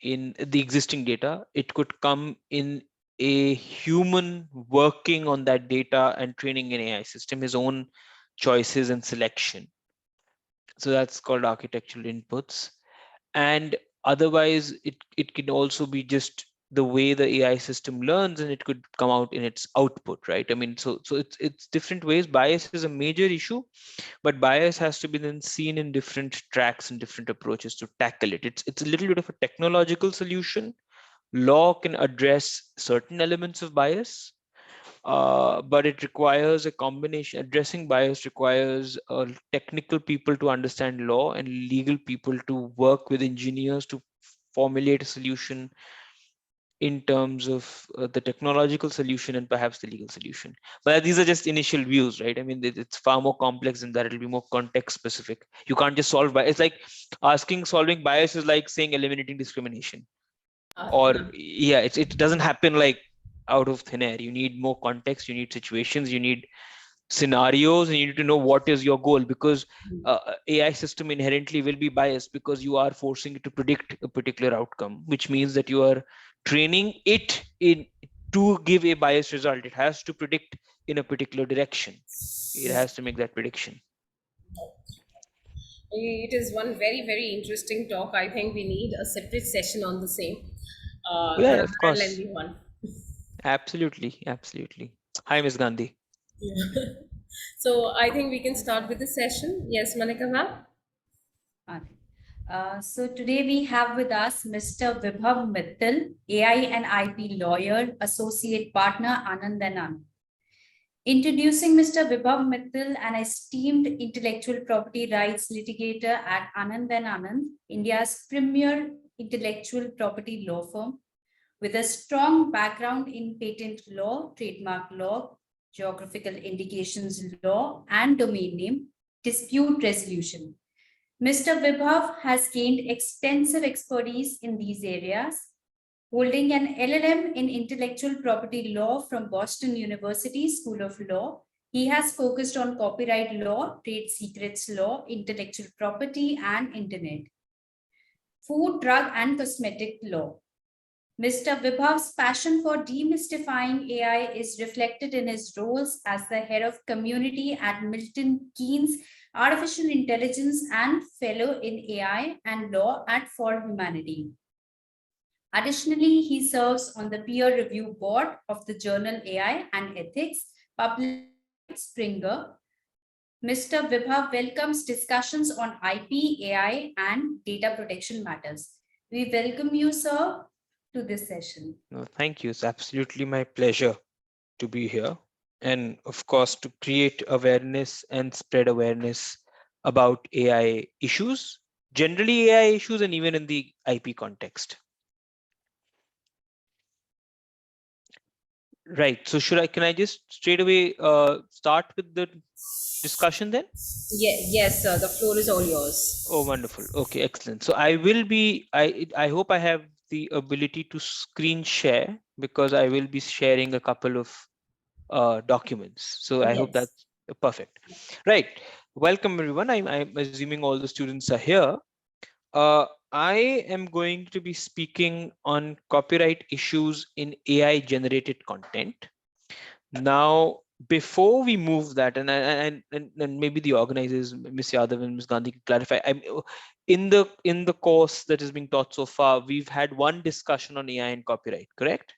the existing data, it could come in a human working on that data and training an AI system, his own choices and selection. So that's called architectural inputs. And otherwise it can also be just the way the AI system learns, and it could come out in its output, right? I mean, so it's different ways. Bias is a major issue, but bias has to be then seen in different tracks and different approaches to tackle it. It's a little bit of a technological solution. Law can address certain elements of bias, but it requires a combination. Addressing bias requires technical people to understand law and legal people to work with engineers to formulate a solution in terms of the technological solution and perhaps the legal solution. But these are just initial views, right? I mean, it's far more complex than that. It'll be more context specific. You can't just solve bias. It's like solving bias is like saying eliminating discrimination. Or yeah, it doesn't happen like out of thin air. You need more context, you need situations, you need scenarios, and you need to know what is your goal, because AI system inherently will be biased because you are forcing it to predict a particular outcome, which means that you are training it in to give a biased result. It has to predict in a particular direction. It has to make that prediction.
It is one very, very interesting talk. I think we need a separate session on the same,
Yeah,
rather
of
than
course.
lengthy one.
Absolutely. Hi, Ms. Gandhi.
So I think we can start with the session. Yes, Manika ma'am?
Okay. So today we have with us Mr. Vibhav Mittal, AI and IP lawyer, associate partner, Anand and Anand. Introducing Mr. Vibhav Mittal, an esteemed intellectual property rights litigator at Anand and Anand, India's premier intellectual property law firm, with a strong background in patent law, trademark law, geographical indications law, and domain name dispute resolution. Mr. Vibhav has gained extensive expertise in these areas, holding an LLM in intellectual property law from Boston University School of Law. He has focused on copyright law, trade secrets law, intellectual property, and internet, food, drug, and cosmetic law. Mr. Vibhav's passion for demystifying AI is reflected in his roles as the head of community at Milton Keynes Artificial Intelligence and Fellow in AI and Law at For Humanity. Additionally, he serves on the peer review board of the journal AI and Ethics, published by Springer. Mr. Vibhav welcomes discussions on IP, AI, and data protection matters. We welcome you, sir, to this session.
No, thank you. It's absolutely my pleasure to be here. And of course, to create awareness and spread awareness about AI issues, generally AI issues, and even in the IP context. Right. So can I just straight away start with the discussion then?
Yes, sir. The floor is all yours.
Oh, wonderful. Okay, excellent. So I hope I have the ability to screen share, because I will be sharing a couple of documents. So I hope
Yes.
that's perfect. Right. Welcome everyone. I'm assuming all the students are here. I am going to be speaking on copyright issues in AI generated content. Now, before we move that, and maybe the organizers, Ms. Yadav and Ms. Gandhi, can clarify. In the course that is being taught so far, we've had one discussion on AI and copyright, correct?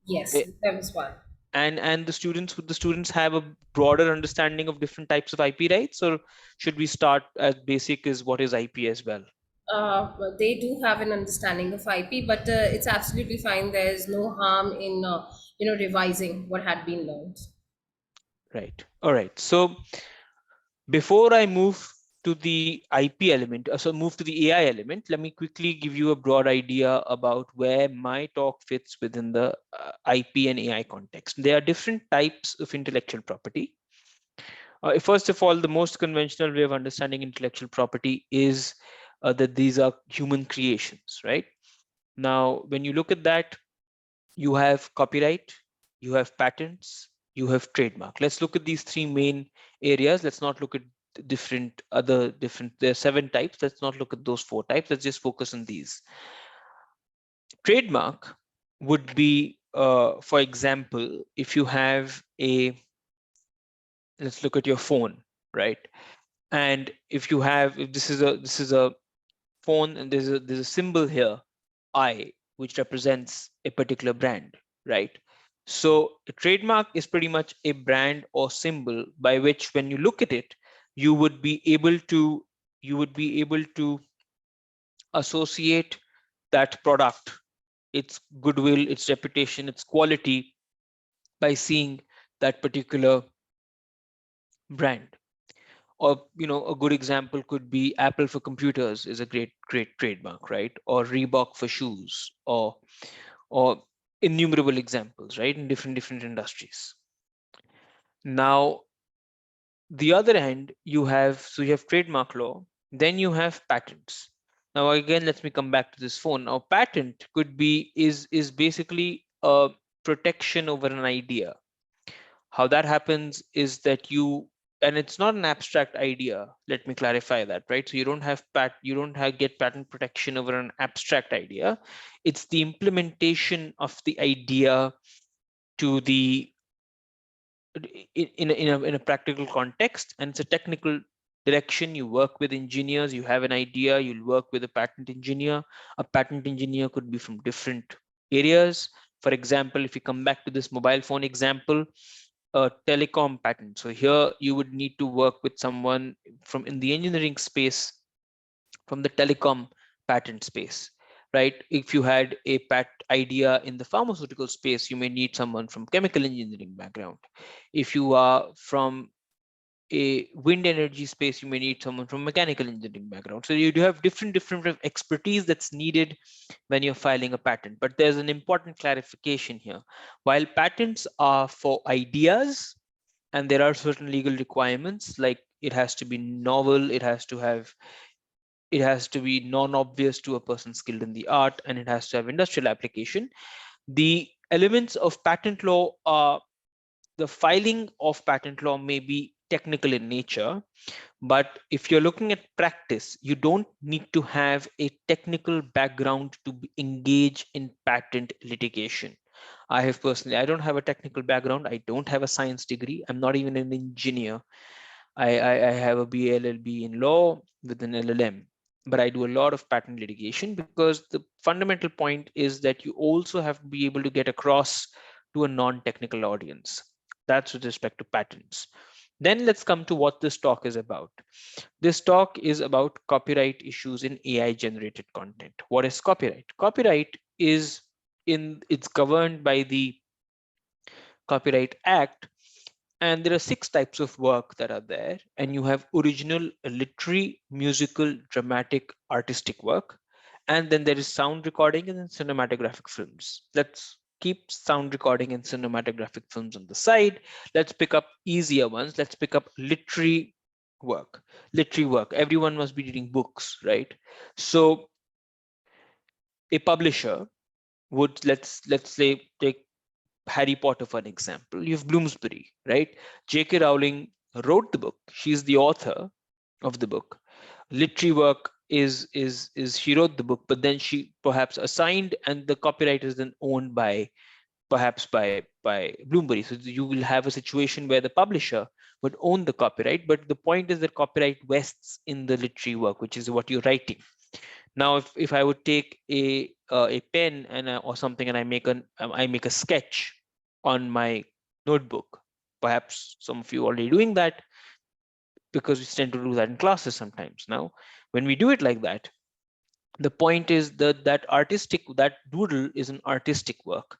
Yes,
Eh,
that was one.
And the students, would the students have a broader understanding of different types of IP rights, or should we start as basic as what is IP as well?
Well, they do have an understanding of IP, but it's absolutely fine. There is no harm in revising what had been learned.
Right. All right. So before I move to the IP element, so move to the AI element, let me quickly give you a broad idea about where my talk fits within the IP and AI context. There are different types of intellectual property. First of all, the most conventional way of understanding intellectual property is that these are human creations, right? Now, when you look at that, you have copyright, you have patents, you have trademark. Let's look at these three main areas. Let's not look at there are 7 types. Let's not look at those 4 types. Let's just focus on these. Trademark would be, for example, if you have let's look at your phone, right? And if this is a phone, and there's a symbol here, I, which represents a particular brand, right? So a trademark is pretty much a brand or symbol by which, when you look at it, you would be able to associate that product, its goodwill, its reputation, its quality, by seeing that particular brand. Or, a good example could be Apple for computers is a great trademark, right? Or Reebok for shoes, or innumerable examples, right, in different industries. Now, the other end, you have trademark law, then you have patents. Now, again, let me come back to this phone. Now, patent could be is basically a protection over an idea. How that happens is that and it's not an abstract idea. Let me clarify that, right? So you don't have get patent protection over an abstract idea. It's the implementation of the idea to the in a practical context, and it's a technical direction. You work with engineers, you have an idea, you'll work with a patent engineer. A patent engineer could be from different areas. For example, if you come back to this mobile phone example, a telecom patent. So here you would need to work with someone from in the engineering space, from the telecom patent space, right? If you had a patent idea in the pharmaceutical space, you may need someone from chemical engineering background. If you are from a wind energy space, you may need someone from mechanical engineering background. So you do have different expertise that's needed when you're filing a patent. But there's an important clarification here. While patents are for ideas, and there are certain legal requirements, like it has to be novel, it has to be non-obvious to a person skilled in the art, and it has to have industrial application. The elements of patent law are, the filing of patent law may be technical in nature, but if you're looking at practice, you don't need to have a technical background to engage in patent litigation. I don't have a technical background. I don't have a science degree. I'm not even an engineer. I have a BLLB in law with an LLM, but I do a lot of patent litigation, because the fundamental point is that you also have to be able to get across to a non-technical audience. That's with respect to patents. Then let's come to what this talk is about. This talk is about copyright issues in AI generated content. What is copyright? Copyright it's governed by the Copyright Act, and there are 6 types of work that are there, and you have original, literary, musical, dramatic, artistic work, and then there is sound recording and then cinematographic films. Let's keep sound recording and cinematographic films on the side. Let's pick up easier ones. Let's pick up literary work. Everyone must be reading books, right? So a publisher would, let's say, take Harry Potter for an example. You have Bloomsbury, right? J.K. Rowling wrote the book. She's the author of the book. Literary work is she wrote the book, but then she perhaps assigned, and the copyright is then owned by Bloomsbury. So you will have a situation where the publisher would own the copyright, but the point is that copyright vests in the literary work, which is what you're writing. Now, if I would take a pen or something, and I make a sketch on my notebook. Perhaps some of you already doing that because we tend to do that in classes sometimes. Now, when we do it like that, the point is that that doodle is an artistic work,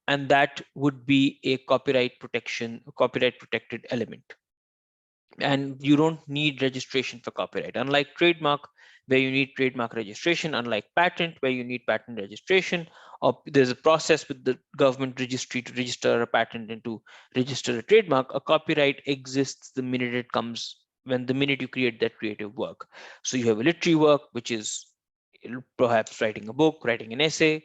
and that would be a copyright protected element, and you don't need registration for copyright, unlike trademark where you need trademark registration, unlike patent where you need patent registration, or there's a process with the government registry to register a patent and to register a trademark. A copyright exists the minute it comes, when the minute you create that creative work. So you have a literary work, which is perhaps writing a book, writing an essay.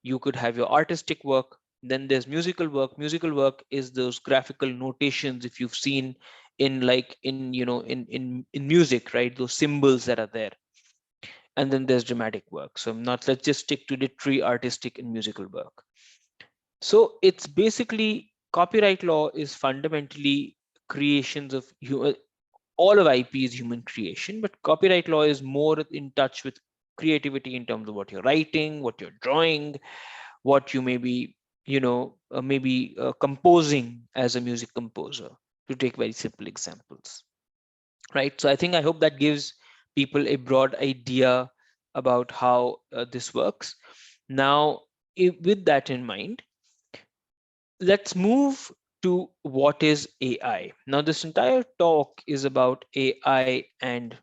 You could have your artistic work. Then there's musical work. Musical work is those graphical notations, if you've seen in, like, in, in music, right, those symbols that are there. And then there's dramatic work. So not, let's just stick to literary, artistic, and musical work. So it's basically, copyright law is fundamentally creations of human. All of IP is human creation, but copyright law is more in touch with creativity in terms of what you're writing, what you're drawing, what you may be, maybe composing as a music composer, to take very simple examples, right? So I hope that gives people a broad idea about how this works. Now, with that in mind, let's move to what is AI. Now, this entire talk is about AI and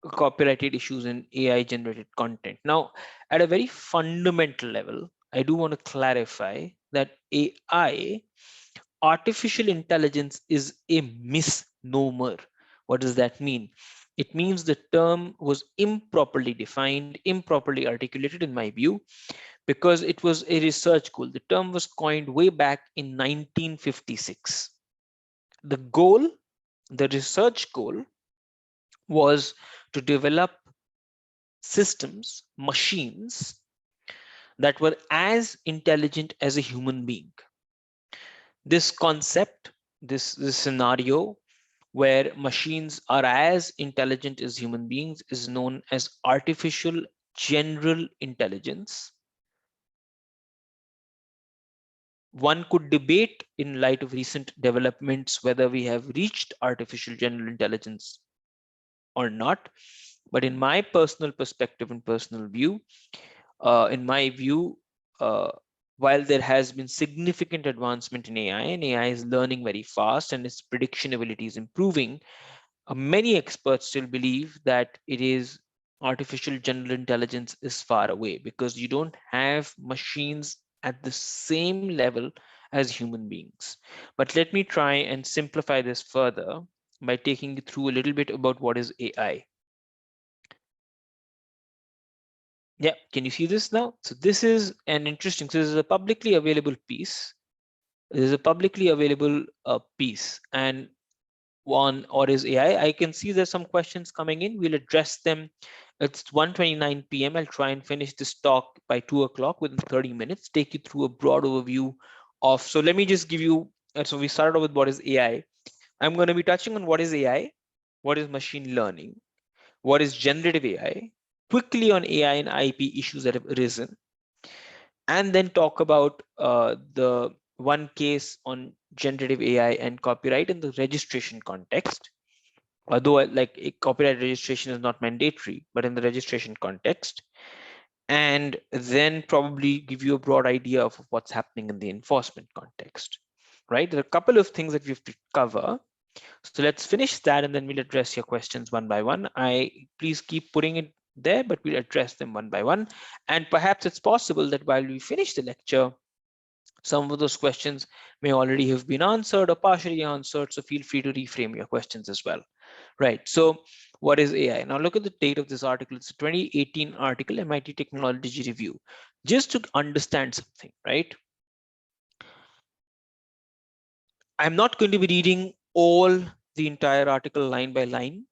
copyrighted issues in AI generated content. Now, at a very fundamental level, I do want to clarify that AI, artificial intelligence, is a misnomer. What does that mean? It means the term was improperly defined, improperly articulated, in my view, because it was a research goal. The term was coined way back in 1956. The goal, the research goal, was to develop systems, machines that were as intelligent as a human being. This concept, this scenario where machines are as intelligent as human beings, is known as artificial general intelligence. One could debate, in light of recent developments, whether we have reached artificial general intelligence or not. But in my personal perspective and personal view, in my view, uh, while there has been significant advancement in AI, and AI is learning very fast and its prediction ability is improving, many experts still believe that it is artificial general intelligence is far away, because you don't have machines at the same level as human beings. But let me try and simplify this further by taking you through a little bit about what is AI. Yeah, can you see this now? So this is an interesting, so this is a publicly available piece. This is a publicly available piece, and on or is AI. I can see there's some questions coming in. We'll address them. It's 1:29 p.m. I'll try and finish this talk by 2 o'clock, within 30 minutes, take you through a broad overview of, so let me just give you, so we started off with what is AI. I'm going to be touching on what is AI, what is machine learning, what is generative AI, quickly on AI and IP issues that have arisen, and then talk about the one case on generative AI and copyright in the registration context. Although like copyright registration is not mandatory, but in the registration context, and then probably give you a broad idea of what's happening in the enforcement context, right? There are a couple of things that we have to cover. So let's finish that, and then we'll address your questions one by one. Please keep putting it there, but we'll address them one by one. And perhaps it's possible that while we finish the lecture, some of those questions may already have been answered or partially answered. So feel free to reframe your questions as well. Right. So what is AI? Now look at the date of this article. It's a 2018 article, MIT Technology Review. Just to understand something, right? I'm not going to be reading all the entire article line by line.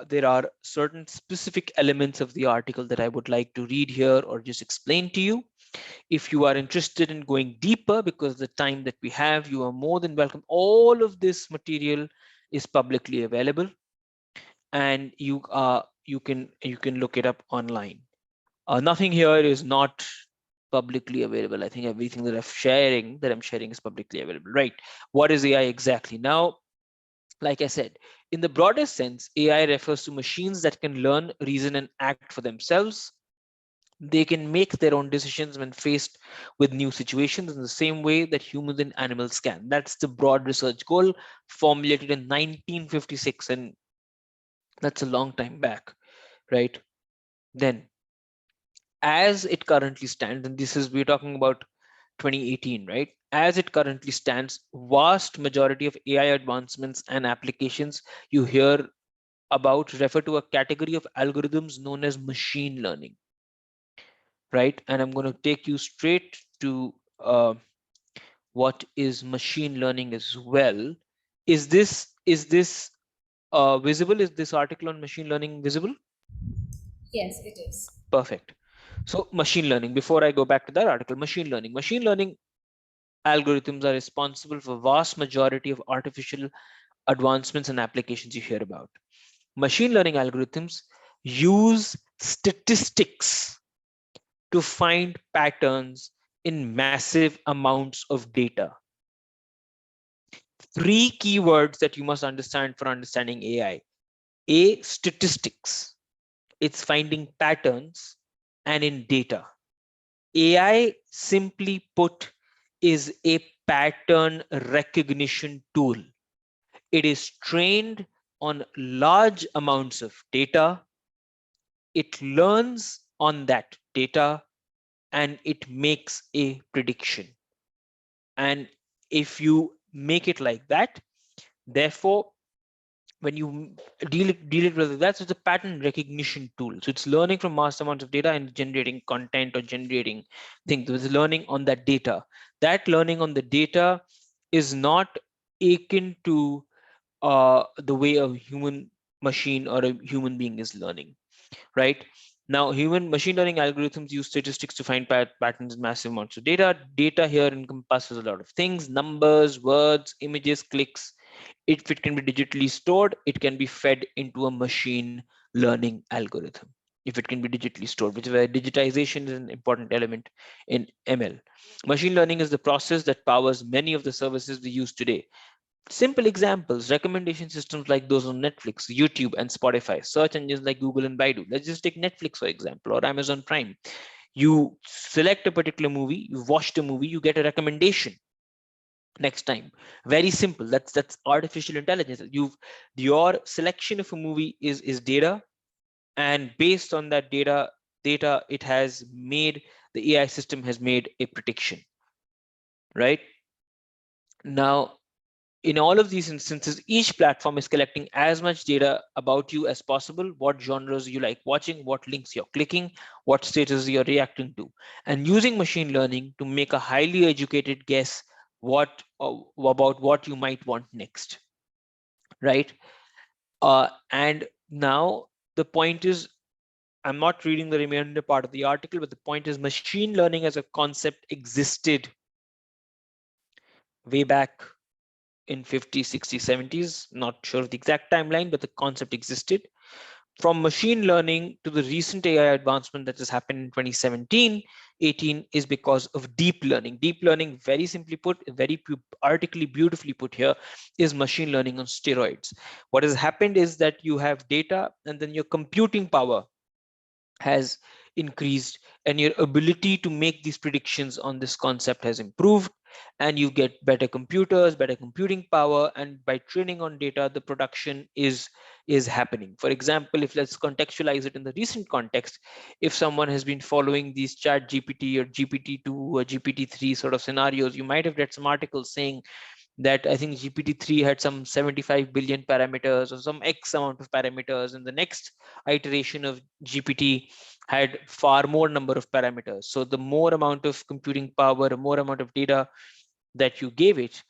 There are certain specific elements of the article that I would like to read here or just explain to you. If you are interested in going deeper, because the time that we have, you are more than welcome. All of this material is publicly available, and you can look it up online. Nothing here is not publicly available. I think everything that I'm sharing is publicly available, right? What is AI exactly? Now, like I said, in the broadest sense, AI refers to machines that can learn, reason, and act for themselves. They can make their own decisions when faced with new situations in the same way that humans and animals can. That's the broad research goal formulated in 1956, and that's a long time back, right? Then, as it currently stands, and this is, we're talking about 2018, right? As it currently stands, vast majority of AI advancements and applications you hear about refer to a category of algorithms known as machine learning, right? And I'm going to take you straight to what is machine learning as well. Is this visible? Is this article on machine learning visible?
Yes, it is.
Perfect. So machine learning, before I go back to that article, machine learning algorithms are responsible for vast majority of artificial advancements and applications you hear about. Machine learning algorithms use statistics to find patterns in massive amounts of data. Three keywords that you must understand for understanding AI. A, statistics. It's finding patterns and in data. AI, simply put, is a pattern recognition tool. It is trained on large amounts of data. It learns on that data and it makes a prediction. And if you make it like that, therefore, when you deal it with that, so it's a pattern recognition tool. So it's learning from mass amounts of data and generating content or generating things. It's learning on that data. That learning on the data is not akin to the way a human machine or a human being is learning, right? Now, human machine learning algorithms use statistics to find patterns in massive amounts of data. Data here encompasses a lot of things: numbers, words, images, clicks. If it can be digitally stored, it can be fed into a machine learning algorithm. If it can be digitally stored, which is where digitization is an important element in ML. Machine learning is the process that powers many of the services we use today. Simple examples: recommendation systems like those on Netflix, YouTube, and Spotify, search engines like Google and Baidu. Let's just take Netflix, for example, or Amazon Prime. You select a particular movie, you've watched a movie, you get a recommendation next time. Very simple. That's artificial intelligence. Your selection of a movie is data, and based on that data, it has made, the AI system has made a prediction, right? Now, in all of these instances, each platform is collecting as much data about you as possible: what genres you like watching, what links you're clicking, what status you're reacting to, and using machine learning to make a highly educated guess about what you might want next, right? And now the point is, I'm not reading the remainder part of the article, but the point is, machine learning as a concept existed way back in 50s, 60s, 70s. Not sure of the exact timeline, but the concept existed. From machine learning to the recent AI advancement that has happened in 2017, 18 is because of deep learning. Deep learning, very simply put, very artically beautifully put here, is machine learning on steroids. What has happened is that you have data and then your computing power has increased and your ability to make these predictions on this concept has improved, and you get better computers, better computing power, and by training on data, the production is happening. For example, if let's contextualize it in the recent context, if someone has been following these chat GPT or GPT-2 or GPT-3 sort of scenarios, you might have read some articles saying that I think GPT-3 had some 75 billion parameters or some X amount of parameters, and the next iteration of GPT had far more number of parameters. So the more amount of computing power, the more amount of data that you gave it,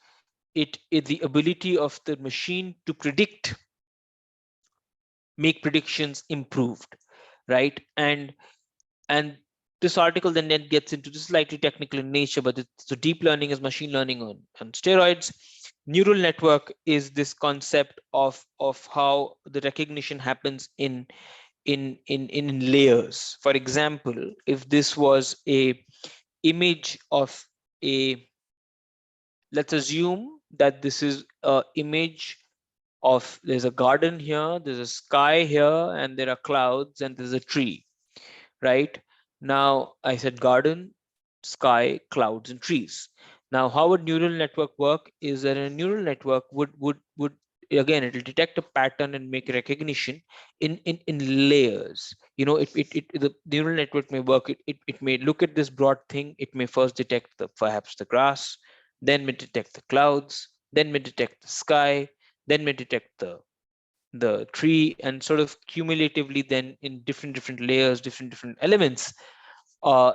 the ability of the machine to make predictions improved, right? And this article then gets into this slightly technical in nature, but so deep learning is machine learning on steroids. Neural network is this concept of how the recognition happens in layers. For example, if this was image of a, let's assume that this is a image of, there's a garden here, there's a sky here, and there are clouds, and there's a tree, right? Now I said garden, sky, clouds, and trees. Now, how would neural network work is that a neural network would again, it will detect a pattern and make recognition in layers. You know, the neural network may work, it may look at this broad thing, it may first detect the perhaps the grass, then may detect the clouds, then may detect the sky, then may detect the tree, and sort of cumulatively then in different layers, different elements,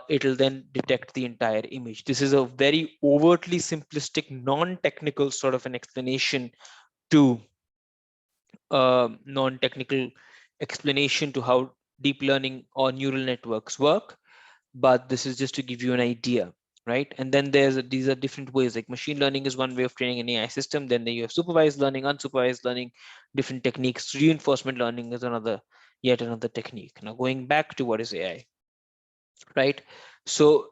it'll then detect the entire image. This is a very overtly simplistic, non-technical sort of an explanation to non-technical explanation to how deep learning or neural networks work, but this is just to give you an idea, right? And then these are different ways, like machine learning is one way of training an AI system. Then you have supervised learning, unsupervised learning, different techniques. Reinforcement learning is yet another technique. Now going back to what is AI, right? So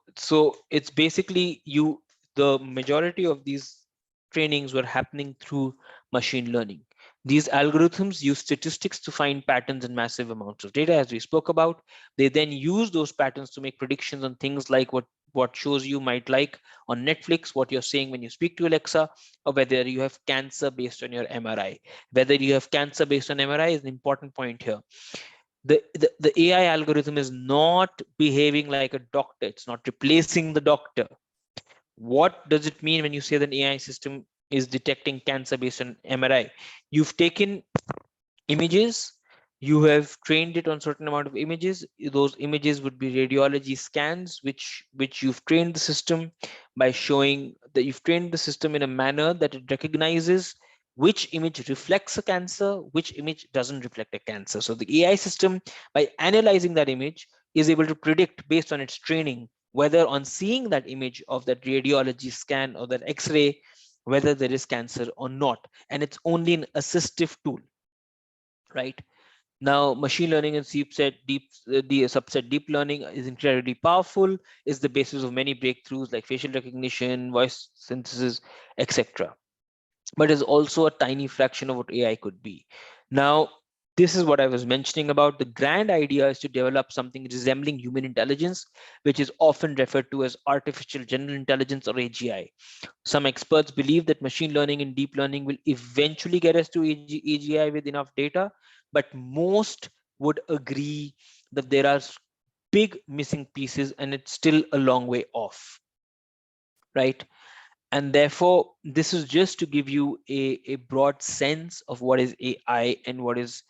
it's basically the majority of these trainings were happening through machine learning. These algorithms use statistics to find patterns in massive amounts of data, as we spoke about. They then use those patterns to make predictions on things like what shows you might like on Netflix, what you're saying when you speak to Alexa, or whether you have cancer based on your MRI. Whether you have cancer based on MRI is an important point here. The AI algorithm is not behaving like a doctor. It's not replacing the doctor. What does it mean when you say that an AI system is detecting cancer based on MRI? You've taken images, you have trained it on certain amount of images. Those images would be radiology scans, which you've trained the system by showing that you've trained the system in a manner that it recognizes which image reflects a cancer, which image doesn't reflect a cancer. So the AI system, by analyzing that image, is able to predict based on its training whether on seeing that image of that radiology scan or that X-ray, whether there is cancer or not. And it's only an assistive tool, right? Now, machine learning and the subset deep learning is incredibly powerful, is the basis of many breakthroughs like facial recognition, voice synthesis, etc. But is also a tiny fraction of what AI could be. Now, this is what I was mentioning about. The grand idea is to develop something resembling human intelligence, which is often referred to as artificial general intelligence, or AGI. Some experts believe that machine learning and deep learning will eventually get us to AGI with enough data, but most would agree that there are big missing pieces and it's still a long way off, right? And therefore, this is just to give you a broad sense of what is AI and what is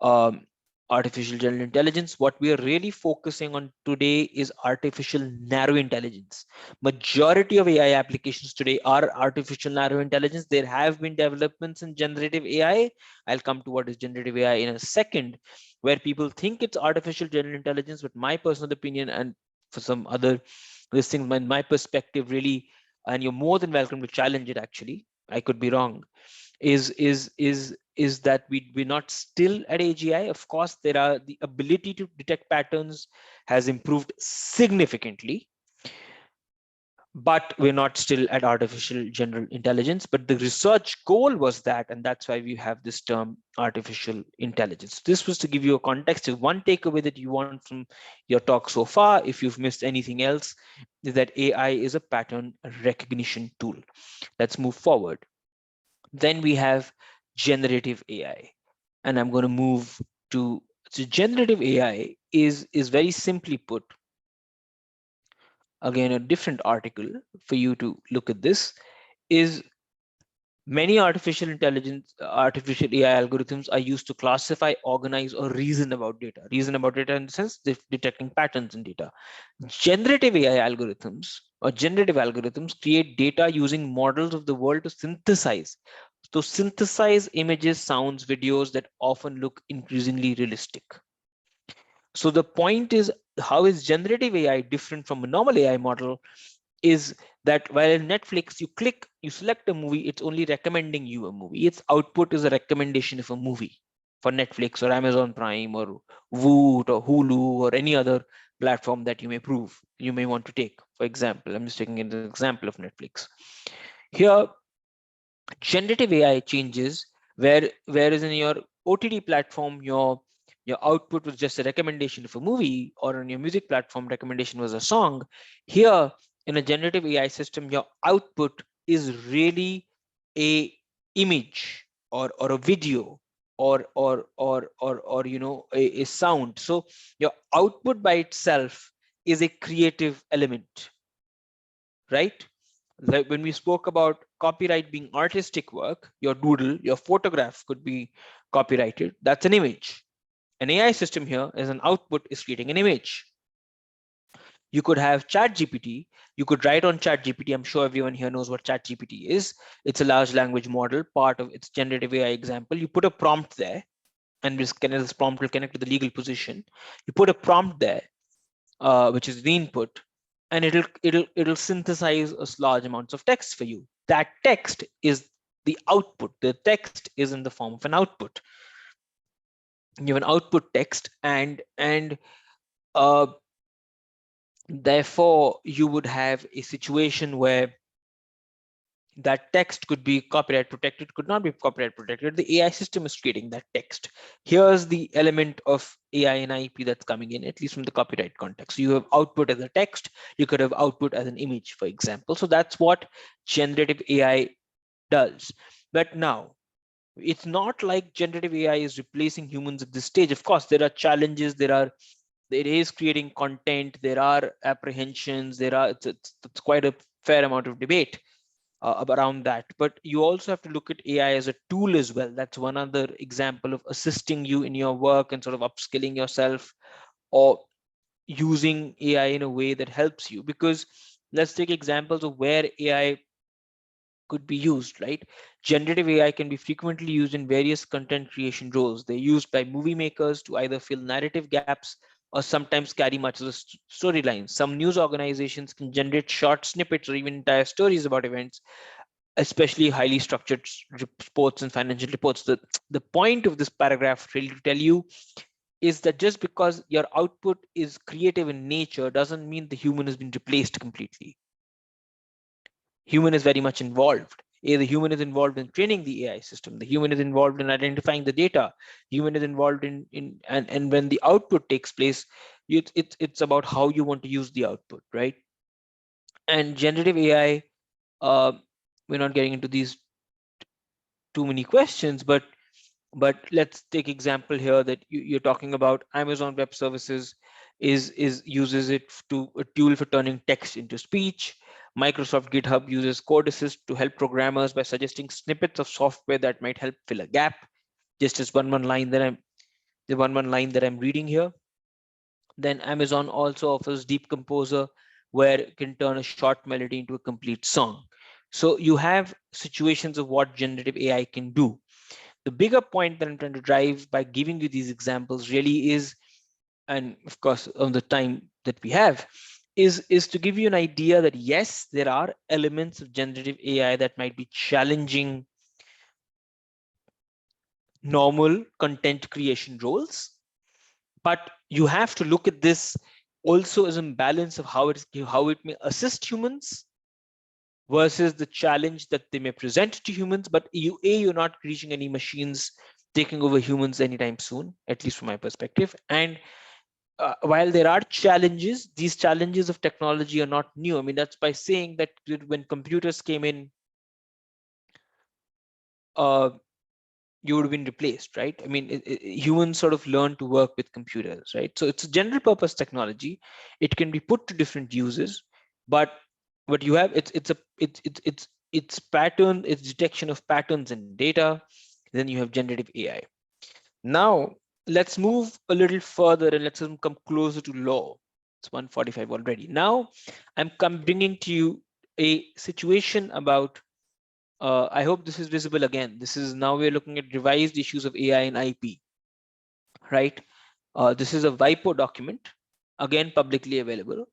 um, artificial general intelligence. What we are really focusing on today is artificial narrow intelligence. Majority of AI applications today are artificial narrow intelligence. There have been developments in generative AI. I'll come to what is generative AI in a second, where people think it's artificial general intelligence, but my personal opinion, and for some other listings, my perspective really, and you're more than welcome to challenge it, actually, I could be wrong, is that we're not still at AGI. Of course, there are the ability to detect patterns has improved significantly, but we're not still at artificial general intelligence. But the research goal was that, and that's why we have this term artificial intelligence. This was to give you a context. If one takeaway that you want from your talk so far, if you've missed anything else, is that AI is a pattern recognition tool. Let's move forward. Then we have generative AI, and I'm going to move to, so generative AI is very simply put, again, a different article for you to look at this, is many artificial AI algorithms are used to classify, organize, or reason about data. Reason about data in the sense they're detecting patterns in data. Generative AI algorithms or generative algorithms create data using models of the world to synthesize images, sounds, videos that often look increasingly realistic. So the point is, how is generative AI different from a normal AI model? Is that while in Netflix, you select a movie, it's only recommending you a movie. Its output is a recommendation of a movie, for Netflix or Amazon Prime or Woot or Hulu or any other platform that you may want to take. For example, I'm just taking an example of Netflix. Here, generative AI changes whereas in your OTT platform, your output was just a recommendation of a movie, or on your music platform, recommendation was a song. Here, in a generative AI system, your output is really a image or a video or a sound. So your output by itself is a creative element, right? Like when we spoke about copyright being artistic work, your doodle, your photograph could be copyrighted. That's an image. An AI system here as an output is creating an image. You could have ChatGPT. You could write on ChatGPT. I'm sure everyone here knows what ChatGPT is. It's a large language model, part of its generative AI example. You put a prompt there, and this prompt will connect to the legal position. You put a prompt there, which is the input, and it'll synthesize a large amounts of text for you. That text is the output. The text is in the form of an output. You have an output text, and uh, therefore you would have a situation where that text could be copyright protected, could not be copyright protected. The AI system is creating that text. Here's the element of AI and IP that's coming in, at least from the copyright context. So you have output as a text, you could have output as an image, for example. So that's what generative AI does. But now, it's not like generative AI is replacing humans at this stage. Of course, there are challenges, there is creating content, there are apprehensions, it's quite a fair amount of debate around that. But you also have to look at AI as a tool as well. That's one other example of assisting you in your work and sort of upskilling yourself, or using AI in a way that helps you. Because let's take examples of where AI could be used, right? Generative AI can be frequently used in various content creation roles. They're used by movie makers to either fill narrative gaps or sometimes carry much of the storyline. Some news organizations can generate short snippets or even entire stories about events, especially highly structured reports and financial reports. The point of this paragraph really to tell you is that just because your output is creative in nature doesn't mean the human has been replaced completely. Human is very much involved. The human is involved in training the AI system. The human is involved in identifying the data. Human is involved and when the output takes place, it's about how you want to use the output, right? And generative AI, uh, we're not getting into these too many questions, but let's take example here that you're talking about Amazon Web Services is uses it to a tool for turning text into speech. Microsoft GitHub uses Code Assist to help programmers by suggesting snippets of software that might help fill a gap. Just as one line that I'm reading here. Then Amazon also offers Deep Composer, where it can turn a short melody into a complete song. So you have situations of what generative AI can do. The bigger point that I'm trying to drive by giving you these examples really is, and of course on the time that we have, is to give you an idea that yes, there are elements of generative AI that might be challenging normal content creation roles, but you have to look at this also as a balance of how it may assist humans versus the challenge that they may present to humans. But you're not reaching any machines taking over humans anytime soon, at least from my perspective. And while there are challenges, these challenges of technology are not new. I mean, that's by saying that when computers came in, uh, you would have been replaced, right? I mean, humans sort of learn to work with computers, right? So it's a general purpose technology. It can be put to different uses, but what you have, it's pattern, it's detection of patterns in data. Then you have generative AI. Now let's move a little further and let's come closer to law. It's 1:45 already. Now I'm bringing to you a situation about I hope this is visible again. This is now we're looking at revised issues of AI and IP, right? This is a WIPO document, again, publicly available.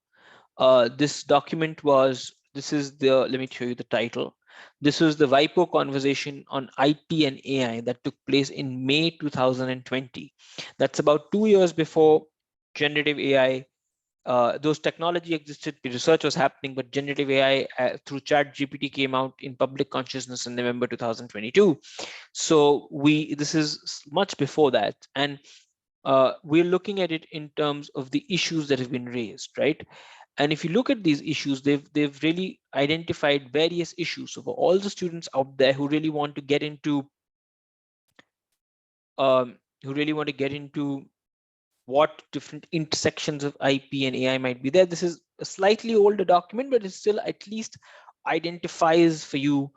This document was, this is the, let me show you the title. This was the WIPO conversation on IT and AI that took place in May 2020. That's about 2 years before generative AI. Those technology existed, the research was happening, but generative AI through Chat GPT came out in public consciousness in November 2022. So this is much before that, and we're looking at it in terms of the issues that have been raised, right? And if you look at these issues, they've really identified various issues. So for all the students out there who really want to get into what different intersections of IP and AI might be there, this is a slightly older document, but it still at least identifies for you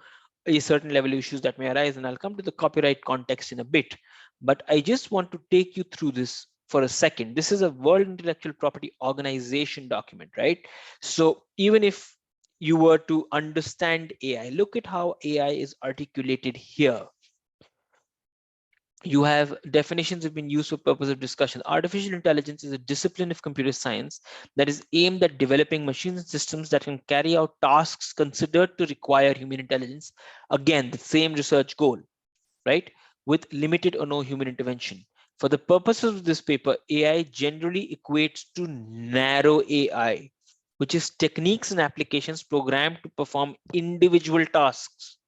a certain level of issues that may arise. And I'll come to the copyright context in a bit, but I just want to take you through this for a second. This is a World Intellectual Property Organization document, right? So even if you were to understand AI, look at how AI is articulated here. You have definitions have been used for purpose of discussion. Artificial intelligence is a discipline of computer science that is aimed at developing machines and systems that can carry out tasks considered to require human intelligence. Again, the same research goal, right? With limited or no human intervention. For the purposes of this paper, AI generally equates to narrow AI, which is techniques and applications programmed to perform individual tasks.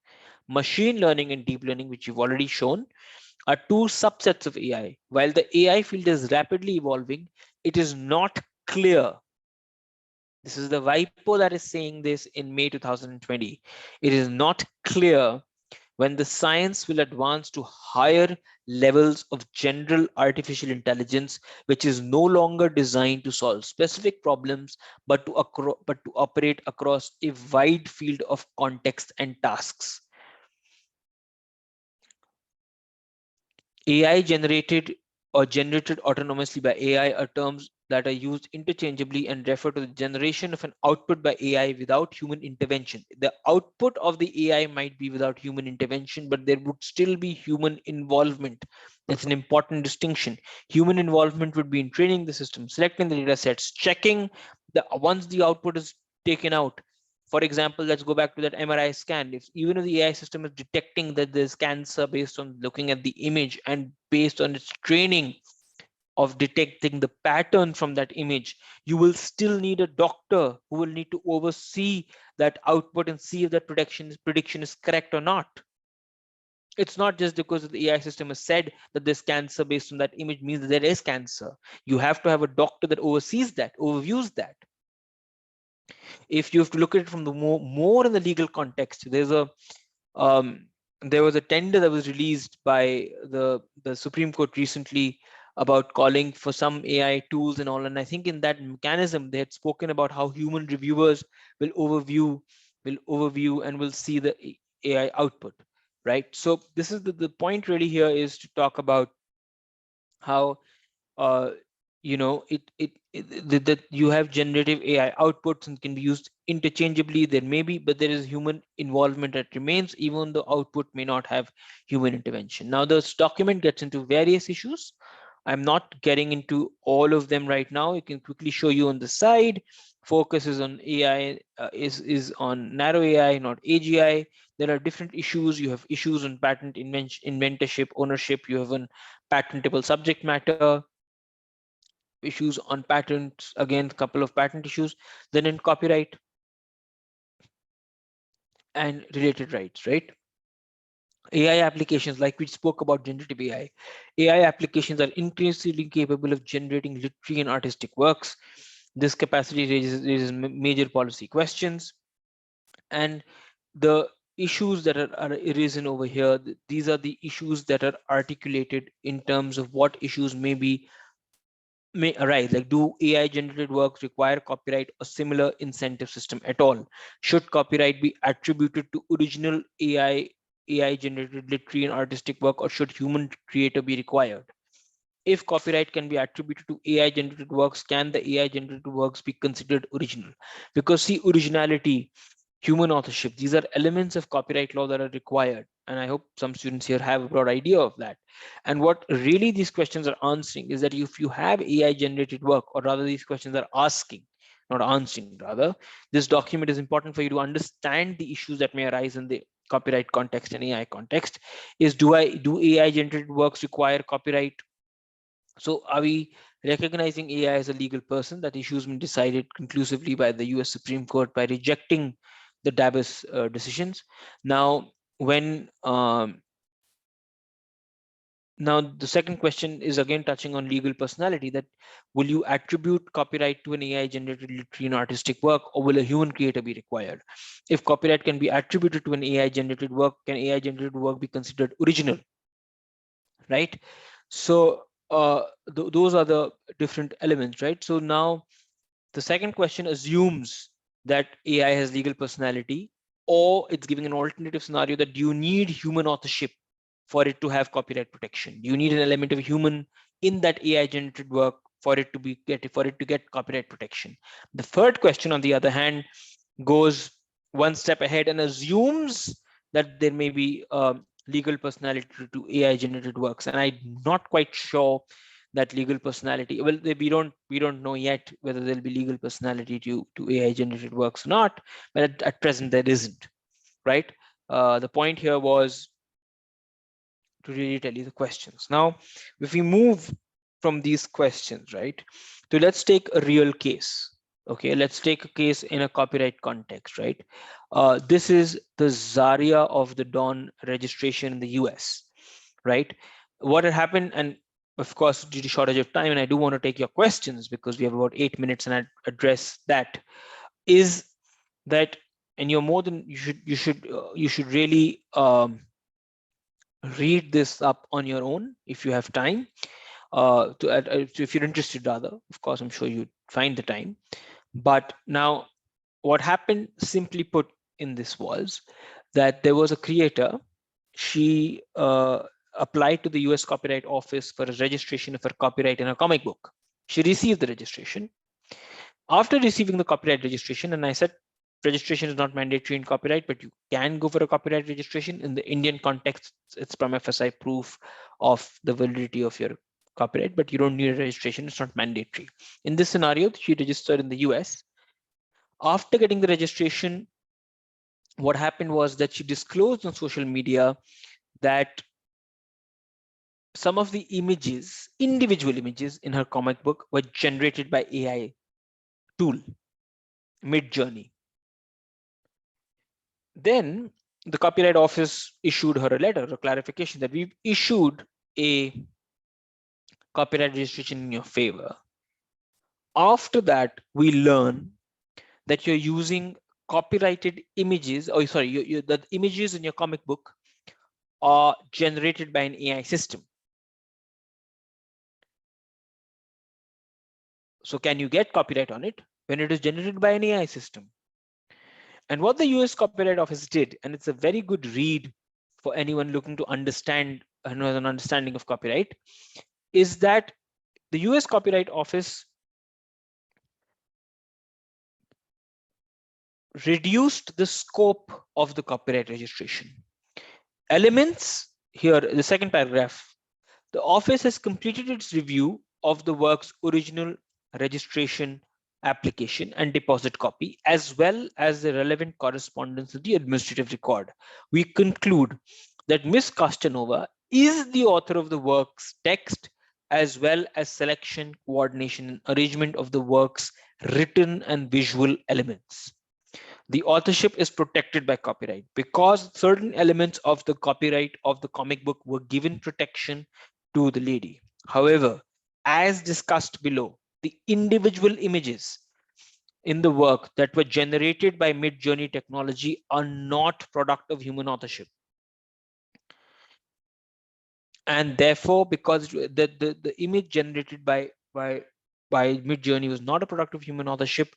Machine learning and deep learning, which you've already shown, are two subsets of AI. While the AI field is rapidly evolving, it is not clear. This is the WIPO that is saying this in May 2020. It is not clear when the science will advance to higher levels of general artificial intelligence, which is no longer designed to solve specific problems, but to operate across a wide field of context and tasks. AI generated or generated autonomously by AI are terms that are used interchangeably and refer to the generation of an output by AI without human intervention. The output of the AI might be without human intervention, but there would still be human involvement. That's an important distinction. Human involvement would be in training the system, selecting the data sets, checking once the output is taken out. For example, let's go back to that MRI scan. If even if the AI system is detecting that there's cancer based on looking at the image and based on its training of detecting the pattern from that image, you will still need a doctor who will need to oversee that output and see if that prediction is correct or not. It's not just because the AI system has said that there's cancer based on that image means that there is cancer. You have to have a doctor that oversees that, overviews that. If you have to look at it from the more in the legal context, there was a tender that was released by the Supreme Court recently about calling for some AI tools and all. And I think in that mechanism, they had spoken about how human reviewers will overview and will see the AI output, right? So this is the point really here is to talk about how uh, that you have generative AI outputs and can be used interchangeably. There may be, but there is human involvement that remains, even though output may not have human intervention. Now, this document gets into various issues. I'm not getting into all of them right now. I can quickly show you on the side. Focus is on AI, is on narrow AI, not AGI. There are different issues. You have issues on patent inventorship, ownership. You have on patentable subject matter, issues on patents, again a couple of patent issues, then in copyright and related rights, right? AI applications, like we spoke about generative AI applications are increasingly capable of generating literary and artistic works. This capacity raises major policy questions, and the issues that are arisen over here, these are the issues that are articulated in terms of what issues may arise, like do AI generated works require copyright or similar incentive system at all? Should copyright be attributed to original AI generated literary and artistic work, or should human creator be required? If copyright can be attributed to AI generated works, can the AI generated works be considered original? Because see, originality, human authorship, these are elements of copyright law that are required, and I hope some students here have a broad idea of that. And what really these questions are answering is that if you have AI generated work, or rather these questions are asking, not answering rather. This document is important for you to understand the issues that may arise in the copyright context and AI context. Is do AI generated works require copyright? So are we recognizing AI as a legal person? That issue has been decided conclusively by the US Supreme Court by rejecting the Davis decisions. Now, when now the second question is again touching on legal personality, that will you attribute copyright to an AI generated literary and artistic work, or will a human creator be required? If copyright can be attributed to an AI generated work, can AI generated work be considered original? Right? So those are the different elements, right? So now the second question assumes that AI has legal personality, or it's giving an alternative scenario that do you need human authorship for it to have copyright protection? Do you need an element of human in that AI generated work for it to get copyright protection? The third question, on the other hand, goes one step ahead and assumes that there may be legal personality to AI generated works, and I'm not quite sure that legal personality, well, we don't know yet whether there'll be legal personality to AI generated works or not, but at present there isn't, right? The point here was to really tell you the questions. Now, if we move from these questions, right, so let's take a real case. Okay, let's take a case in a copyright context, right? This is the Zaria of the Dawn registration in the US, right? What had happened, and of course, due to shortage of time, and I do want to take your questions because we have about 8 minutes and I address that, is that, and you're more than, you should really read this up on your own if you have time, if you're interested rather, of course, I'm sure you'd find the time. But now what happened, simply put, in this was that there was a creator. She applied to the US Copyright Office for a registration of her copyright in a comic book. She received the registration. After receiving the copyright registration, and I said registration is not mandatory in copyright, but you can go for a copyright registration. In the Indian context, it's prima facie proof of the validity of your copyright, but you don't need a registration. It's not mandatory. In this scenario, she registered in the US. After getting the registration, what happened was that she disclosed on social media that some of the images, individual images in her comic book, were generated by AI tool, Mid-Journey. Then the Copyright Office issued her a letter, a clarification that we've issued a copyright registration in your favor. After that, we learn that you're using copyrighted images, or sorry, the images in your comic book are generated by an AI system. So can you get copyright on it when it is generated by an AI system? And what the US Copyright Office did, and it's a very good read for anyone looking to understand and has an understanding of copyright, is that the US Copyright Office reduced the scope of the copyright registration. Elements here, the second paragraph, the office has completed its review of the work's original registration application and deposit copy, as well as the relevant correspondence of the administrative record. We conclude that Ms. Castanova is the author of the work's text, as well as selection, coordination, and arrangement of the work's written and visual elements. The authorship is protected by copyright because certain elements of the copyright of the comic book were given protection to the lady. However, as discussed below, the individual images in the work that were generated by Mid-Journey technology are not product of human authorship. And therefore, because the image generated by Mid-Journey was not a product of human authorship,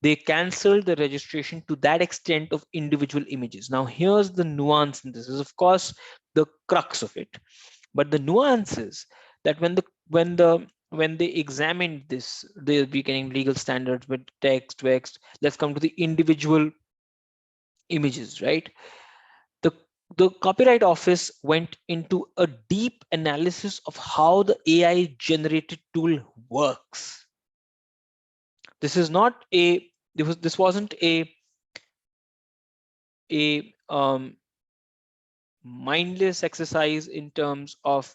they canceled the registration to that extent of individual images. Now, here's the nuance, and this is, of course, the crux of it. But the nuance is that when they examined this, they'll be getting legal standards with text. Let's come to the individual images, right? The Copyright Office went into a deep analysis of how the AI generated tool works. This is not a this wasn't a mindless exercise in terms of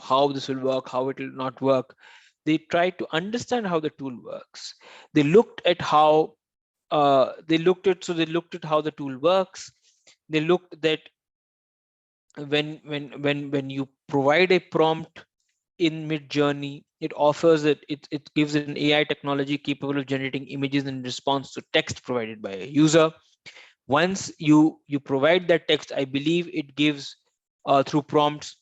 how this will work, how it will not work. They tried to understand how the tool works. They looked at how they looked at how the tool works. They looked that when you provide a prompt in Mid-Journey, it offers it gives an AI technology capable of generating images in response to text provided by a user. Once you provide that text, I believe it gives through prompts.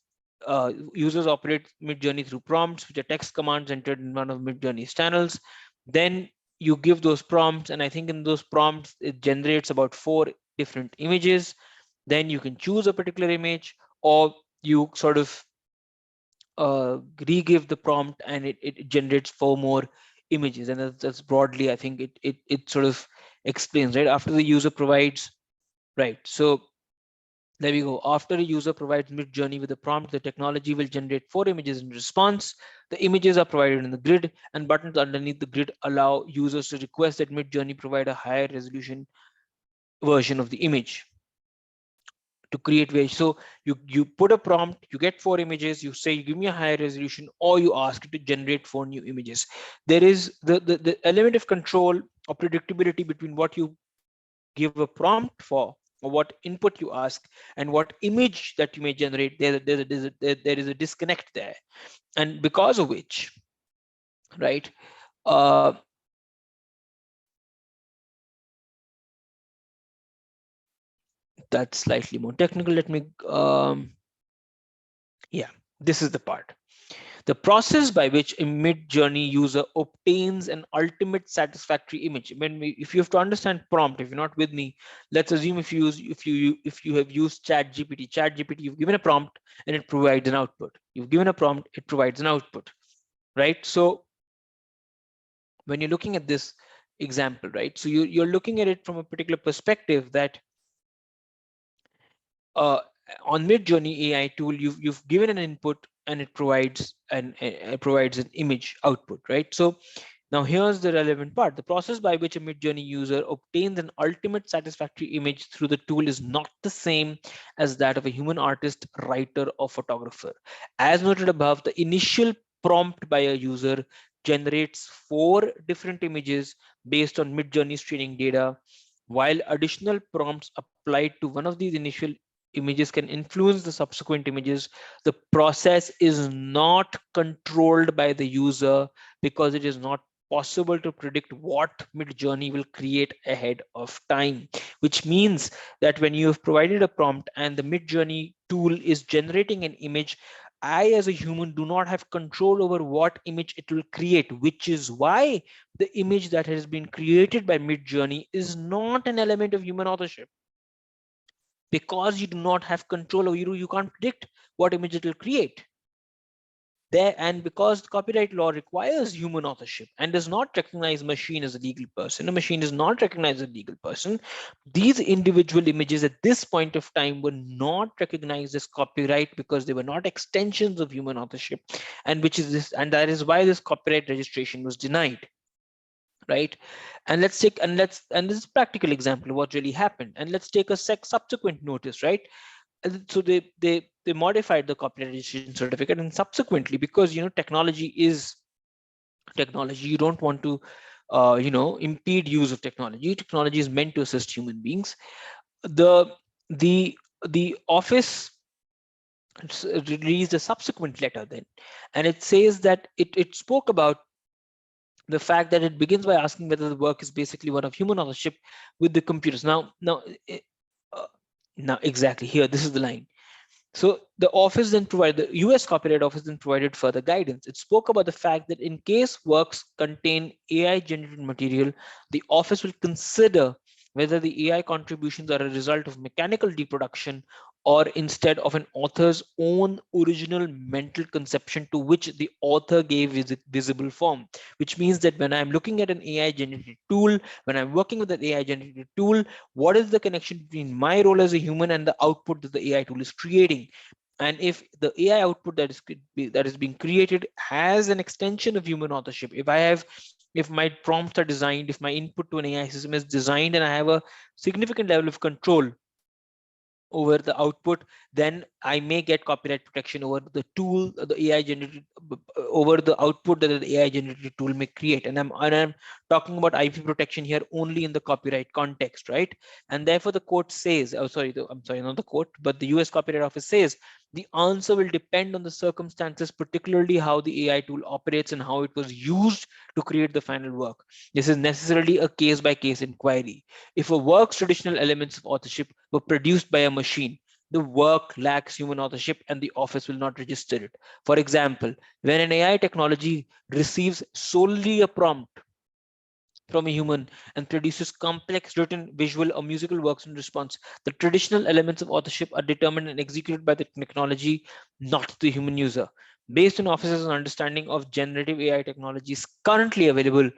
Users operate Mid-Journey through prompts, which are text commands entered in one of Mid-Journey's channels. Then you give those prompts, and I think in those prompts it generates about 4 different images. Then you can choose a particular image, or you sort of re-give the prompt, and it generates 4 more images. And that's broadly, I think it sort of explains, right? After the user provides, right? So there we go. After a user provides Mid-Journey with a prompt, the technology will generate 4 images in response. The images are provided in the grid, and buttons underneath the grid allow users to request that Mid-Journey provide a higher resolution version of the image to create waves. So you put a prompt, you get 4 images, you say, give me a higher resolution, or you ask it to generate 4 new images. There is the element of control or predictability between what you give a prompt for, or what input you ask, and what image that you may generate. There is a disconnect there, and because of which, right, uh, that's slightly more technical. Let me yeah, this is the part. The process by which a Mid-Journey user obtains an ultimate satisfactory image. If you have to understand prompt, if you're not with me, let's assume if you have used ChatGPT, you've given a prompt and it provides an output. You've given a prompt, it provides an output, right? So when you're looking at this example, right? So you're looking at it from a particular perspective that uh, on Mid-Journey AI tool, you've given an input and it provides an image output, right? So now here's the relevant part. The process by which a Mid-Journey user obtains an ultimate satisfactory image through the tool is not the same as that of a human artist, writer, or photographer. As noted above, the initial prompt by a user generates 4 different images based on Mid-Journey's training data, while additional prompts applied to one of these initial images can influence the subsequent images. The process is not controlled by the user because it is not possible to predict what Mid-Journey will create ahead of time, which means that when you have provided a prompt and the Mid-Journey tool is generating an image, I as a human do not have control over what image it will create, which is why the image that has been created by Mid-Journey is not an element of human authorship, because you do not have control over you can't predict what image it will create there. And because copyright law requires human authorship and does not recognize machine as a legal person, a machine does not recognize a legal person, these individual images at this point of time were not recognized as copyright because they were not extensions of human authorship, and that is why this copyright registration was denied, right? And let's take and this is a practical example of what really happened, and let's take a subsequent notice, right? So they modified the copyright registration certificate, and subsequently, because technology is technology, you don't want to impede use of technology is meant to assist human beings. The the the office released a subsequent letter then, and it says that it spoke about the fact that it begins by asking whether the work is basically one of human authorship with the computers. Uh, now exactly here, this is the line. So the office then provided, the US Copyright Office then provided further guidance. It spoke about the fact that in case works contain AI generated material, the office will consider whether the AI contributions are a result of mechanical reproduction or instead of an author's own original mental conception to which the author gave visible form. Which means that when I'm looking at an AI generated tool, when I'm working with an AI generated tool, what is the connection between my role as a human and the output that the AI tool is creating? And if the AI output that is being created has an extension of human authorship, if I have if my prompts are designed, if my input to an AI system is designed and I have a significant level of control over the output, then I may get copyright protection over the tool, the AI generated, over the output that the AI generated tool may create. And I'm talking about IP protection here only in the copyright context, right? And therefore the court says, oh sorry, I'm sorry, not the court, but the US Copyright Office says the answer will depend on the circumstances, particularly how the AI tool operates and how it was used to create the final work. This is necessarily a case-by-case inquiry. If a work's traditional elements of authorship were produced by a machine, the work lacks human authorship and the office will not register it. For example, when an AI technology receives solely a prompt from a human and produces complex written, visual, or musical works in response, the traditional elements of authorship are determined and executed by the technology, not the human user. Based on officers' understanding of generative AI technologies currently available,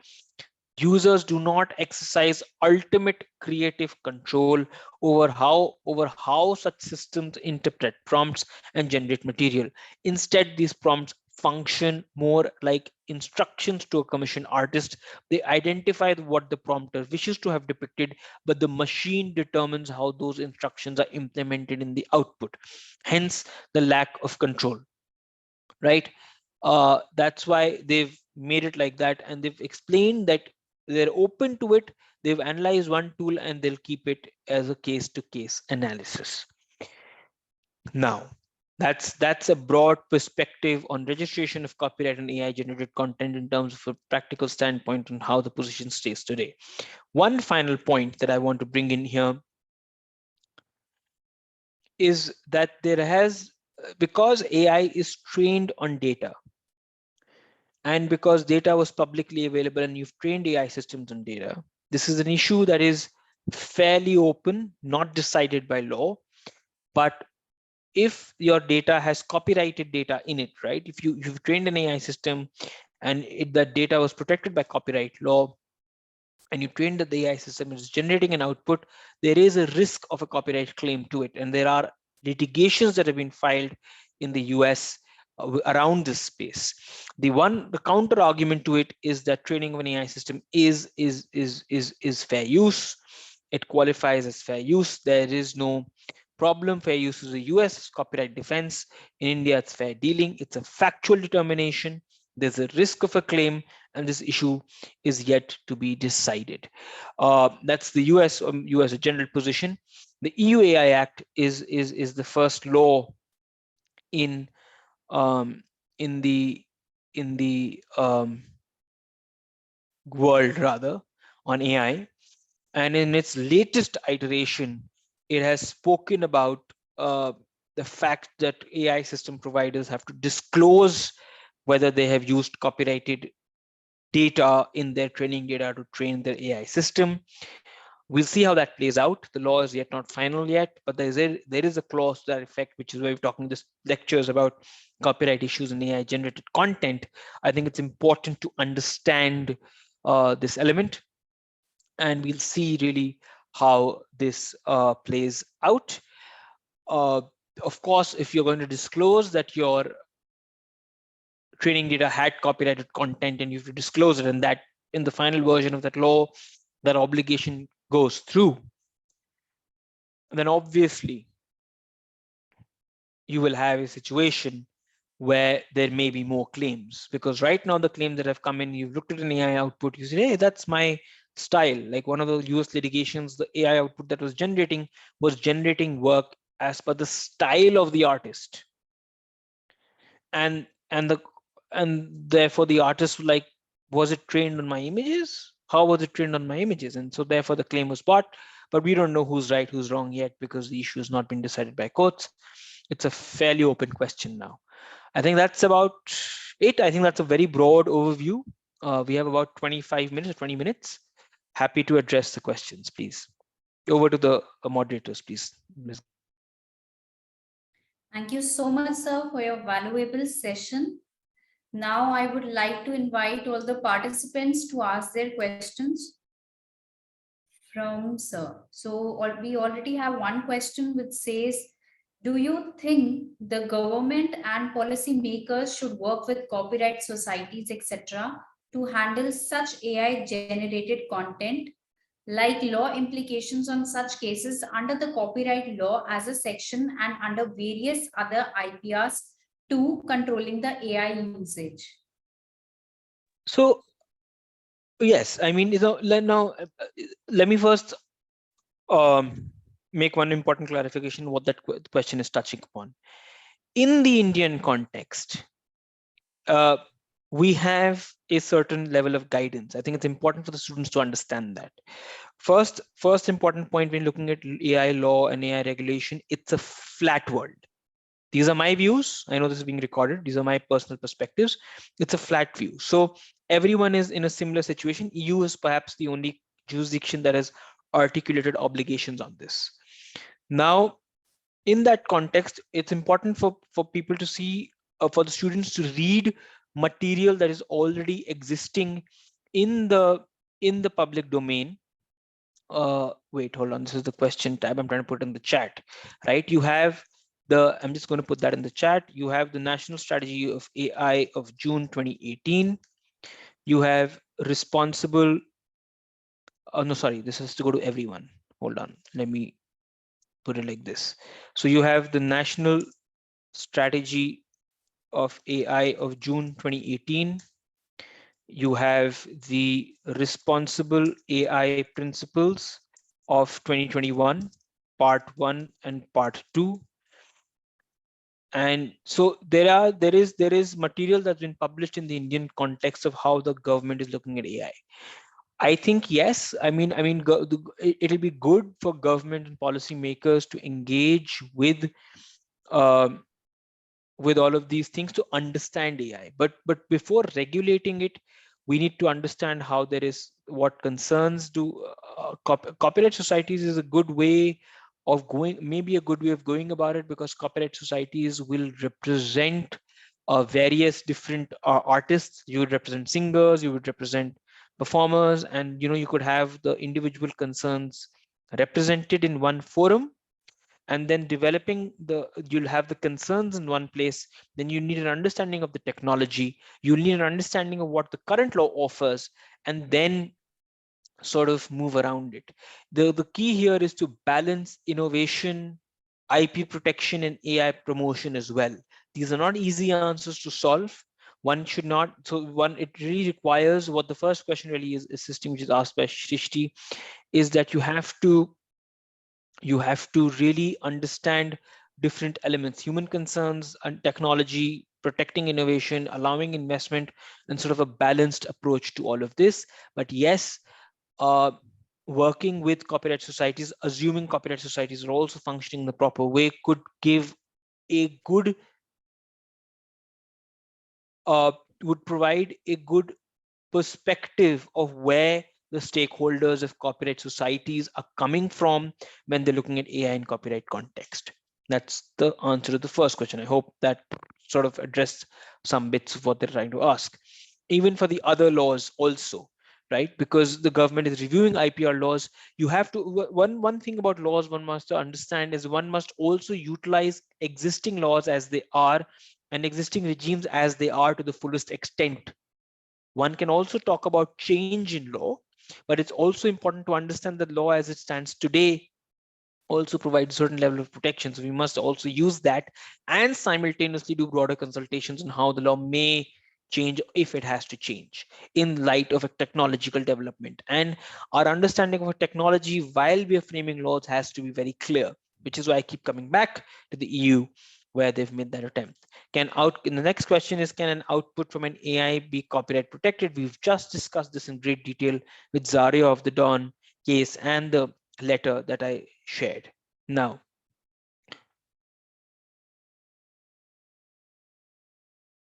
users do not exercise ultimate creative control over how such systems interpret prompts and generate material. Instead, these prompts function more like instructions to a commissioned artist. They identify what the prompter wishes to have depicted, but the machine determines how those instructions are implemented in the output. Hence the lack of control, right? That's why they've made it like that, and they've explained that they're open to it. They've analyzed one tool and they'll keep it as a case-to-case analysis. Now, that's a broad perspective on registration of copyright and AI generated content in terms of a practical standpoint on how the position stays today. One final point that I want to bring in here is that there has, because AI is trained on data, and because data was publicly available and you've trained AI systems on data, this is an issue that is fairly open, not decided by law. But if your data has copyrighted data in it, right? If you've trained an AI system and that data was protected by copyright law, and you trained that the AI system is generating an output, there is a risk of a copyright claim to it. And there are litigations that have been filed in the US around this space. The counter argument to it is that training of an AI system is fair use. It qualifies as fair use. There is no problem. Fair use is a US copyright defense. In India, it's fair dealing. It's a factual determination. There's a risk of a claim, and this issue is yet to be decided. That's the US general position. The EU AI Act is the first law in um, in the world rather on AI, and in its latest iteration, it has spoken about the fact that AI system providers have to disclose whether they have used copyrighted data in their training data to train their AI system. We'll see how that plays out. The law is yet not final yet, but there is a clause to that effect, which is why we're talking this lectures about copyright issues in AI generated content. I think it's important to understand this element, and we'll see really how this plays out. Of course, if you're going to disclose that your training data had copyrighted content and you have to disclose it, and that in the final version of that law, that obligation goes through, then obviously you will have a situation where there may be more claims, because right now the claims that have come in, you've looked at an AI output, you say, hey, that's my style. Like one of the US litigations, the AI output that was generating work as per the style of the artist, and the and therefore the artist like, was it trained on my images? How was it trained on my images? And so therefore the claim was brought, but we don't know who's right, who's wrong yet, because the issue has not been decided by courts. It's a fairly open question now. I think that's about it. I think that's a very broad overview. We have about 25 minutes or 20 minutes. Happy to address the questions, please. Over to the moderators, please. Ms.
Thank you so much, sir, for your valuable session. Now I would like to invite all the participants to ask their questions from sir. So we already have one question which says, do you think the government and policy makers should work with copyright societies, etc., to handle such AI generated content, like law implications on such cases under the copyright law as a section and under various other IPRs to controlling the AI usage?
So yes, I mean, now let me first make one important clarification what that question is touching upon. In the Indian context, uh, we have a certain level of guidance. I think it's important for the students to understand that. First important point when looking at AI law and AI regulation, it's a flat world. These are my views. I know this is being recorded. These are my personal perspectives. It's a flat view. So everyone is in a similar situation. EU is perhaps the only jurisdiction that has articulated obligations on this. Now, in that context, it's important for people to see, for the students to read material that is already existing in the public domain. Wait, hold on, this is the question tab I'm trying to put in the chat, right? You have I'm just going to put that in the chat. You have the National Strategy of AI of June 2018. You have responsible, oh no, sorry, this has to go to everyone. Hold on, let me put it like this. So you have the National Strategy of AI of June 2018. You have the Responsible AI Principles of 2021, part 1 and part 2. And so there is material that's been published in the Indian context of how the government is looking at AI. I think yes. It'll be good for government and policymakers to engage um, with all of these things to understand AI. But before regulating it, we need to understand how there is what concerns do copyright societies is a good way of going, maybe a good way of going about it, because copyright societies will represent various different artists. You would represent singers, you would represent performers, and you could have the individual concerns represented in one forum, and then you'll have the concerns in one place. Then you need an understanding of the technology, you need an understanding of what the current law offers, and then sort of move around it. The key here is to balance innovation, IP protection, and AI promotion as well. These are not easy answers to solve. One should not, so one, it really requires, what the first question really is assisting, which is asked by Shrishti, is that you have to really understand different elements: human concerns and technology, protecting innovation, allowing investment, and sort of a balanced approach to all of this. But yes, uh, working with copyright societies, assuming copyright societies are also functioning in the proper way, could give a good uh, would provide a good perspective of where the stakeholders of copyright societies are coming from when they're looking at AI in copyright context. That's the answer to the first question. I hope that sort of addressed some bits of what they're trying to ask. Even for the other laws also, right? Because the government is reviewing IPR laws, you have to, one thing about laws one must understand is one must also utilize existing laws as they are, and existing regimes as they are to the fullest extent. One can also talk about change in law, but it's also important to understand that law as it stands today also provides certain level of protection. So we must also use that and simultaneously do broader consultations on how the law may change, if it has to change, in light of a technological development. And our understanding of a technology while we are framing laws has to be very clear, which is why I keep coming back to the EU, where they've made that attempt. The next question is, can an output from an AI be copyright protected? We've just discussed this in great detail with Zaria of the Dawn case and the letter that I shared. Now,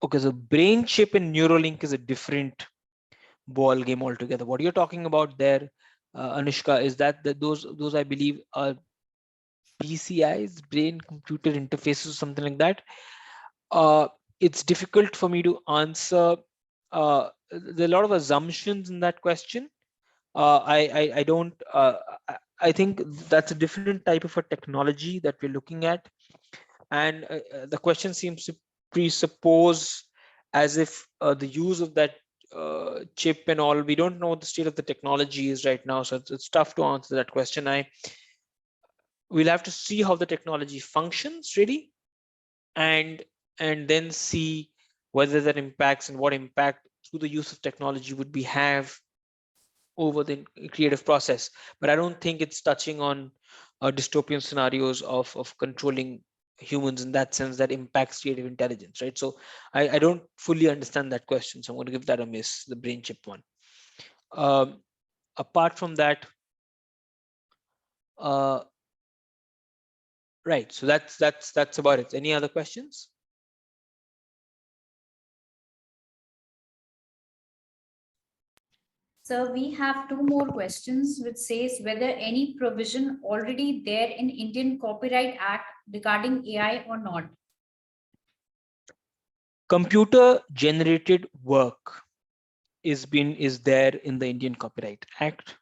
okay, so brain chip and Neuralink is a different ball game altogether. What you're talking about there, Anushka, is that those I believe are BCIs, brain computer interfaces, or something like that. It's difficult for me to answer. There are a lot of assumptions in that question. I don't. I think that's a different type of a technology that we're looking at, and the question seems to presuppose as if the use of that chip and all. We don't know what the state of the technology is right now, so it's tough to answer that question. We'll have to see how the technology functions really, and then see whether that impacts and what impact through the use of technology would we have over the creative process. But I don't think it's touching on dystopian scenarios of controlling humans in that sense that impacts creative intelligence, right? So I don't fully understand that question, so I'm going to give that a miss, the brain chip one. Apart from that, right, so that's about it. Any other questions?
So we have two more questions, which says whether any provision already there in Indian Copyright Act regarding AI or not.
Computer generated work is there in the Indian Copyright Act,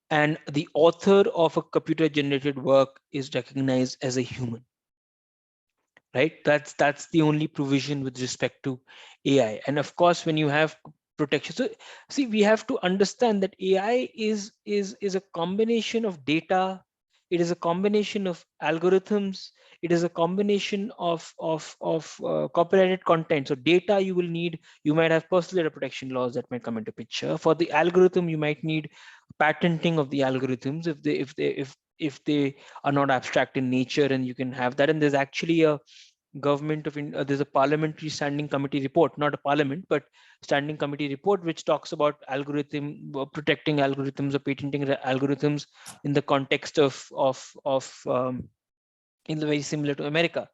and the author of a computer generated work is recognized as a human, right? That's the only provision with respect to AI. And of course, when you have protection, so see, we have to understand that AI is a combination of data, it is a combination of algorithms, it is a combination of copyrighted content. So data, you will need, you might have personal data protection laws that might come into picture. For the algorithm, you might need patenting of the algorithms if they are not abstract in nature, and you can have that. And there's actually a government of there's a parliamentary standing committee report, not a parliament but standing committee report, which talks about protecting algorithms or patenting algorithms in the context of in the very similar to America,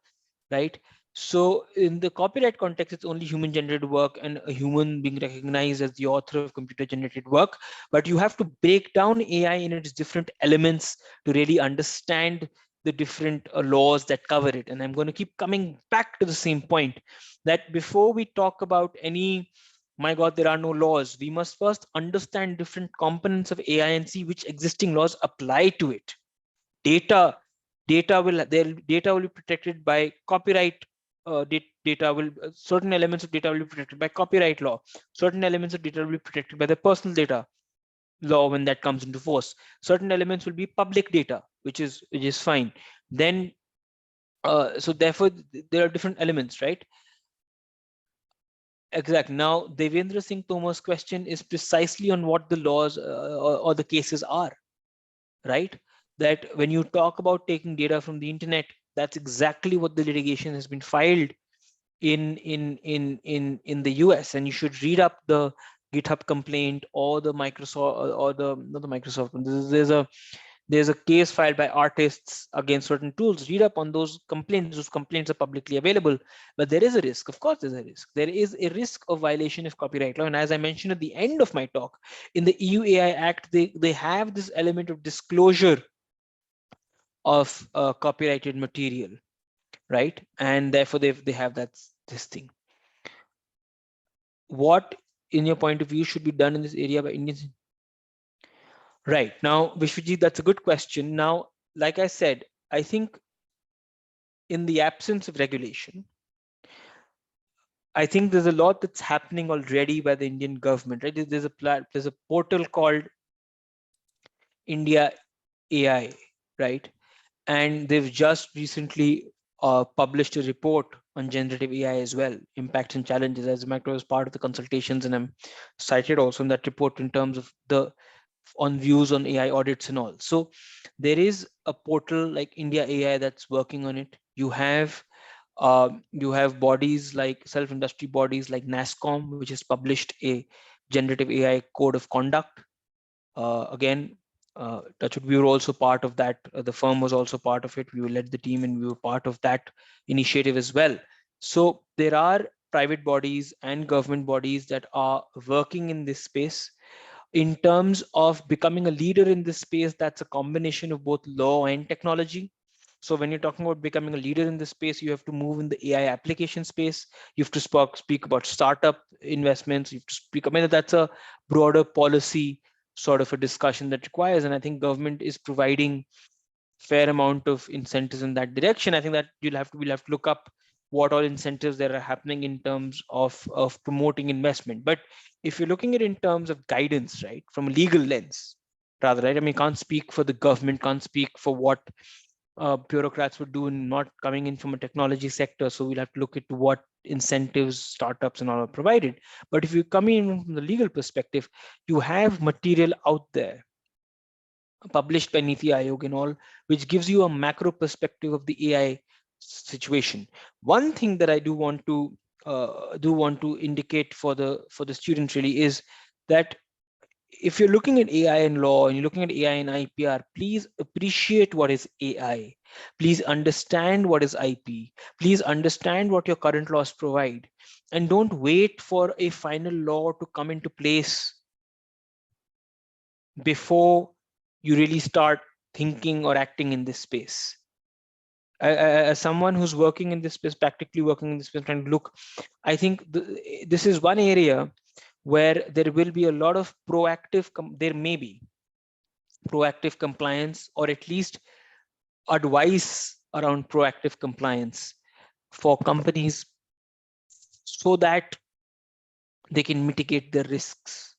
right? So in the copyright context, it's only human generated work and a human being recognized as the author of computer generated work. But you have to break down AI in its different elements to really understand the different laws that cover it. And I'm going to keep coming back to the same point, that before we talk about any, my God, there are no laws, we must first understand different components of AI and see which existing laws apply to it. Data will be protected by copyright. Data will certain elements of data will be protected by copyright law. Certain elements of data will be protected by the personal data law when that comes into force. Certain elements will be public data, which is fine. Then so therefore there are different elements, right? Exactly. Now Devendra Singh Tomar's question is precisely on what the laws or the cases are, right? That when you talk about taking data from the internet, that's exactly what the litigation has been filed in the US. And you should read up the GitHub complaint or the Microsoft or the not the Microsoft. There's a case filed by artists against certain tools. Read up on those complaints. Those complaints are publicly available. But there is a risk. Of course, there's a risk. There is a risk of violation of copyright law. And as I mentioned at the end of my talk, in the EU AI Act, they have this element of disclosure of copyrighted material, right? And therefore, they have this thing. What, in your point of view, should be done in this area by Indians? Right. Now, Vishwajit, that's a good question. Now, like I said, I think in the absence of regulation, I think there's a lot that's happening already by the Indian government, right? There's a portal called India AI, right? And they've just recently published a report on generative AI as well, impacts and challenges. As a matter, was part of the consultations, and I'm cited also in that report in terms of on views on AI audits and all. So there is a portal like India AI that's working on it. You have bodies like self-industry bodies like NASSCOM, which has published a generative AI code of conduct. Again, Touchwood, we were also part of that. The firm was also part of it. We led the team and we were part of that initiative as well. So there are private bodies and government bodies that are working in this space. In terms of becoming a leader in this space, that's a combination of both law and technology. So when you're talking about becoming a leader in this space, you have to move in the AI application space. You have to speak about startup investments. You have to speak, I mean, that's a broader policy sort of a discussion that requires. And I think government is providing fair amount of incentives in that direction. I think that we'll have to look up what all incentives there are happening in terms of promoting investment. But if you're looking at it in terms of guidance, right, from a legal lens, rather, right? I mean, can't speak for the government, can't speak for what bureaucrats would do in not coming in from a technology sector. So we'll have to look at what incentives startups and all are provided. But if you come in from the legal perspective, you have material out there published by Niti Aayog and all, which gives you a macro perspective of the AI situation. One thing that I do want to indicate for the students really is that if you're looking at AI and law and you're looking at AI and IPR, please appreciate what is AI. Please understand what is IP. Please understand what your current laws provide. And don't wait for a final law to come into place before you really start thinking or acting in this space. As someone who's working in this space, practically working in this space, trying to look, I think this is one area where there will be a lot of there may be proactive compliance, or at least advice around proactive compliance for companies so that they can mitigate the risks.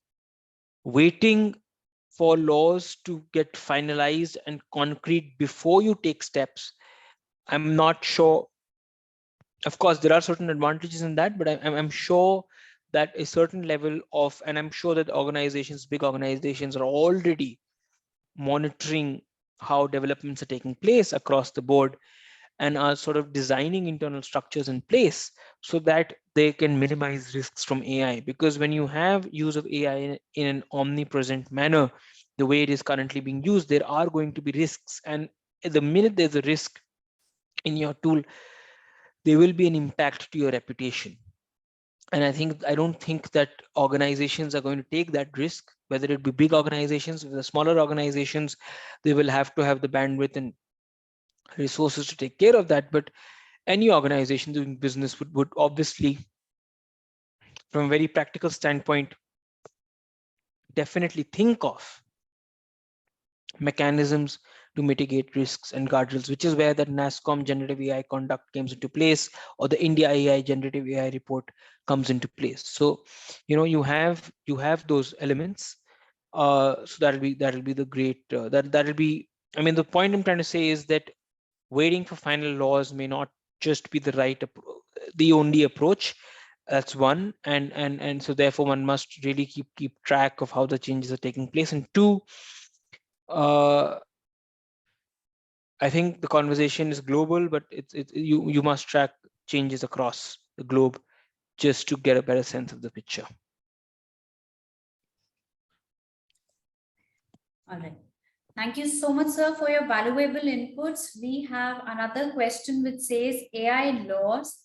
Waiting for laws to get finalized and concrete before you take steps, I'm not sure. Of course, there are certain advantages in that, but I'm sure that a certain level of, and I'm sure that organizations, big organizations, are already monitoring how developments are taking place across the board and are sort of designing internal structures in place so that they can minimize risks from AI. Because when you have use of AI in an omnipresent manner, the way it is currently being used, there are going to be risks. And the minute there's a risk in your tool, there will be an impact to your reputation. And I don't think that organizations are going to take that risk, whether it be big organizations, or the smaller organizations, they will have to have the bandwidth and resources to take care of that. But any organization doing business would obviously, from a very practical standpoint, definitely think of mechanisms to mitigate risks and guardrails, which is where that NASSCOM generative AI conduct comes into place, or the India AI generative AI report comes into place. So, you have those elements. So that'll be the great that'll be. I mean, the point I'm trying to say is that waiting for final laws may not just be the only approach. That's one, and so therefore one must really keep track of how the changes are taking place. And two, I think the conversation is global, but you must track changes across the globe just to get a better sense of the picture.
All right. Thank you so much, sir, for your valuable inputs. We have another question which says AI laws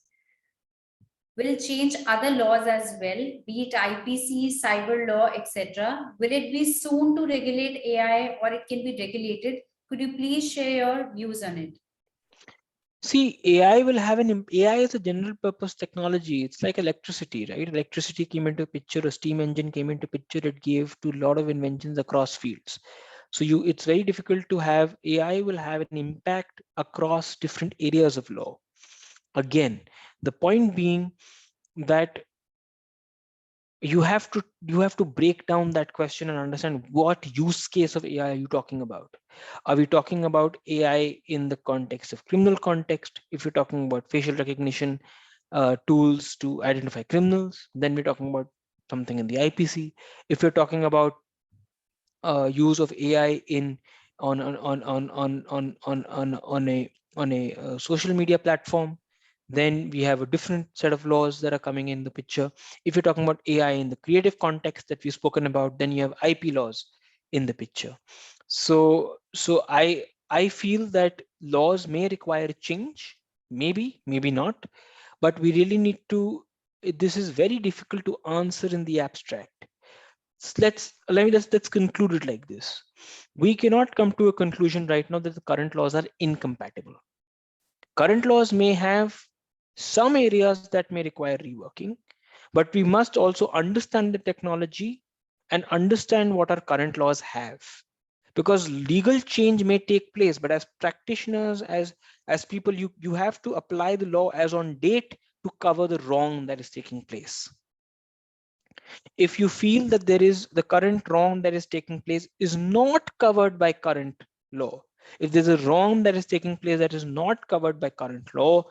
will change other laws as well, be it IPC, cyber law, etc. Will it be soon to regulate AI, or it can be regulated? Could you please share your views on it?
See, AI is a general purpose technology. It's like electricity, right? Electricity came into picture, a steam engine came into picture. It gave to a lot of inventions across fields. So it's very difficult to have AI will have an impact across different areas of law. Again, the point being that you have to break down that question and understand what use case of AI are you talking about. Are we talking about AI in the context of criminal context? If you're talking about facial recognition tools to identify criminals, then we're talking about something in the IPC. If you're talking about use of AI in on a social media platform, then we have a different set of laws that are coming in the picture. If you're talking about AI in the creative context that we've spoken about, then you have IP laws in the picture. So I feel that laws may require change, maybe not, but we really need to. This is very difficult to answer in the abstract. Let's conclude it like this. We cannot come to a conclusion right now that the current laws are incompatible. Current laws may have some areas that may require reworking, but we must also understand the technology and understand what our current laws have, because legal change may take place, but as practitioners, as people, you have to apply the law as on date to cover the wrong that is taking place. If you feel that there is the current wrong that is taking place is not covered by current law, if there's a wrong that is taking place that is not covered by current law,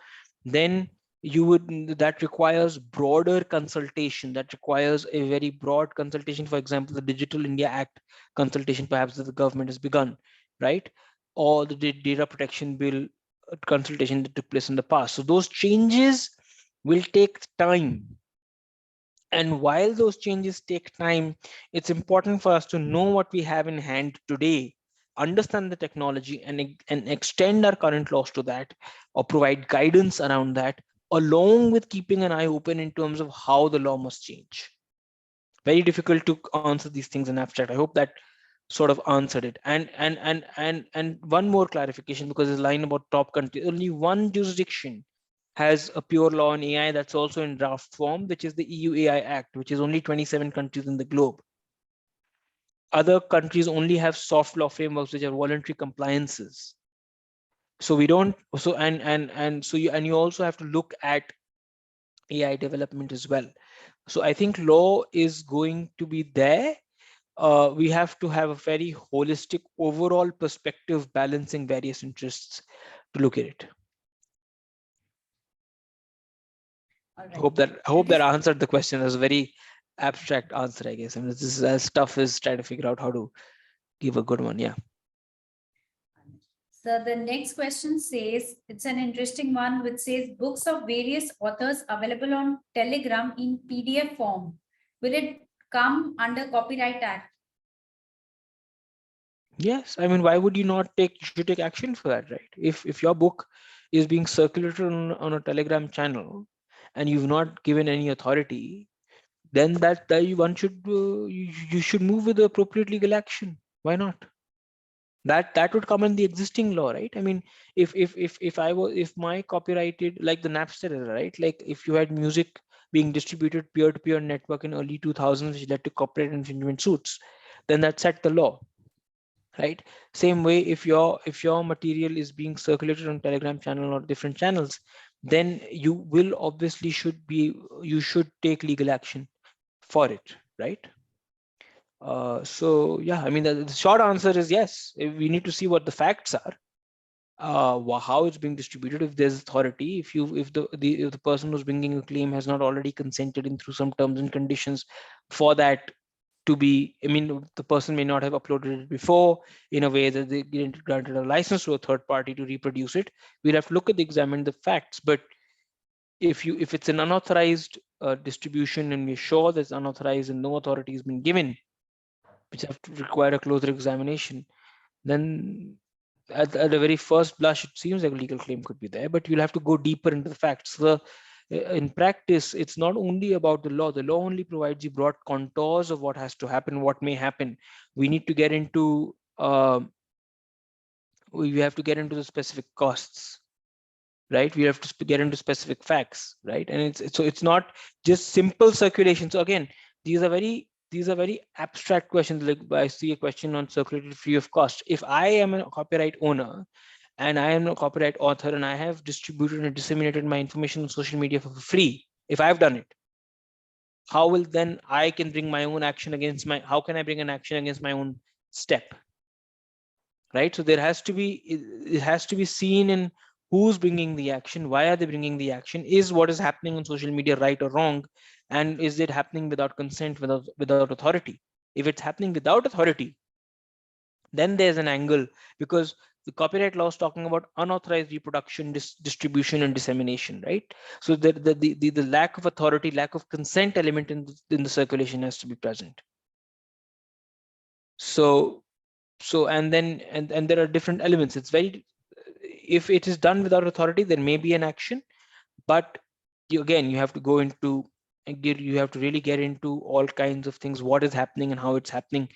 then you would, that requires broader consultation, that requires a very broad consultation. For example, the Digital India Act consultation perhaps that the government has begun, right? Or the data protection bill consultation that took place in the past. So those changes will take time, and while those changes take time, it's important for us to know what we have in hand today, understand the technology, and extend our current laws to that, or provide guidance around that, along with keeping an eye open in terms of how the law must change. Very difficult to answer these things in abstract. I hope that sort of answered it. And one more clarification, because this line about top country, only one jurisdiction has a pure law on AI that's also in draft form, which is the EU AI Act, which is only 27 countries in the globe. Other countries only have soft law frameworks, which are voluntary compliances. So we don't, so and you also have to look at AI development as well. So I think law is going to be there. We have to have a very holistic overall perspective, balancing various interests to look at it.
All right.
I hope that answered the question. It was a very abstract answer, I guess. I mean, this is as tough as trying to figure out how to give a good one. Yeah.
So the next question says, it's an interesting one, which says books of various authors available on Telegram in PDF form. Will it come under Copyright Act?
Yes. I mean, why would you not take, you should take action for that, right? If your book is being circulated on a Telegram channel and you've not given any authority, then that one should, you should move with the appropriate legal action. Why not? That would come in the existing law, right? I mean, if my copyrighted, like the Napster era, right? Like if you had music being distributed peer-to-peer network in early 2000s, which led to copyright infringement suits, then that set the law, right? Same way, if your material is being circulated on Telegram channel or different channels, then you will obviously you should take legal action for it, right? So yeah, I mean, the short answer is yes. We need to see what the facts are, how it's being distributed, if there's authority, if the person who's bringing a claim has not already consented in through some terms and conditions for that to be, I mean, the person may not have uploaded it before in a way that they granted a license to a third party to reproduce it. We'll have to look at examine the facts. But if it's an unauthorized distribution, and we're sure that's unauthorized and no authority has been given, which have to require a closer examination, then at the very first blush, it seems like a legal claim could be there, but you'll have to go deeper into the facts. So in practice, it's not only about the law. The law only provides you broad contours of what has to happen, what may happen. We need to get into, we have to get into the specific costs, right? We have to get into specific facts, right? And it's not just simple circulation. So again, these are very abstract questions. Like I see a question on circulated free of cost. If I am a copyright owner and I am a copyright author and I have distributed and disseminated my information on social media for free, if I've done it, how will then I can bring my own action against how can I bring an action against my own step? Right? So there has to be, it has to be seen in who's bringing the action, why are they bringing the action, is what is happening on social media right or wrong, and is it happening without consent, without authority? If it's happening without authority, then there's an angle, because the copyright law is talking about unauthorized reproduction, distribution, and dissemination, right? So the lack of authority, lack of consent element in the circulation has to be present. So and then and there are different elements. It's very, if it is done without authority, there may be an action, but you have to go into, you have to really get into all kinds of things, what is happening and how it's happening.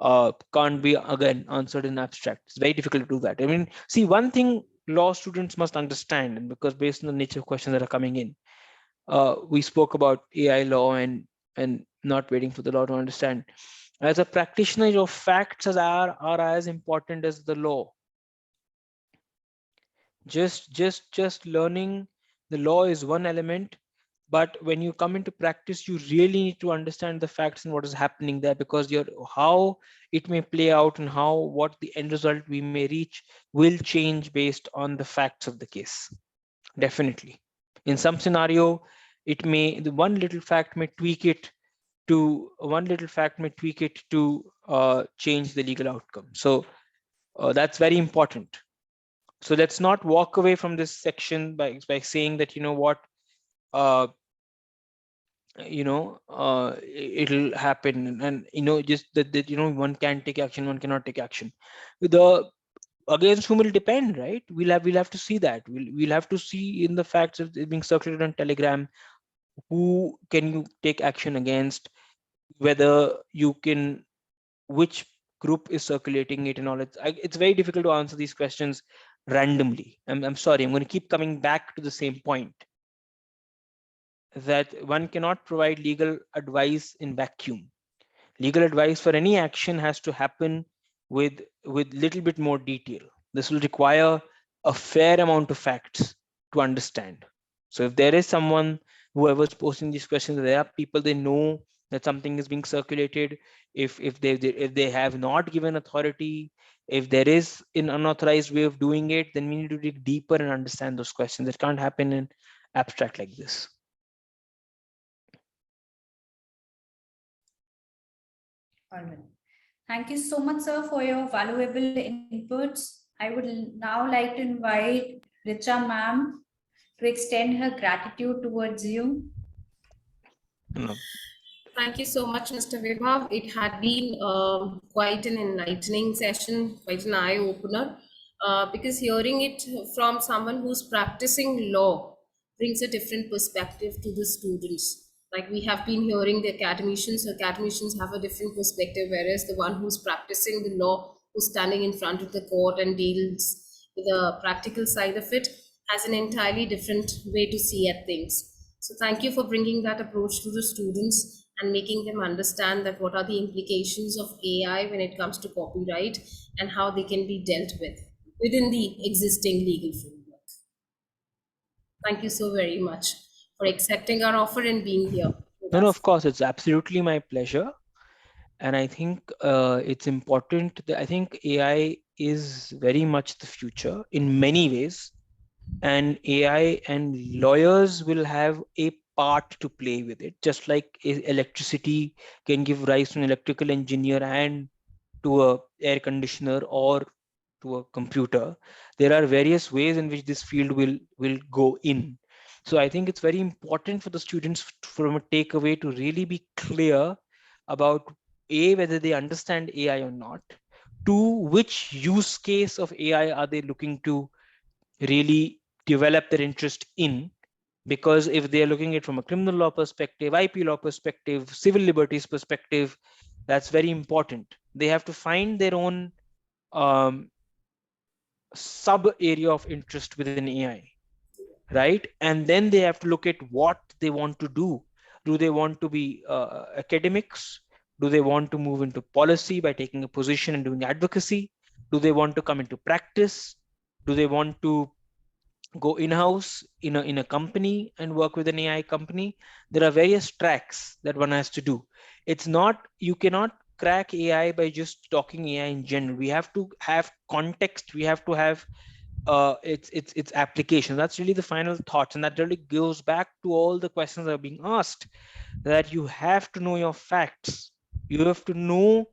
Can't be again answered in abstract. It's very difficult to do that. I mean, see, one thing law students must understand, and because based on the nature of questions that are coming in, we spoke about AI law and not waiting for the law to understand. As a practitioner of facts are as important as the law. Just learning the law is one element, but when you come into practice, you really need to understand the facts and what is happening there, because your how it may play out and how what the end result we may reach will change based on the facts of the case. Definitely, in some scenario, it may the one little fact may tweak it to change the legal outcome. So that's very important. So let's not walk away from this section by saying that, you know what, uh, it'll happen, and just that one can take action, one cannot take action. The against whom will depend, right? We'll have to see that. We'll have to see in the facts of it being circulated on Telegram, who can you take action against, whether you can, which group is circulating it and all. It's very difficult to answer these questions randomly. I'm sorry, I'm going to keep coming back to the same point, that one cannot provide legal advice in vacuum. Legal advice for any action has to happen with little bit more detail. This will require a fair amount of facts to understand. So if there is someone, whoever's posting these questions, there are people, they know that something is being circulated. If they have not given authority, if there is an unauthorized way of doing it, then we need to dig deeper and understand those questions. It can't happen in abstract like this.
All right. Thank you so much, sir, for your valuable inputs. I would now like to invite Richa ma'am to extend her gratitude towards you.
No.
Thank you so much, Mr. Vibhav. It had been quite an enlightening session, quite an eye opener, because hearing it from someone who's practicing law brings a different perspective to the students. Like we have been hearing the academicians have a different perspective, whereas the one who's practicing the law, who's standing in front of the court and deals with the practical side of it, has an entirely different way to see at things. So thank you for bringing that approach to the students and making them understand that what are the implications of AI when it comes to copyright and how they can be dealt with within the existing legal framework. Thank you so very much for accepting our offer and being here with
No,
us.
of course, it's absolutely my pleasure. And I think it's important that I think AI is very much the future in many ways, and AI and lawyers will have a part to play with it, just like electricity can give rise to an electrical engineer and to a air conditioner or to a computer. There are various ways in which this field will go in. So I think it's very important for the students from a takeaway to really be clear about whether they understand AI or not, two, which use case of AI are they looking to really develop their interest in. Because if they are looking at it from a criminal law perspective, IP law perspective, civil liberties perspective, that's very important. They have to find their own um, sub area of interest within AI, right? And then they have to look at what they want to do. Do they want to be academics? Do they want to move into policy by taking a position and doing advocacy? Do they want to come into practice? Do they want to go in-house in a company and work with an AI company? There are various tracks that one has to do. It's not, you cannot crack AI by just talking AI in general. We have to have context. We have to have its application. That's really the final thoughts, and that really goes back to all the questions that are being asked. That you have to know your facts. You have to know.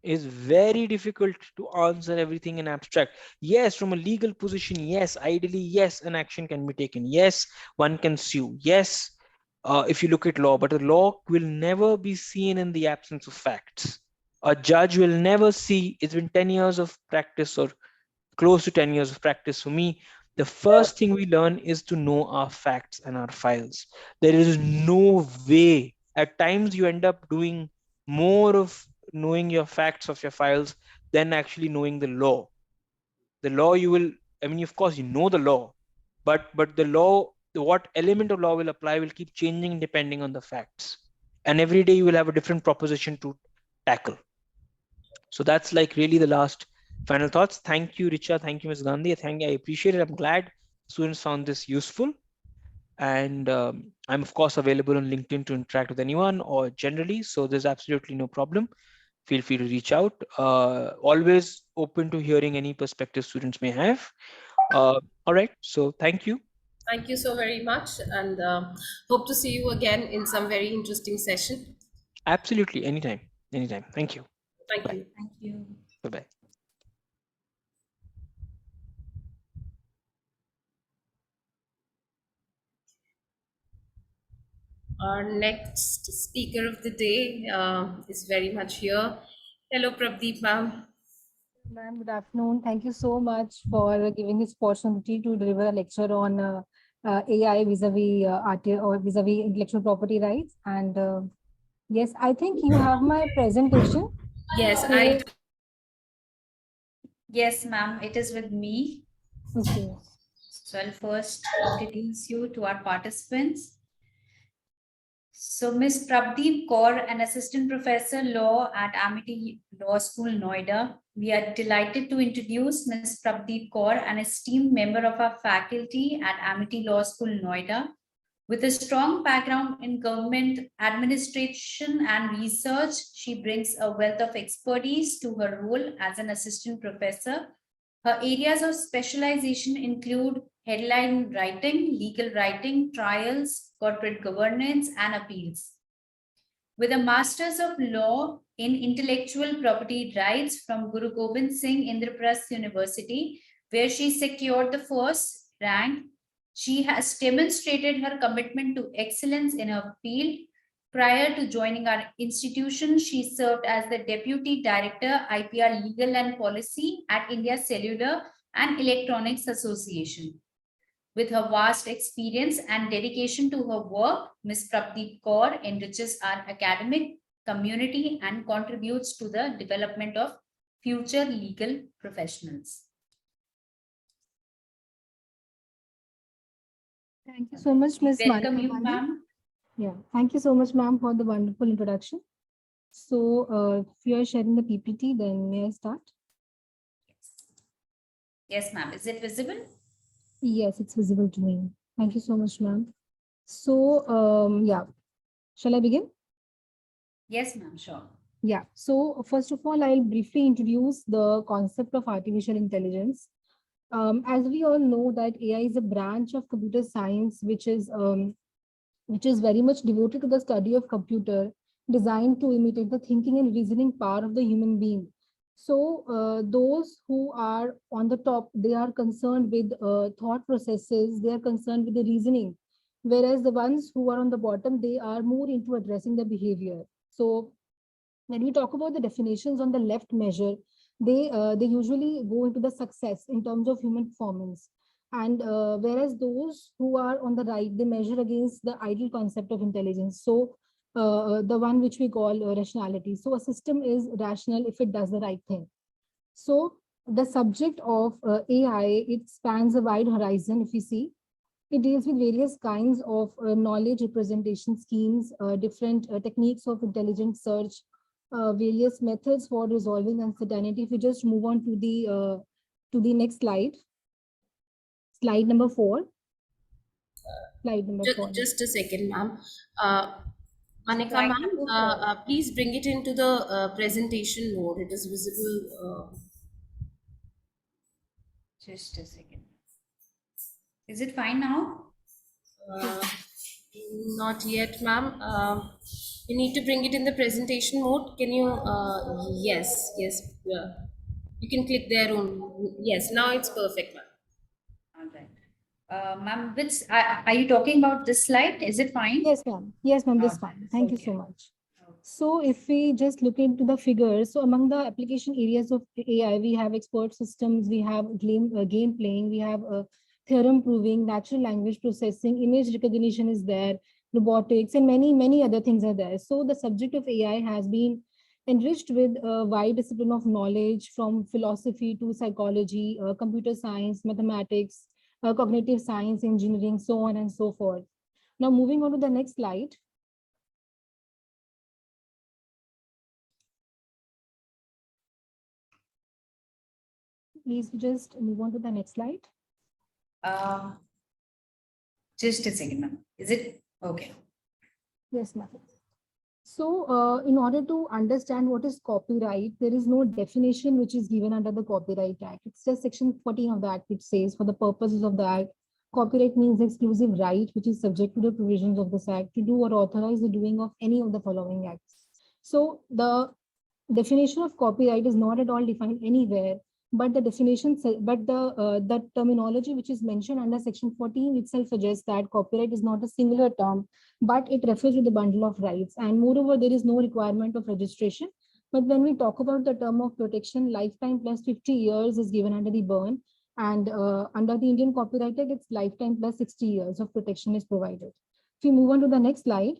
Is very difficult to answer everything in abstract. Yes, from a legal position, yes, ideally, yes, an action can be taken. Yes, one can sue. Yes, if you look at law, but a law will never be seen in the absence of facts. A judge will never see. It's been 10 years of practice, or close to 10 years of practice for me. The first thing we learn is to know our facts and our files. There is no way. At times, you end up doing more of knowing your facts of your files than actually knowing the law. The law, you will, I mean, of course, you know the law, but the law, what element of law will apply will keep changing depending on the facts. And every day you will have a different proposition to tackle. So that's like really the last final thoughts. Thank you, Richa. Thank you, Ms. Gandhi. I appreciate it. I'm glad students found this useful. And I'm of course available on LinkedIn to interact with anyone or generally. So there's absolutely no problem. Feel free to reach out. Always open to hearing any perspective students may have. All right. So thank you.
Thank you so very much, and hope to see you again in some very interesting session.
Absolutely. Anytime. Anytime. Thank you.
Thank
Bye.
you.
Thank you.
Bye-bye.
Our next speaker of the day is very much here. Hello, Prabdeep ma'am.
Ma'am, good afternoon. Thank you so much for giving this opportunity to deliver a lecture on AI vis-a-vis or vis-a-vis intellectual property rights. And yes, I think you have my presentation.
Yes,
So,
Yes, ma'am, it is with me.
okay.
So I'll first introduce you to our participants. So Ms. Prabdeep Kaur, an assistant professor law at Amity Law School, Noida. We are delighted to introduce Ms. Prabdeep Kaur, an esteemed member of our faculty at Amity Law School, Noida. With a strong background in government administration and research, she brings a wealth of expertise to her role as an assistant professor. Her areas of specialization include headline writing, legal writing, trials, corporate governance, and appeals. With a Master's of Law in Intellectual Property Rights from Guru Gobind Singh Indraprasth University, where she secured the first rank, she has demonstrated her commitment to excellence in her field. Prior to joining our institution, she served as the Deputy Director, IPR Legal and Policy at India Cellular and Electronics Association. With her vast experience and dedication to her work, Ms. Prabdeep Kaur enriches our academic community and contributes to the development of future legal professionals.
Thank you so much, Ms.
Welcome
Manika
you,
Gandhi.
ma'am.
Yeah, thank you so much, ma'am, for the wonderful introduction. So, if you are sharing the PPT, then may I start?
Yes, ma'am. Is it visible?
Yes, it's visible to me. Thank you so much, ma'am. So, yeah, shall I begin?
Yes, ma'am. Sure.
Yeah. So first of all, I'll briefly introduce the concept of artificial intelligence. As we all know that AI is a branch of computer science, which is very much devoted to the study of computer, designed to imitate the thinking and reasoning power of the human being. So those who are on the top, they are concerned with thought processes, they are concerned with the reasoning, whereas the ones who are on the bottom, they are more into addressing the behavior. So when we talk about the definitions on the left measure, they usually go into the success in terms of human performance, and whereas those who are on the right, they measure against the ideal concept of intelligence. So the one which we call rationality. So a system is rational if it does the right thing. So the subject of AI, it spans a wide horizon. If you see, it deals with various kinds of knowledge representation schemes, different techniques of intelligent search, various methods for resolving uncertainty. If we just move on to the next slide number 4. Slide number 4.
Just a second, ma'am. Manika
Slide
ma'am,
number 4.
please bring it into the presentation mode. It is visible.
Just a second. Is it fine now?
Uh, Not yet, ma'am. You need to bring it in the presentation mode. Can you? Yes, yes. You can click there on. Yes, now it's perfect, ma'am.
All right. Ma'am, are you talking about this slide? Is it fine?
Yes, ma'am. Yes, ma'am. This
All
fine.
right.
Thank you
Okay.
so much. So if we just look into the figures, so among the application areas of AI, we have expert systems, we have game playing, we have theorem proving, natural language processing, image recognition is there, robotics, and many other things are there. So the subject of AI has been enriched with a wide discipline of knowledge, from philosophy to psychology, computer science, mathematics, cognitive science, engineering, so on and so forth. Now moving on to the next slide. please just move on to the next slide.
Just a second, ma'am. Is it okay?
Yes, ma'am. So, in order to understand what is copyright, there is no definition which is given under the Copyright Act. It's just section 14 of the Act which says, for the purposes of the Act, copyright means exclusive right which is subject to the provisions of this Act to do or authorize the doing of any of the following acts. So, the definition of copyright is not at all defined anywhere, but the definition, the terminology which is mentioned under section 14 itself suggests that copyright is not a singular term, but it refers to the bundle of rights. And moreover, there is no requirement of registration. But when we talk about the term of protection, lifetime plus 50 years is given under the burn. And under the Indian Copyright Act, it's lifetime plus 60 years of protection is provided. If we move on to the next slide,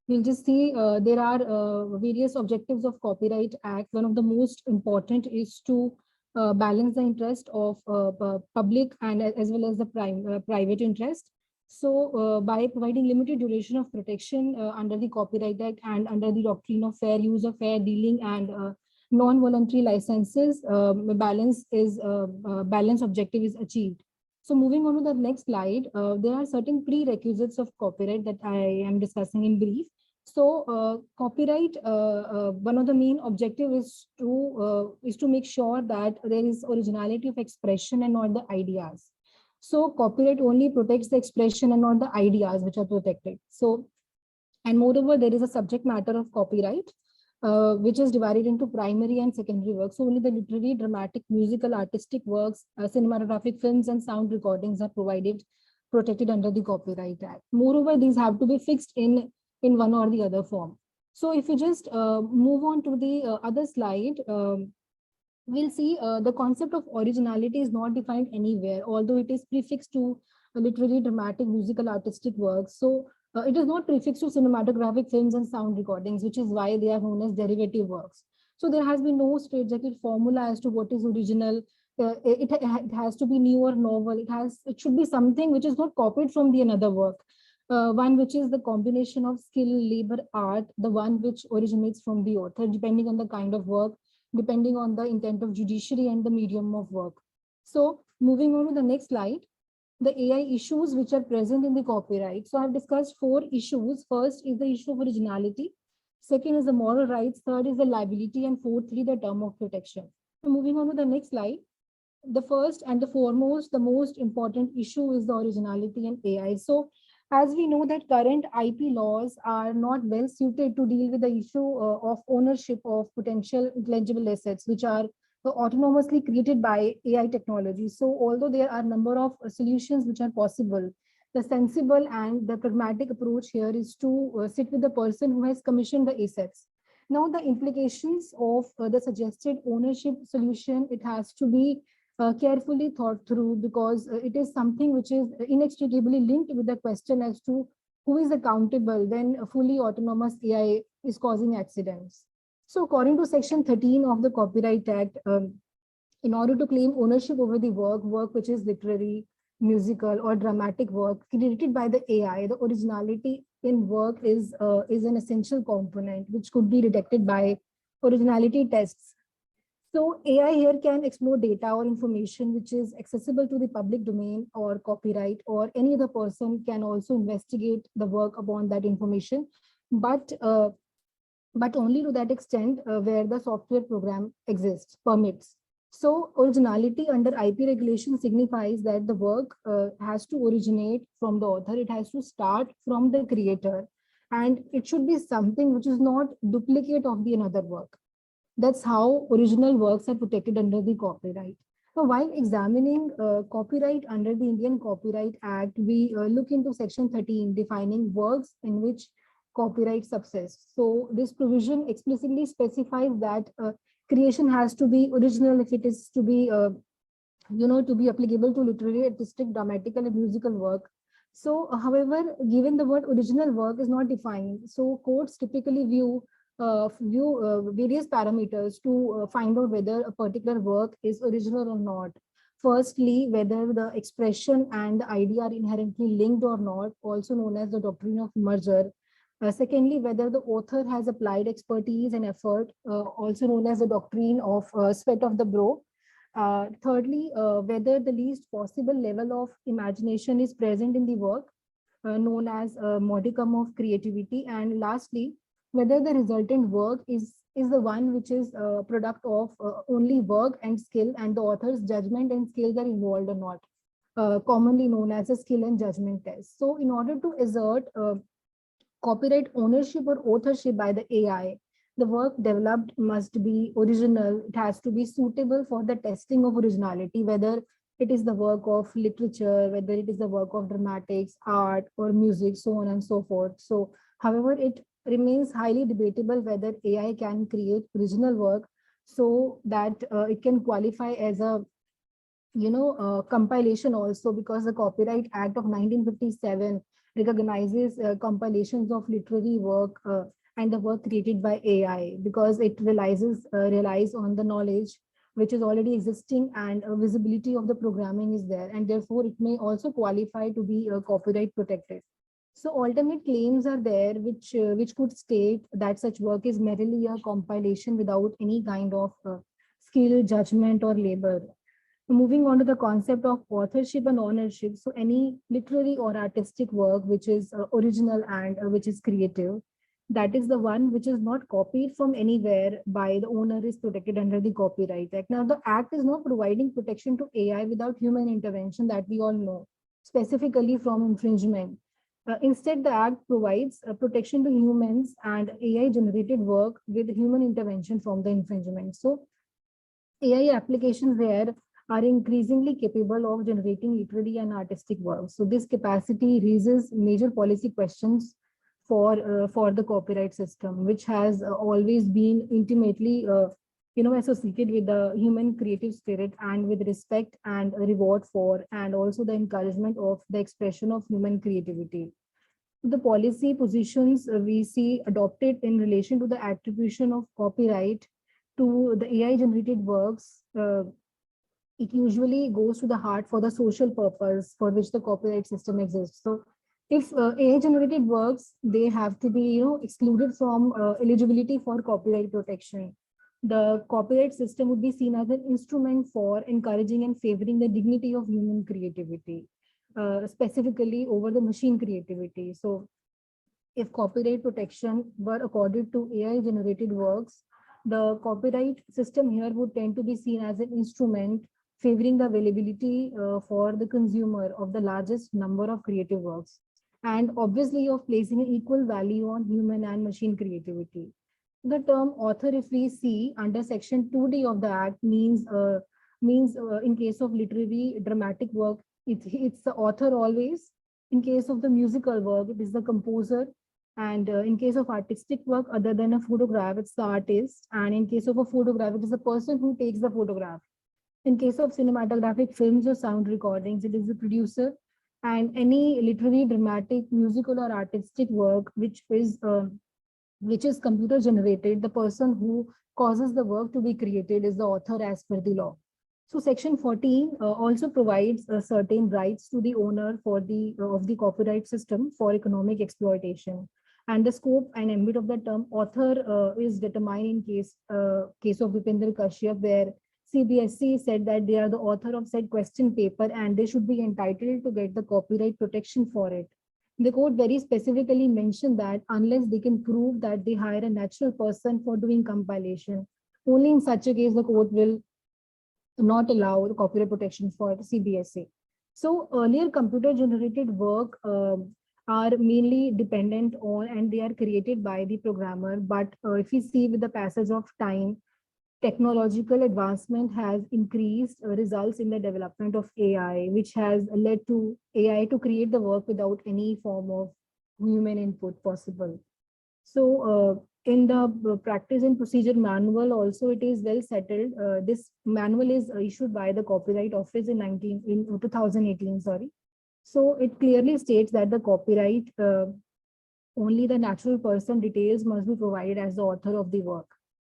we'll just see there are various objectives of Copyright Act. One of the most important is to balance the interest of public and as well as the private interest. So by providing limited duration of protection under the Copyright Act and under the doctrine of fair use of fair dealing and non-voluntary licenses, balance objective is achieved. So moving on to the next slide, there are certain prerequisites of copyright that I am discussing in brief. So copyright, one of the main objective is to make sure that there is originality of expression and not the ideas. So copyright only protects the expression and not the ideas which are protected. So, and moreover, there is a subject matter of copyright, which is divided into primary and secondary works. So only the literary, dramatic, musical, artistic works, cinematographic films and sound recordings are protected under the Copyright Act. Moreover, these have to be fixed in one or the other form. So if you just move on to the other slide, we'll see the concept of originality is not defined anywhere, although it is prefixed to literary, dramatic, musical, artistic works. So it is not prefixed to cinematographic films and sound recordings, which is why they are known as derivative works. So there has been no straightjacket formula as to what is original. It has to be new or novel. It should be something which is not copied from the another work. One which is the combination of skill, labor, art, the one which originates from the author, depending on the kind of work, depending on the intent of judiciary and the medium of work. So moving on to the next slide, the AI issues which are present in the copyright. So I've discussed 4 issues. First is the issue of originality. Second is the moral rights. Third is the liability. And fourthly, the term of protection. So moving on to the next slide, the first and the foremost, the most important issue is the originality and AI. So as we know that current IP laws are not well suited to deal with the issue of ownership of potential intangible assets, which are autonomously created by AI technology. So although there are a number of solutions which are possible, the sensible and the pragmatic approach here is to sit with the person who has commissioned the assets. Now, the implications of the suggested ownership solution, it has to be carefully thought through, because it is something which is inextricably linked with the question as to who is accountable when a fully autonomous AI is causing accidents. So according to section 13 of the Copyright Act, in order to claim ownership over the work which is literary, musical or dramatic work created by the AI, the originality in work is an essential component which could be detected by originality tests. So AI here can explore data or information which is accessible to the public domain or copyright, or any other person can also investigate the work upon that information, but only to that extent where the software program permits. So originality under IP regulation signifies that the work has to originate from the author, it has to start from the creator, and it should be something which is not duplicate of the another work. That's how original works are protected under the copyright. So while examining copyright under the Indian Copyright Act, we look into section 13 defining works in which copyright subsists. So this provision explicitly specifies that creation has to be original if it is to be, to be applicable to literary, artistic, dramatical, and musical work. So, however, given the word original work is not defined, so courts typically view various parameters to find out whether a particular work is original or not. Firstly, whether the expression and the idea are inherently linked or not, also known as the doctrine of merger. Secondly, whether the author has applied expertise and effort, also known as the doctrine of sweat of the brow. Thirdly, whether the least possible level of imagination is present in the work, known as a modicum of creativity. And lastly, whether the resultant work is the one which is a product of only work and skill, and the author's judgment and skills are involved or not, commonly known as a skill and judgment test. So in order to assert copyright ownership or authorship by the AI, the work developed must be original. It has to be suitable for the testing of originality, whether it is the work of literature, whether it is the work of dramatics, art, or music, so on and so forth. So, however, it remains highly debatable whether AI can create original work so that it can qualify as a compilation also, because the Copyright Act of 1957 recognizes compilations of literary work and the work created by AI, because it relies on the knowledge which is already existing, and visibility of the programming is there, and therefore it may also qualify to be copyright protected. So alternate claims are there which could state that such work is merely a compilation without any kind of skill, judgment, or labor. Moving on to the concept of authorship and ownership. So any literary or artistic work which is original and which is creative, that is the one which is not copied from anywhere by the owner, is protected under the Copyright Act. Now, the Act is not providing protection to AI without human intervention, that we all know, specifically from infringement. Instead, the Act provides protection to humans and AI generated work with human intervention from the infringement. So AI applications there are increasingly capable of generating literary and artistic works. So this capacity raises major policy questions for the copyright system, which has always been intimately associated with the human creative spirit, and with respect and reward for, and also the encouragement of the expression of human creativity. The policy positions we see adopted in relation to the attribution of copyright to the AI generated works, it usually goes to the heart for the social purpose for which the copyright system exists. So if AI generated works, they have to be excluded from eligibility for copyright protection. The copyright system would be seen as an instrument for encouraging and favoring the dignity of human creativity, specifically over the machine creativity. So if copyright protection were accorded to AI generated works, the copyright system here would tend to be seen as an instrument favoring the availability for the consumer of the largest number of creative works, and obviously of placing an equal value on human and machine creativity. The term author, if we see under section 2D of the Act, means in case of literary dramatic work, it's the author always. In case of the musical work, it is the composer. And in case of artistic work, other than a photograph, it's the artist. And in case of a photograph, it is the person who takes the photograph. In case of cinematographic films or sound recordings, it is the producer. And any literary, dramatic, musical, or artistic work which is computer generated, the person who causes the work to be created is the author as per the law. So section 14 also provides certain rights to the owner for of the copyright system for economic exploitation. And the scope and ambit of the term author is determined in case of Vipender Kashyap, where CBSE said that they are the author of said question paper and they should be entitled to get the copyright protection for it. The court very specifically mentioned that unless they can prove that they hire a natural person for doing compilation, only in such a case the court will not allow the copyright protection for the CBSE. So earlier computer generated work are mainly dependent on, and they are created by the programmer. But if we see with the passage of time, technological advancement has increased results in the development of AI, which has led to AI to create the work without any form of human input possible. So in the practice and procedure manual also, it is well settled. This manual is issued by the Copyright Office in 2018, sorry. So it clearly states that the copyright, only the natural person details must be provided as the author of the work.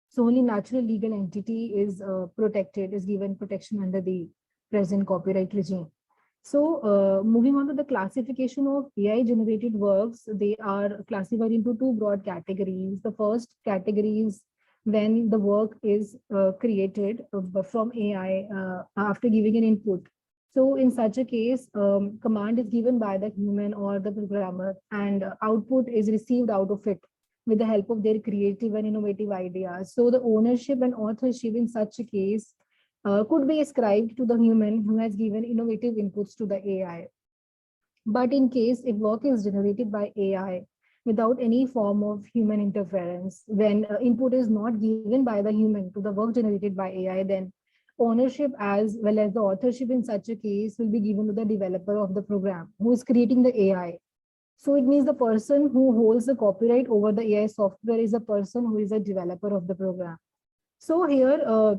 So only natural legal entity is protected, is given protection under the present copyright regime. So moving on to the classification of AI generated works, they are classified into two broad categories. The first category is when the work is created from AI after giving an input. So in such a case, command is given by the human or the programmer, and output is received out of it with the help of their creative and innovative ideas. So the ownership and authorship in such a case could be ascribed to the human who has given innovative inputs to the AI. But in case if work is generated by AI without any form of human interference, when input is not given by the human to the work generated by AI, then ownership as well as the authorship in such a case will be given to the developer of the program who is creating the AI. So it means the person who holds the copyright over the AI software is a person who is a developer of the program. So here,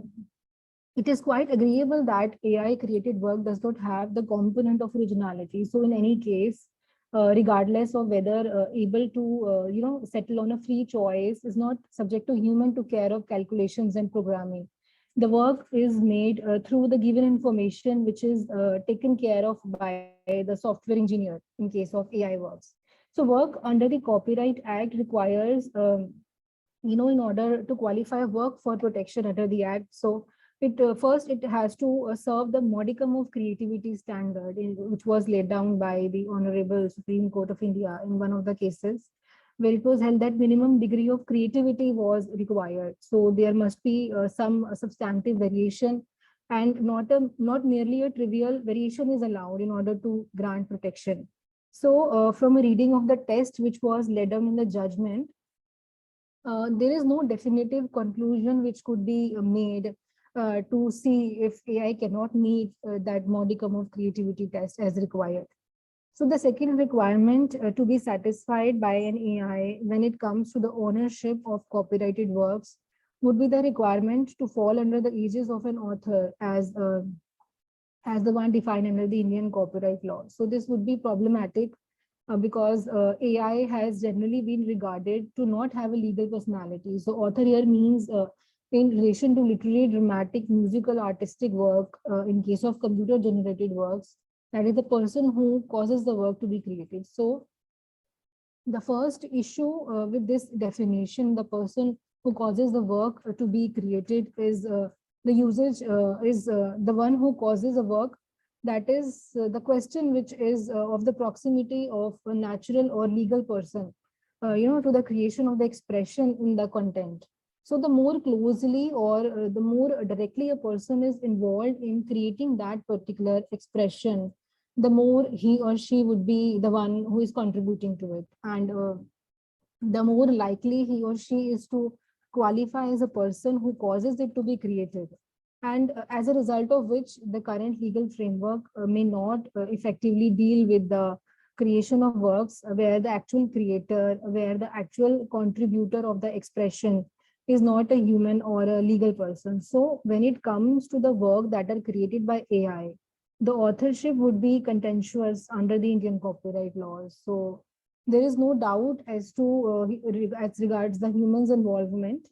it is quite agreeable that AI created work does not have the component of originality. So in any case, regardless of whether able to settle on a free choice is not subject to human to care of calculations and programming. The work is made through the given information, which is taken care of by the software engineer in case of AI works. So work under the Copyright Act requires in order to qualify work for protection under the act. So it first it has to serve the modicum of creativity standard, which was laid down by the Honorable Supreme Court of India in one of the cases, where it was held that minimum degree of creativity was required. So there must be some substantive variation, and not merely a trivial variation is allowed in order to grant protection. So from a reading of the test which was laid down in the judgment, there is no definitive conclusion which could be made to see if AI cannot meet that modicum of creativity test as required. So the second requirement to be satisfied by an AI when it comes to the ownership of copyrighted works would be the requirement to fall under the aegis of an author as the one defined under the Indian copyright law. So this would be problematic because AI has generally been regarded to not have a legal personality. So author here means in relation to literary, dramatic, musical, artistic work, in case of computer generated works, that is the person who causes the work to be created. So the first issue with this definition, the person who causes the work to be created is the usage is the one who causes a work. That is the question which is of the proximity of a natural or legal person, to the creation of the expression in the content. So the more closely or the more directly a person is involved in creating that particular expression, the more he or she would be the one who is contributing to it. And the more likely he or she is to qualify as a person who causes it to be created. And as a result of which, the current legal framework may not effectively deal with the creation of works where the actual creator, where the actual contributor of the expression is not a human or a legal person. So when it comes to the work that are created by AI, the authorship would be contentious under the Indian copyright laws. So there is no doubt as to as regards the human's involvement,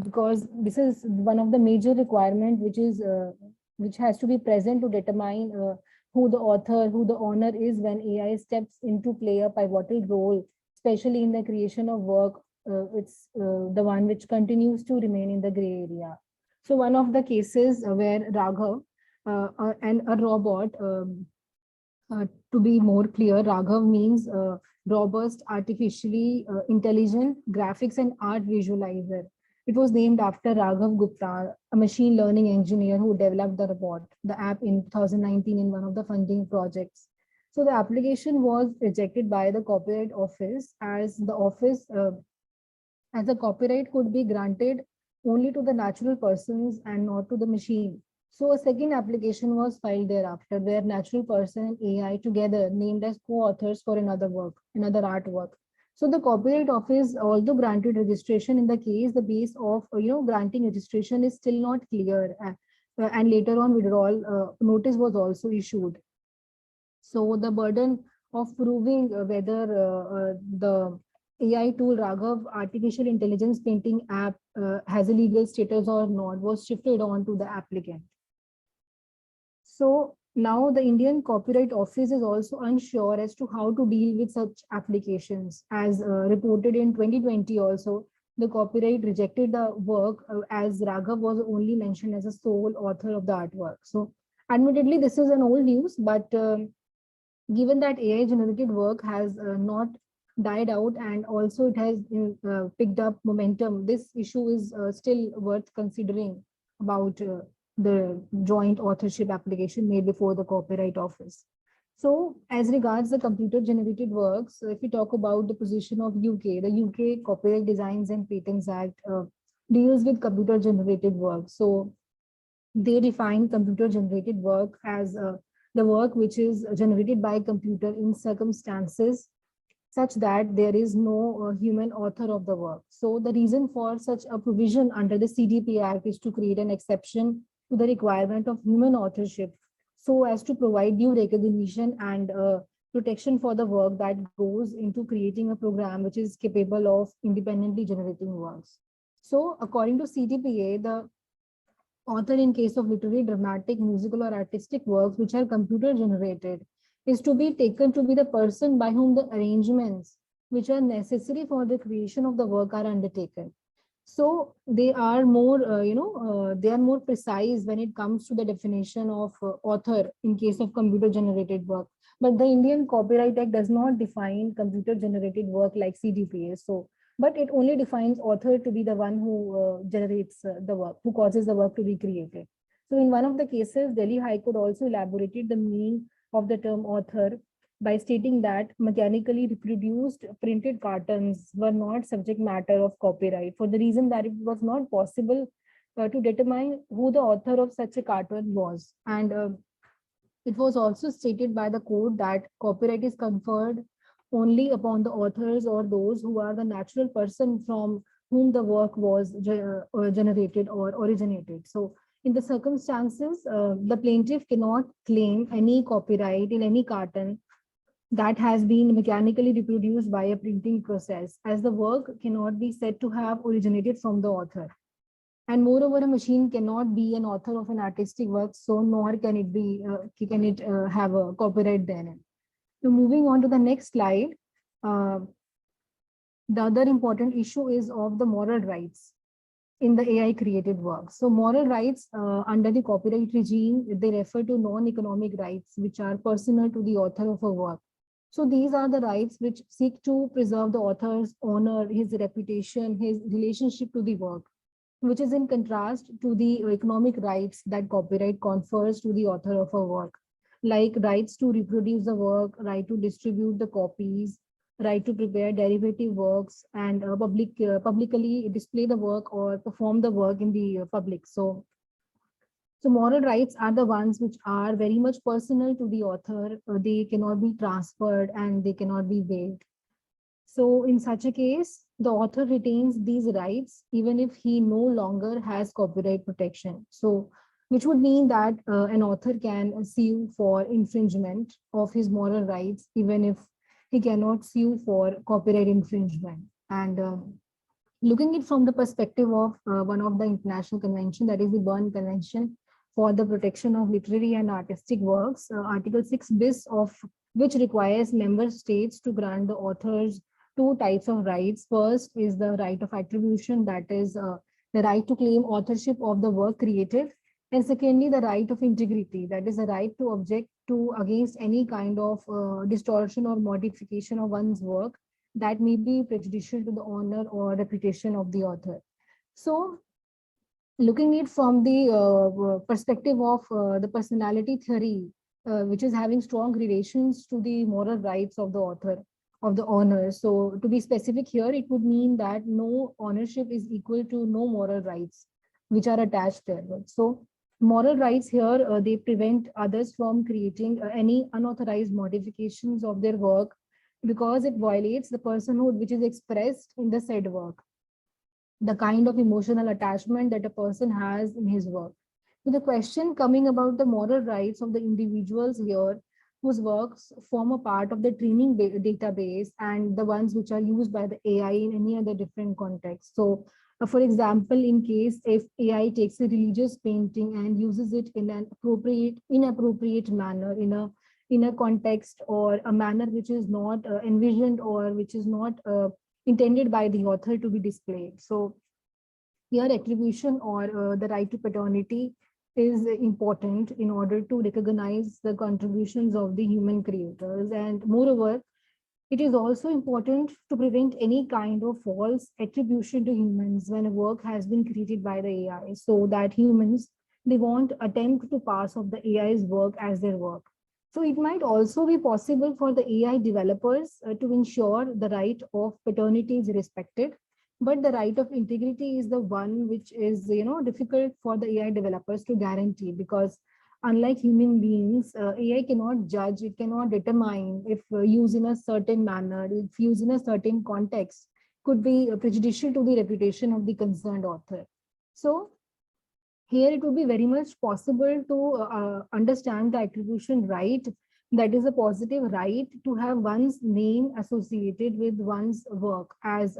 because this is one of the major requirement which has to be present to determine who the author, who the owner is when AI steps into play a pivotal role, especially in the creation of work. It's the one which continues to remain in the gray area. So one of the cases where Raghav and a robot, to be more clear, Raghav means robust, artificially intelligent graphics and art visualizer. It was named after Raghav Gupta, a machine learning engineer who developed the robot, the app in 2019 in one of the funding projects. So the application was rejected by the Copyright Office as the copyright could be granted only to the natural persons and not to the machine. So a second application was filed thereafter, where natural person and AI together named as co-authors for another work, another artwork. So the Copyright Office although granted registration in the case, the base of granting registration is still not clear, and later on withdrawal notice was also issued. So the burden of proving whether the AI tool Raghav artificial intelligence painting app has a legal status or not was shifted on to the applicant. So now the Indian Copyright Office is also unsure as to how to deal with such applications. As reported in 2020 also, the copyright rejected the work as Raghav was only mentioned as a sole author of the artwork. So admittedly, this is an old news, but given that AI generated work has not died out and also it has picked up momentum, this issue is still worth considering about the joint authorship application made before the Copyright Office. So as regards the computer generated works, if we talk about the position of UK, the UK Copyright Designs and Patents Act deals with computer generated work. So they define computer generated work as the work which is generated by computer in circumstances such that there is no human author of the work. So the reason for such a provision under the CDP Act is to create an exception to the requirement of human authorship so as to provide due recognition and protection for the work that goes into creating a program which is capable of independently generating works. So according to CDPA, the author in case of literary, dramatic, musical, or artistic works which are computer generated is to be taken to be the person by whom the arrangements which are necessary for the creation of the work are undertaken. So they are more, they are more precise when it comes to the definition of author in case of computer generated work. But the Indian Copyright Act does not define computer generated work like CDPA. So but it only defines author to be the one who generates the work, who causes the work to be created. So in one of the cases, Delhi High Court also elaborated the meaning of the term author by stating that mechanically reproduced printed cartons were not subject matter of copyright for the reason that it was not possible to determine who the author of such a carton was. And it was also stated by the court that copyright is conferred only upon the authors or those who are the natural person from whom the work was generated or originated. So in the circumstances, the plaintiff cannot claim any copyright in any carton that has been mechanically reproduced by a printing process, as the work cannot be said to have originated from the author. And moreover, a machine cannot be an author of an artistic work, so nor can it be have a copyright therein. So moving on to the next slide, the other important issue is of the moral rights in the AI created work. So moral rights under the copyright regime, they refer to non-economic rights which are personal to the author of a work. So these are the rights which seek to preserve the author's honor, his reputation, his relationship to the work, which is in contrast to the economic rights that copyright confers to the author of a work, like rights to reproduce the work, right to distribute the copies, right to prepare derivative works, and publicly display the work or perform the work in the public. So moral rights are the ones which are very much personal to the author. They cannot be transferred and they cannot be waived. So in such a case, the author retains these rights even if he no longer has copyright protection. So which would mean that an author can sue for infringement of his moral rights even if he cannot sue for copyright infringement. And looking it from the perspective of one of the international convention, that is the Berne Convention for the Protection of Literary and Artistic Works, Article 6 bis of which requires member states to grant the authors two types of rights. First is the right of attribution, that is the right to claim authorship of the work created. And secondly, the right of integrity, that is the right to object to against any kind of distortion or modification of one's work that may be prejudicial to the honor or reputation of the author. So looking it from the perspective of the personality theory, which is having strong relations to the moral rights of the author, of the owner. So to be specific here, it would mean that no ownership is equal to no moral rights which are attached there. So moral rights here, they prevent others from creating any unauthorized modifications of their work because it violates the personhood which is expressed in the said work, the kind of emotional attachment that a person has in his work. So the question coming about the moral rights of the individuals here whose works form a part of the training database and the ones which are used by the AI in any other different context. So for example, in case if AI takes a religious painting and uses it in an inappropriate manner, in a context or a manner which is not envisioned or which is not intended by the author to be displayed. So here attribution or the right to paternity is important in order to recognize the contributions of the human creators. And moreover, it is also important to prevent any kind of false attribution to humans when a work has been created by the AI, so that humans, they won't attempt to pass off the AI's work as their work. So it might also be possible for the AI developers to ensure the right of paternity is respected, but the right of integrity is the one which is, difficult for the AI developers to guarantee, because unlike human beings, AI cannot judge, it cannot determine if used in a certain manner, if used in a certain context, could be prejudicial to the reputation of the concerned author. So here it would be very much possible to understand the attribution right, that is a positive right to have one's name associated with one's work, as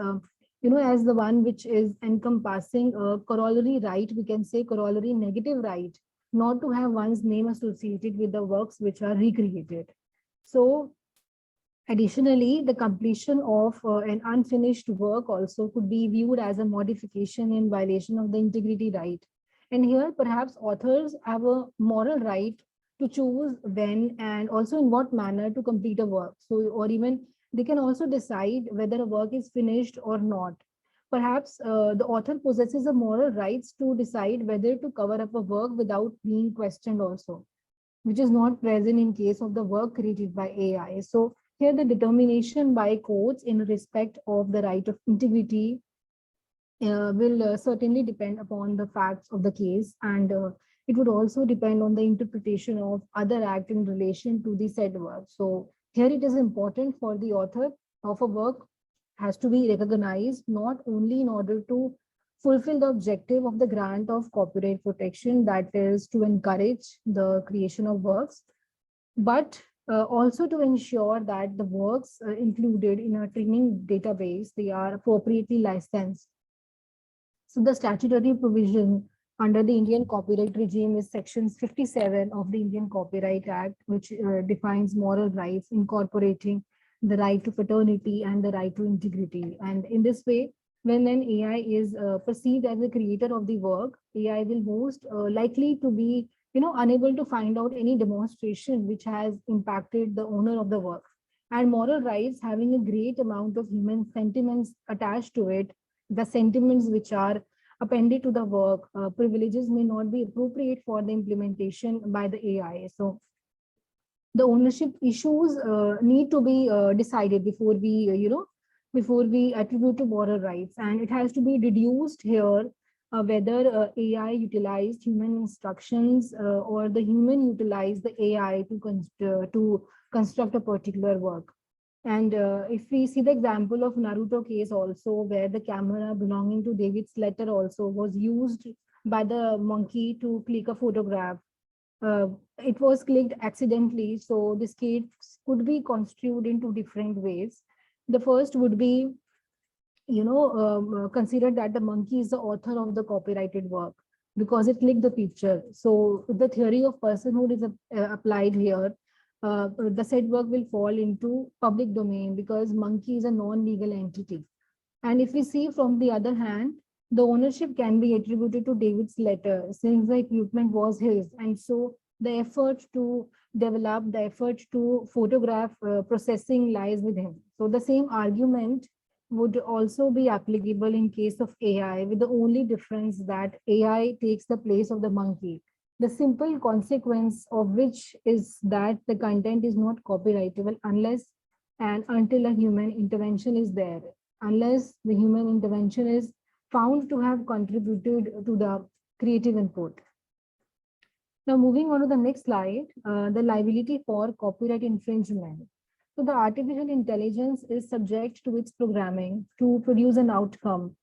as the one which is encompassing a corollary right, we can say corollary negative right, not to have one's name associated with the works which are recreated. So additionally, the completion of an unfinished work also could be viewed as a modification in violation of the integrity right. And here, perhaps authors have a moral right to choose when and also in what manner to complete a work. So, or even they can also decide whether a work is finished or not. Perhaps the author possesses a moral rights to decide whether to cover up a work without being questioned also, which is not present in case of the work created by AI. So here the determination by courts in respect of the right of integrity will certainly depend upon the facts of the case, and it would also depend on the interpretation of other act in relation to the said work. So here it is important for the author of a work has to be recognized not only in order to fulfill the objective of the grant of copyright protection, that is to encourage the creation of works, but also to ensure that the works included in a training database, they are appropriately licensed. So the statutory provision under the Indian copyright regime is sections 57 of the Indian Copyright Act, which defines moral rights, incorporating the right to paternity and the right to integrity. And in this way, when an AI is perceived as the creator of the work, AI will most likely to be, unable to find out any demonstration which has impacted the owner of the work. And moral rights having a great amount of human sentiments attached to it, the sentiments which are appended to the work, privileges may not be appropriate for the implementation by the AI. So the ownership issues need to be decided before we, before we attribute to moral rights, and it has to be deduced here whether AI utilized human instructions or the human utilized the AI to construct a particular work. And if we see the example of Naruto case also, where the camera belonging to David's letter also was used by the monkey to click a photograph. It was clicked accidentally, so this case could be construed in two different ways. The first would be, consider that the monkey is the author of the copyrighted work because it clicked the picture. So the theory of personhood is applied here. The said work will fall into public domain because monkey is a non-legal entity. And if we see from the other hand, the ownership can be attributed to David's letter since the equipment was his. And so the effort to develop, the effort to photograph processing lies with him. So the same argument would also be applicable in case of AI, with the only difference that AI takes the place of the monkey. The simple consequence of which is that the content is not copyrightable unless and until a human intervention is there, unless the human intervention is found to have contributed to the creative input. Now, moving on to the next slide, the liability for copyright infringement. So the artificial intelligence is subject to its programming to produce an outcome.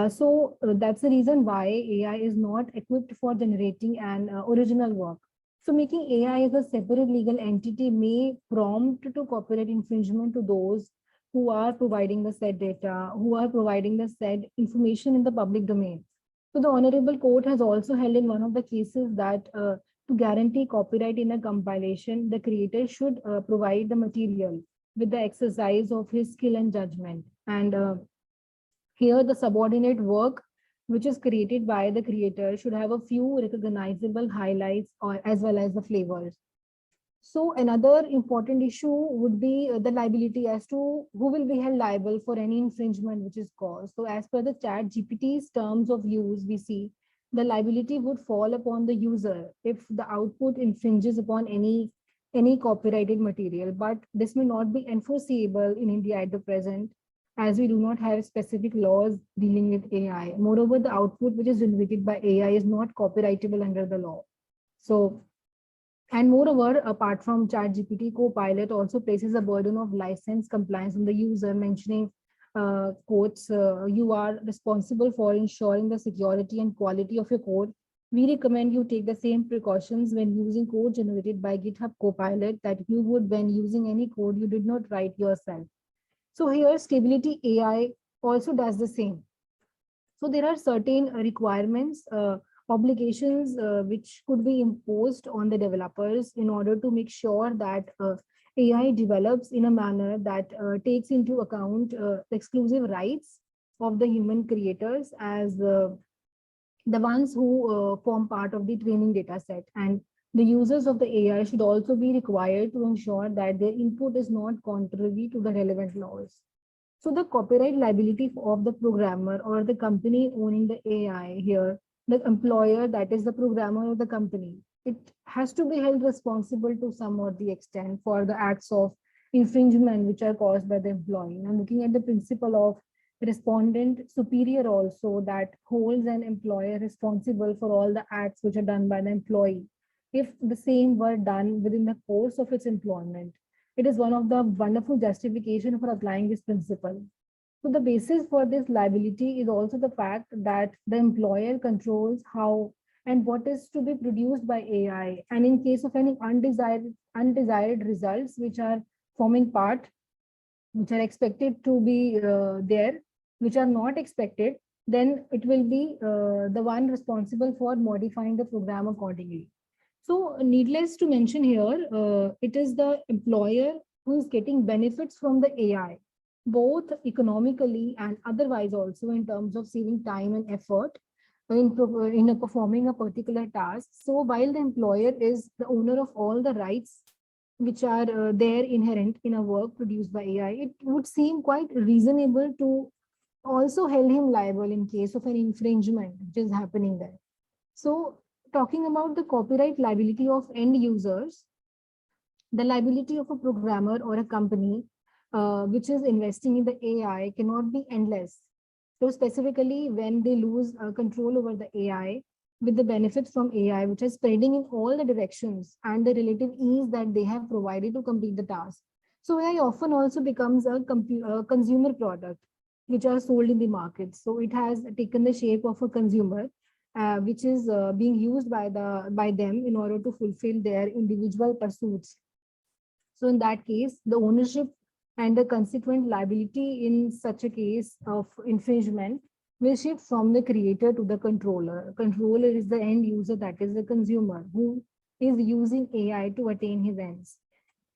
So that's the reason why AI is not equipped for generating an original work. So making AI as a separate legal entity may prompt to copyright infringement to those who are providing the said data, who are providing the said information in the public domain. So the Honorable Court has also held in one of the cases that to guarantee copyright in a compilation, the creator should provide the material with the exercise of his skill and judgment. And Here, the subordinate work which is created by the creator should have a few recognizable highlights or as well as the flavors. So another important issue would be the liability as to who will be held liable for any infringement which is caused. So as per the chat GPT's terms of use, we see the liability would fall upon the user if the output infringes upon any copyrighted material, but this may not be enforceable in India at the present, as we do not have specific laws dealing with AI. Moreover, the output which is generated by AI is not copyrightable under the law. So, and moreover, apart from ChatGPT, Copilot also places a burden of license compliance on the user, mentioning quotes, you are responsible for ensuring the security and quality of your code. We recommend you take the same precautions when using code generated by GitHub Copilot that you would when using any code you did not write yourself. So here, Stability AI also does the same. So there are certain requirements, obligations which could be imposed on the developers in order to make sure that AI develops in a manner that takes into account the exclusive rights of the human creators as the ones who form part of the training data set. And the users of the AI should also be required to ensure that their input is not contrary to the relevant laws. So the copyright liability of the programmer or the company owning the AI here, the employer, that is the programmer or the company, it has to be held responsible to some or the extent for the acts of infringement which are caused by the employee. I'm looking at the principle of respondent superior also, that holds an employer responsible for all the acts which are done by the employee if the same were done within the course of its employment. It is one of the wonderful justification for applying this principle. So the basis for this liability is also the fact that the employer controls how and what is to be produced by AI. And in case of any undesired results which are forming part, which are expected to be there, which are not expected, then it will be the one responsible for modifying the program accordingly. So needless to mention here, it is the employer who is getting benefits from the AI, both economically and otherwise also in terms of saving time and effort in performing a particular task. So while the employer is the owner of all the rights which are there inherent in a work produced by AI, it would seem quite reasonable to also hold him liable in case of an infringement which is happening there. So talking about the copyright liability of end users, the liability of a programmer or a company which is investing in the AI cannot be endless. So specifically when they lose control over the AI with the benefits from AI, which is spreading in all the directions and the relative ease that they have provided to complete the task. So AI often also becomes a consumer product which are sold in the market. So it has taken the shape of a consumer which is being used by them in order to fulfill their individual pursuits. So in that case, the ownership and the consequent liability in such a case of infringement will shift from the creator to the controller. Controller is the end user, that is the consumer, who is using AI to attain his ends.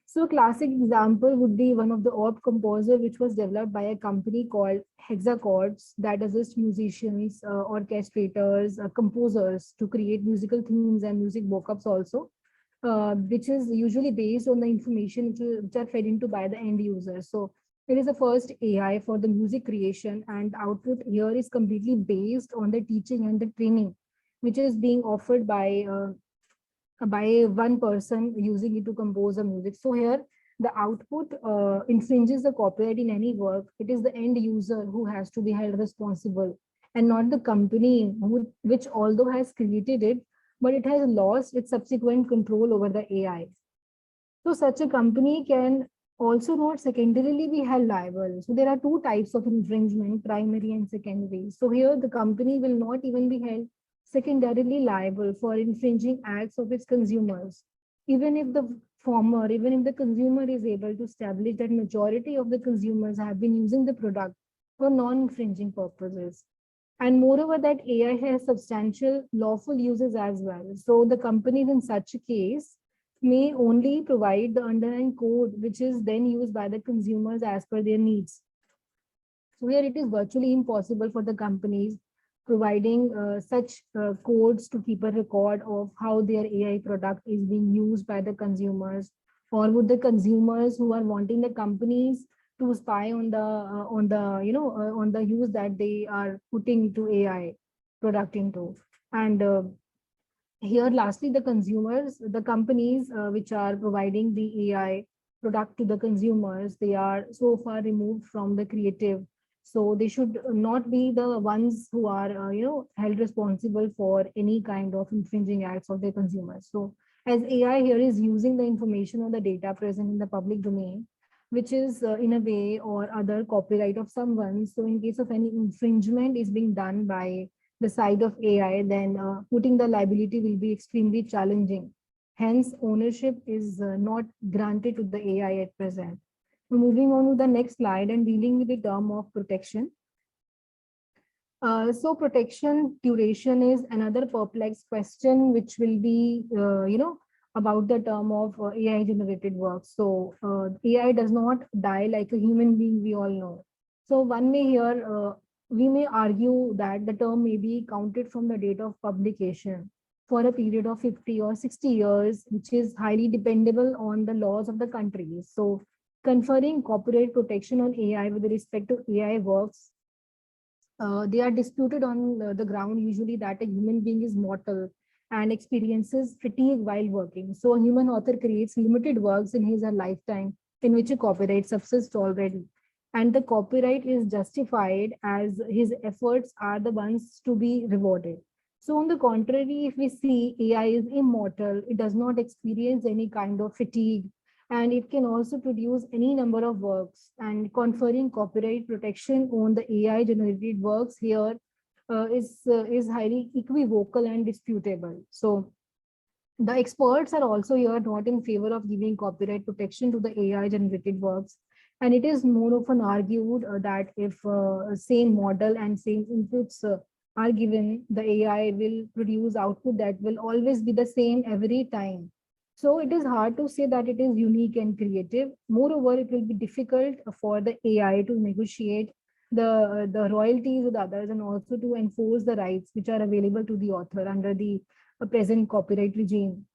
So a classic example would be one of the OP composer, which was developed by a company called Hexachords that assists musicians, orchestrators, composers to create musical themes and music mockups also, which is usually based on the information which are fed into by the end user. So it is the first AI for the music creation, and output here is completely based on the teaching and the training, which is being offered by one person using it to compose a music. So here the output infringes the copyright in any work. It is the end user who has to be held responsible and not the company which although has created it, but it has lost its subsequent control over the AI. So such a company can also not secondarily be held liable. So there are two types of infringement, primary and secondary. So here the company will not even be held secondarily liable for infringing acts of its consumers, even if the consumer is able to establish that majority of the consumers have been using the product for non-infringing purposes. And moreover, that AI has substantial lawful uses as well. So the companies in such a case may only provide the underlying code, which is then used by the consumers as per their needs. So here it is virtually impossible for the companies providing such codes to keep a record of how their AI product is being used by the consumers, or would the consumers who are wanting the companies to spy on the on the use that they are putting to AI product into. And here lastly, the consumers, the companies which are providing the AI product to the consumers, they are so far removed from the creative, so they should not be the ones who are held responsible for any kind of infringing acts of their consumers. So as AI here is using the information or the data present in the public domain, which is in a way or other copyright of someone, so in case of any infringement is being done by the side of AI, then putting the liability will be extremely challenging. Hence, ownership is not granted to the AI at present. Moving on to the next slide and dealing with the term of protection. So protection duration is another perplexed question, which will be, about the term of AI generated work. So AI does not die like a human being, we all know. So one may here, we may argue that the term may be counted from the date of publication for a period of 50 or 60 years, which is highly dependable on the laws of the country. So conferring copyright protection on AI with respect to AI works, they are disputed on the ground usually that a human being is mortal and experiences fatigue while working. So a human author creates limited works in his or lifetime in which a copyright subsists already. And the copyright is justified as his efforts are the ones to be rewarded. So on the contrary, if we see AI is immortal, it does not experience any kind of fatigue, and it can also produce any number of works, and conferring copyright protection on the AI generated works here is highly equivocal and disputable. So the experts are also here not in favor of giving copyright protection to the AI generated works. And it is more often argued that if same model and same inputs are given, the AI will produce output that will always be the same every time. So it is hard to say that it is unique and creative. Moreover, it will be difficult for the AI to negotiate the royalties with others and also to enforce the rights which are available to the author under the present copyright regime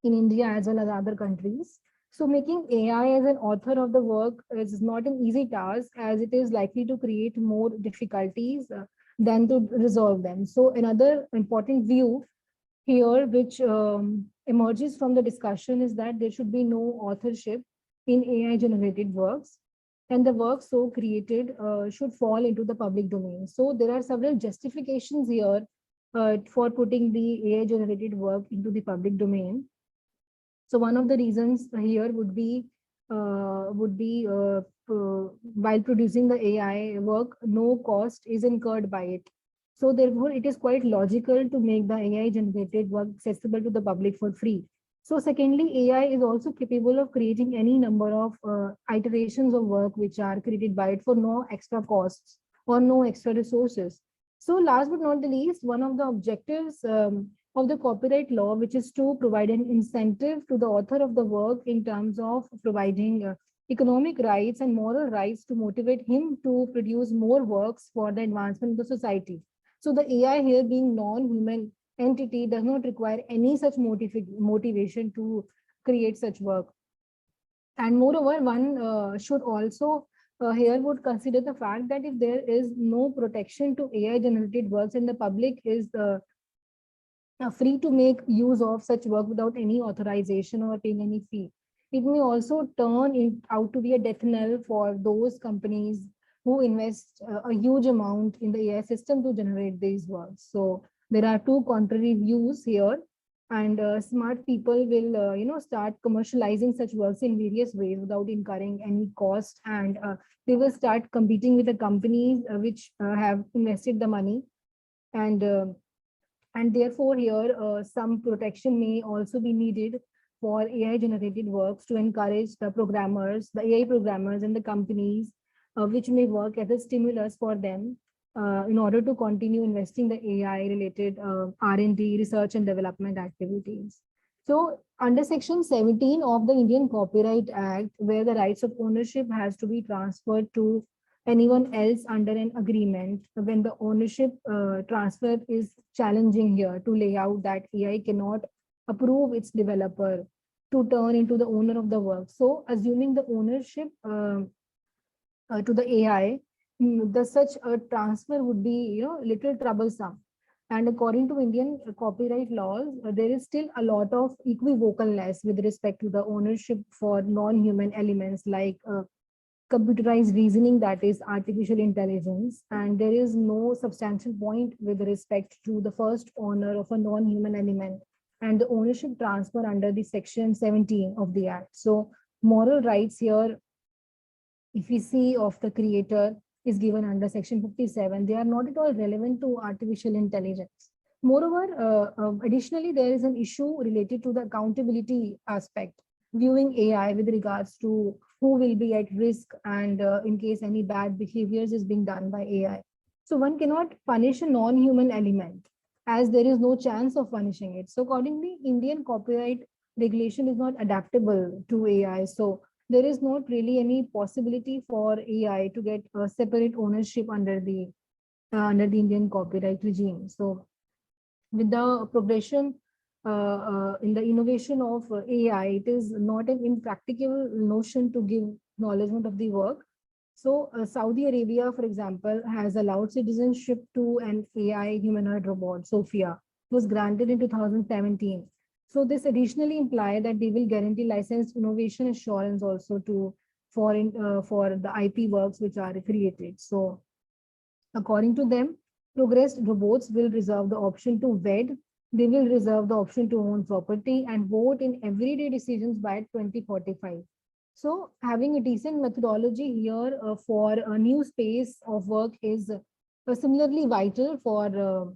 in India as well as other countries. So making AI as an author of the work is not an easy task, as it is likely to create more difficulties than to resolve them. So another important view here, which emerges from the discussion, is that there should be no authorship in AI generated works, and the work so created should fall into the public domain. So there are several justifications here for putting the AI generated work into the public domain. So one of the reasons here would be while producing the AI work, no cost is incurred by it. So therefore, it is quite logical to make the AI generated work accessible to the public for free. So secondly, AI is also capable of creating any number of iterations of work which are created by it for no extra costs or no extra resources. So last but not the least, one of the objectives of the copyright law, which is to provide an incentive to the author of the work in terms of providing economic rights and moral rights to motivate him to produce more works for the advancement of the society. So the AI here, being non-human entity, does not require any such motivation to create such work. And moreover, one should also here would consider the fact that if there is no protection to AI generated works and the public is free to make use of such work without any authorization or paying any fee, it may also turn out to be a death knell for those companies who invest a huge amount in the AI system to generate these works. So there are two contrary views here, and smart people will start commercializing such works in various ways without incurring any cost, and they will start competing with the companies which have invested the money, and therefore here some protection may also be needed for AI generated works to encourage the programmers, the AI programmers and the companies which may work as a stimulus for them in order to continue investing the AI related R&D, research and development activities. So under section 17 of the Indian Copyright Act, where the rights of ownership has to be transferred to anyone else under an agreement when the ownership transfer is challenging here to lay out that AI cannot approve its developer to turn into the owner of the work. So assuming the ownership to the AI, the such a transfer would be, little troublesome. And according to Indian copyright laws, there is still a lot of equivocalness with respect to the ownership for non-human elements like computerized reasoning, that is artificial intelligence. And there is no substantial point with respect to the first owner of a non-human element and the ownership transfer under the section 17 of the Act. So moral rights here, if we see of the creator, is given under section 57. They are not at all relevant to artificial intelligence. Moreover, additionally, there is an issue related to the accountability aspect, viewing AI with regards to who will be at risk and in case any bad behaviors is being done by AI. So one cannot punish a non-human element as there is no chance of punishing it. So accordingly, Indian copyright regulation is not adaptable to AI. So there is not really any possibility for AI to get a separate ownership under the Indian copyright regime. So with the progression in the innovation of AI, it is not an impracticable notion to give acknowledgement of the work. So Saudi Arabia, for example, has allowed citizenship to an AI humanoid robot, Sophia. It was granted in 2017. So this additionally implies that they will guarantee licensed innovation assurance also to for the IP works which are created. So according to them, progressed robots will reserve the option to wed, they will reserve the option to own property and vote in everyday decisions by 2045. So having a decent methodology here for a new space of work is similarly vital for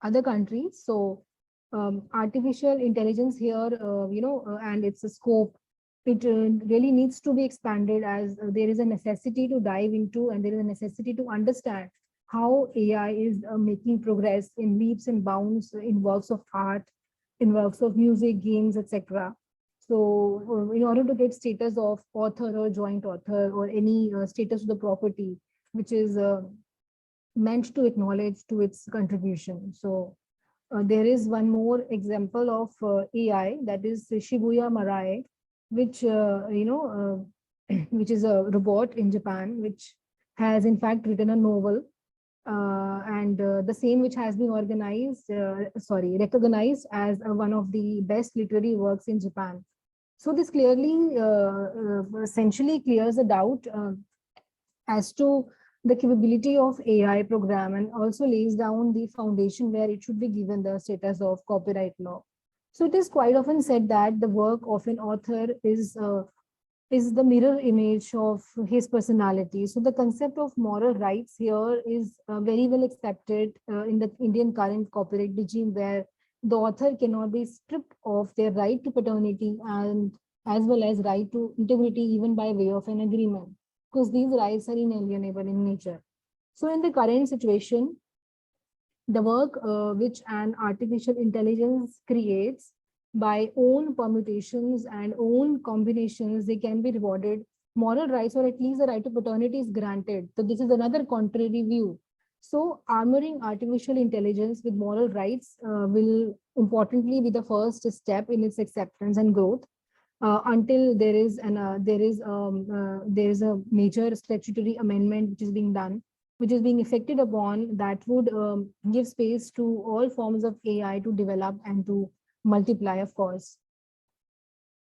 other countries. So artificial intelligence here, and its scope, it really needs to be expanded as there is a necessity to dive into and there is a necessity to understand how AI is making progress in leaps and bounds in works of art, in works of music, games, etc. So in order to get status of author or joint author or any status of the property, which is meant to acknowledge to its contribution. So there is one more example of AI, that is Shibuya Marai, which which is a robot in Japan, which has in fact written a novel, and the same which has been recognized as one of the best literary works in Japan. So this clearly, essentially clears the doubt as to the capability of AI program and also lays down the foundation where it should be given the status of copyright law. So it is quite often said that the work of an author is the mirror image of his personality. So the concept of moral rights here is very well accepted in the Indian current copyright regime, where the author cannot be stripped of their right to paternity and as well as right to integrity even by way of an agreement, because these rights are inalienable in nature. So in the current situation, the work which an artificial intelligence creates by own permutations and own combinations, they can be rewarded moral rights, or at least the right to paternity is granted. So this is another contrary view. So armoring artificial intelligence with moral rights will importantly be the first step in its acceptance and growth. Until there is a major statutory amendment which is being done, which is being effected upon, that would give space to all forms of AI to develop and to multiply, of course.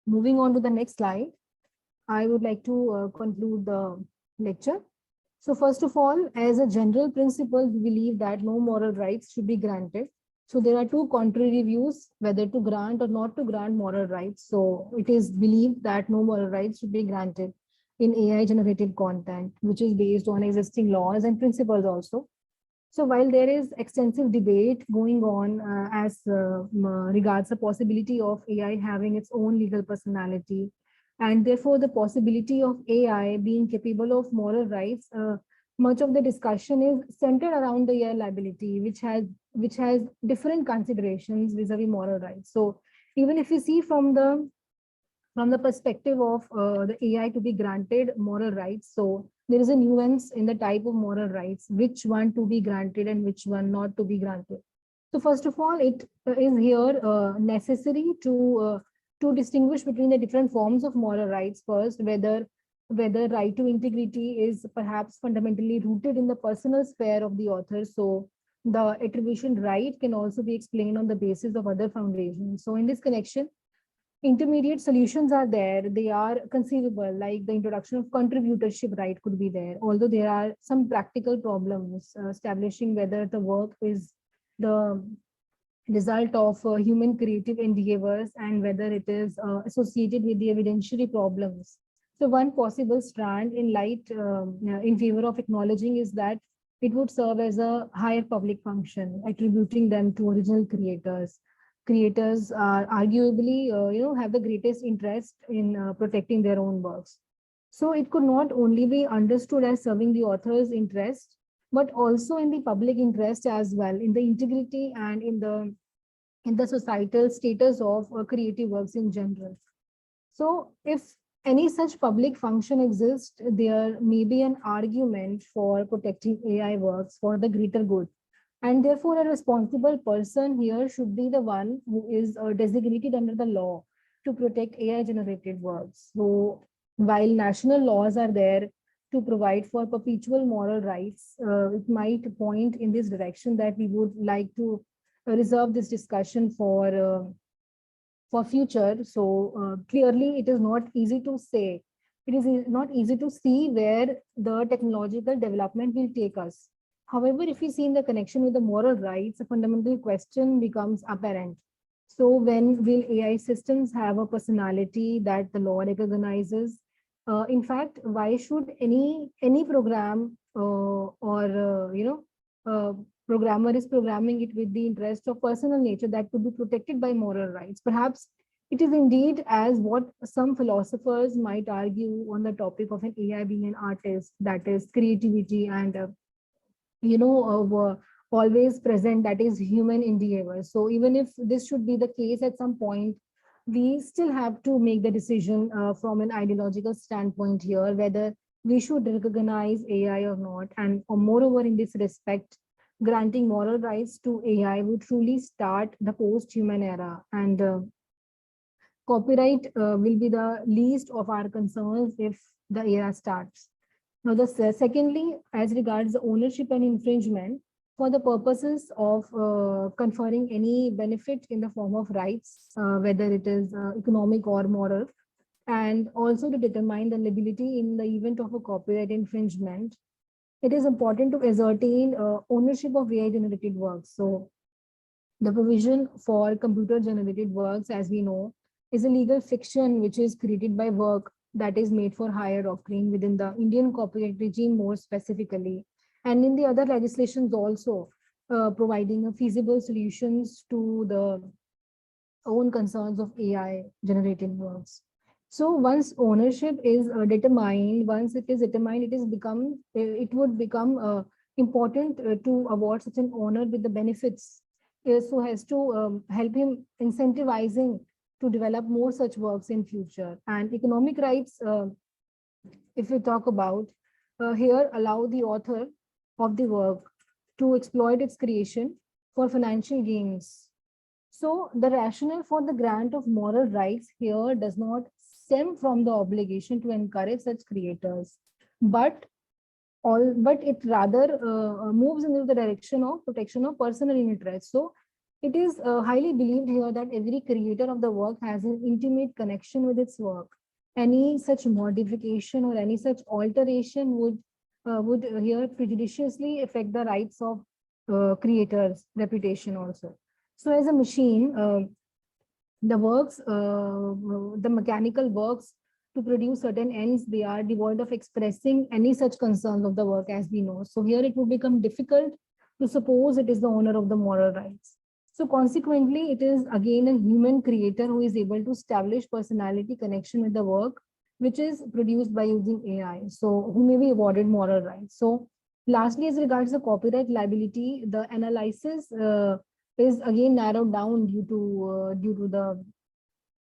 Moving on to the next slide, I would like to conclude the lecture. So first of all, as a general principle, we believe that no moral rights should be granted. So there are two contrary views whether to grant or not to grant moral rights. So it is believed that no moral rights should be granted in AI generated content, which is based on existing laws and principles also. So while there is extensive debate going on as regards the possibility of AI having its own legal personality, and therefore the possibility of AI being capable of moral rights, much of the discussion is centered around the AI liability, which has different considerations vis-a-vis moral rights. So even if you see from the perspective of the AI to be granted moral rights, so there is a nuance in the type of moral rights, which one to be granted and which one not to be granted. So first of all, it is here necessary to distinguish between the different forms of moral rights first, whether right to integrity is perhaps fundamentally rooted in the personal sphere of the author. So the attribution right can also be explained on the basis of other foundations. So in this connection, intermediate solutions are there. They are conceivable, like the introduction of contributorship right could be there, although there are some practical problems establishing whether the work is the result of human creative endeavors and whether it is associated with the evidentiary problems. So one possible strand in light in favor of acknowledging is that it would serve as a higher public function, attributing them to original creators. Creators are arguably, have the greatest interest in protecting their own works. So it could not only be understood as serving the author's interest, but also in the public interest as well, in the integrity and in the societal status of creative works in general. So if any such public function exists, there may be an argument for protecting AI works for the greater good. And therefore, a responsible person here should be the one who is designated under the law to protect AI generated works. So while national laws are there to provide for perpetual moral rights, it might point in this direction that we would like to reserve this discussion for future. So clearly, it is not easy to say. It is not easy to see where the technological development will take us. However, if we see in the connection with the moral rights, a fundamental question becomes apparent. So when will AI systems have a personality that the law recognizes? In fact, why should any program programmer is programming it with the interest of personal nature that could be protected by moral rights? Perhaps it is indeed as what some philosophers might argue on the topic of an AI being an artist, that is creativity and always present, that is human endeavor. So even if this should be the case at some point, we still have to make the decision from an ideological standpoint here, whether we should recognize AI or not. And moreover, in this respect, granting moral rights to AI would truly start the post-human era. And copyright will be the least of our concerns if the era starts. Now, secondly, as regards the ownership and infringement, for the purposes of conferring any benefit in the form of rights, whether it is economic or moral, and also to determine the liability in the event of a copyright infringement, it is important to ascertain ownership of AI-generated works. So the provision for computer-generated works, as we know, is a legal fiction which is created by work that is made for higher doctrine within the Indian copyright regime more specifically, and in the other legislations also, providing feasible solutions to the own concerns of AI generated works. So once ownership is determined, it would become important to award such an owner with the benefits, so as to help him incentivizing to develop more such works in future. And economic rights, if we talk about here, allow the author of the work to exploit its creation for financial gains. So the rationale for the grant of moral rights here does not stem from the obligation to encourage such creators, but it rather moves into the direction of protection of personal interests. So it is highly believed here that every creator of the work has an intimate connection with its work. Any such modification or any such alteration would here prejudiciously affect the rights of creators' reputation also. So as a machine, the mechanical works to produce certain ends, they are devoid of expressing any such concerns of the work, as we know. So here it would become difficult to suppose it is the owner of the moral rights. So consequently, it is again a human creator who is able to establish personality connection with the work, which is produced by using AI. So who may be awarded moral rights. So lastly, as regards the copyright liability, the analysis is again narrowed down due to the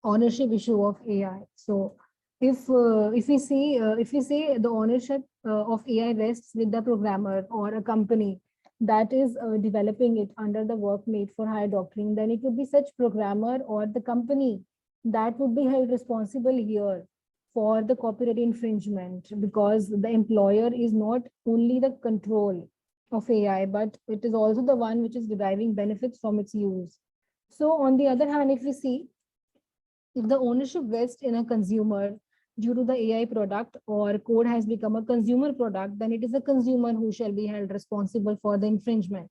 ownership issue of AI. So if we say the ownership of AI rests with the programmer or a company that is developing it under the work made for hire doctrine, then it would be such programmer or the company that would be held responsible here for the copyright infringement, because the employer is not only the control of AI, but it is also the one which is deriving benefits from its use. So on the other hand, if we see, if the ownership vests in a consumer due to the AI product or code has become a consumer product, then it is the consumer who shall be held responsible for the infringement.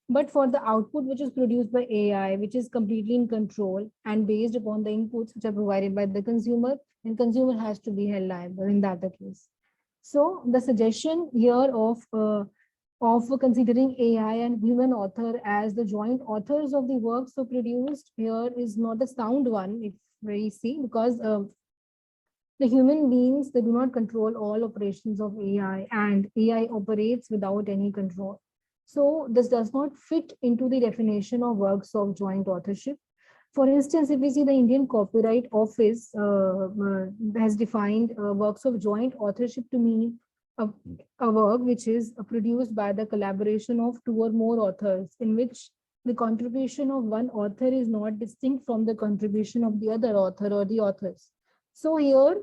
But for the output which is produced by AI, which is completely in control and based upon the inputs which are provided by the consumer, and consumer has to be held liable in that case. So the suggestion here of considering AI and human author as the joint authors of the work so produced here is not a sound one, if we see, because the human beings, they do not control all operations of AI, and AI operates without any control. So this does not fit into the definition of works of joint authorship. For instance, if we see the Indian Copyright Office has defined works of joint authorship to mean a work which is produced by the collaboration of two or more authors, in which the contribution of one author is not distinct from the contribution of the other author or the authors. So here,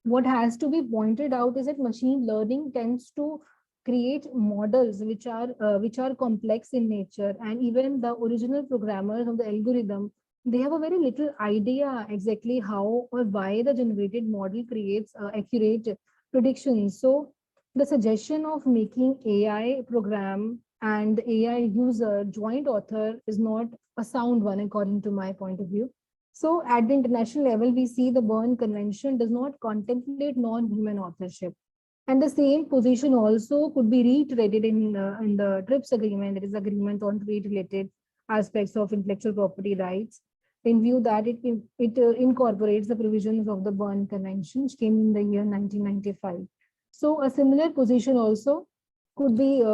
what has to be pointed out is that machine learning tends to create models which are complex in nature, and even the original programmers of the algorithm, they have a very little idea exactly how or why the generated model creates accurate predictions. So the suggestion of making AI program and AI user joint author is not a sound one according to my point of view. So at the international level, we see the Berne Convention does not contemplate non-human authorship. And the same position also could be reiterated in the TRIPS agreement, that is agreement on trade-related aspects of intellectual property rights, in view that it incorporates the provisions of the Berne Convention, which came in the year 1995. So a similar position also could be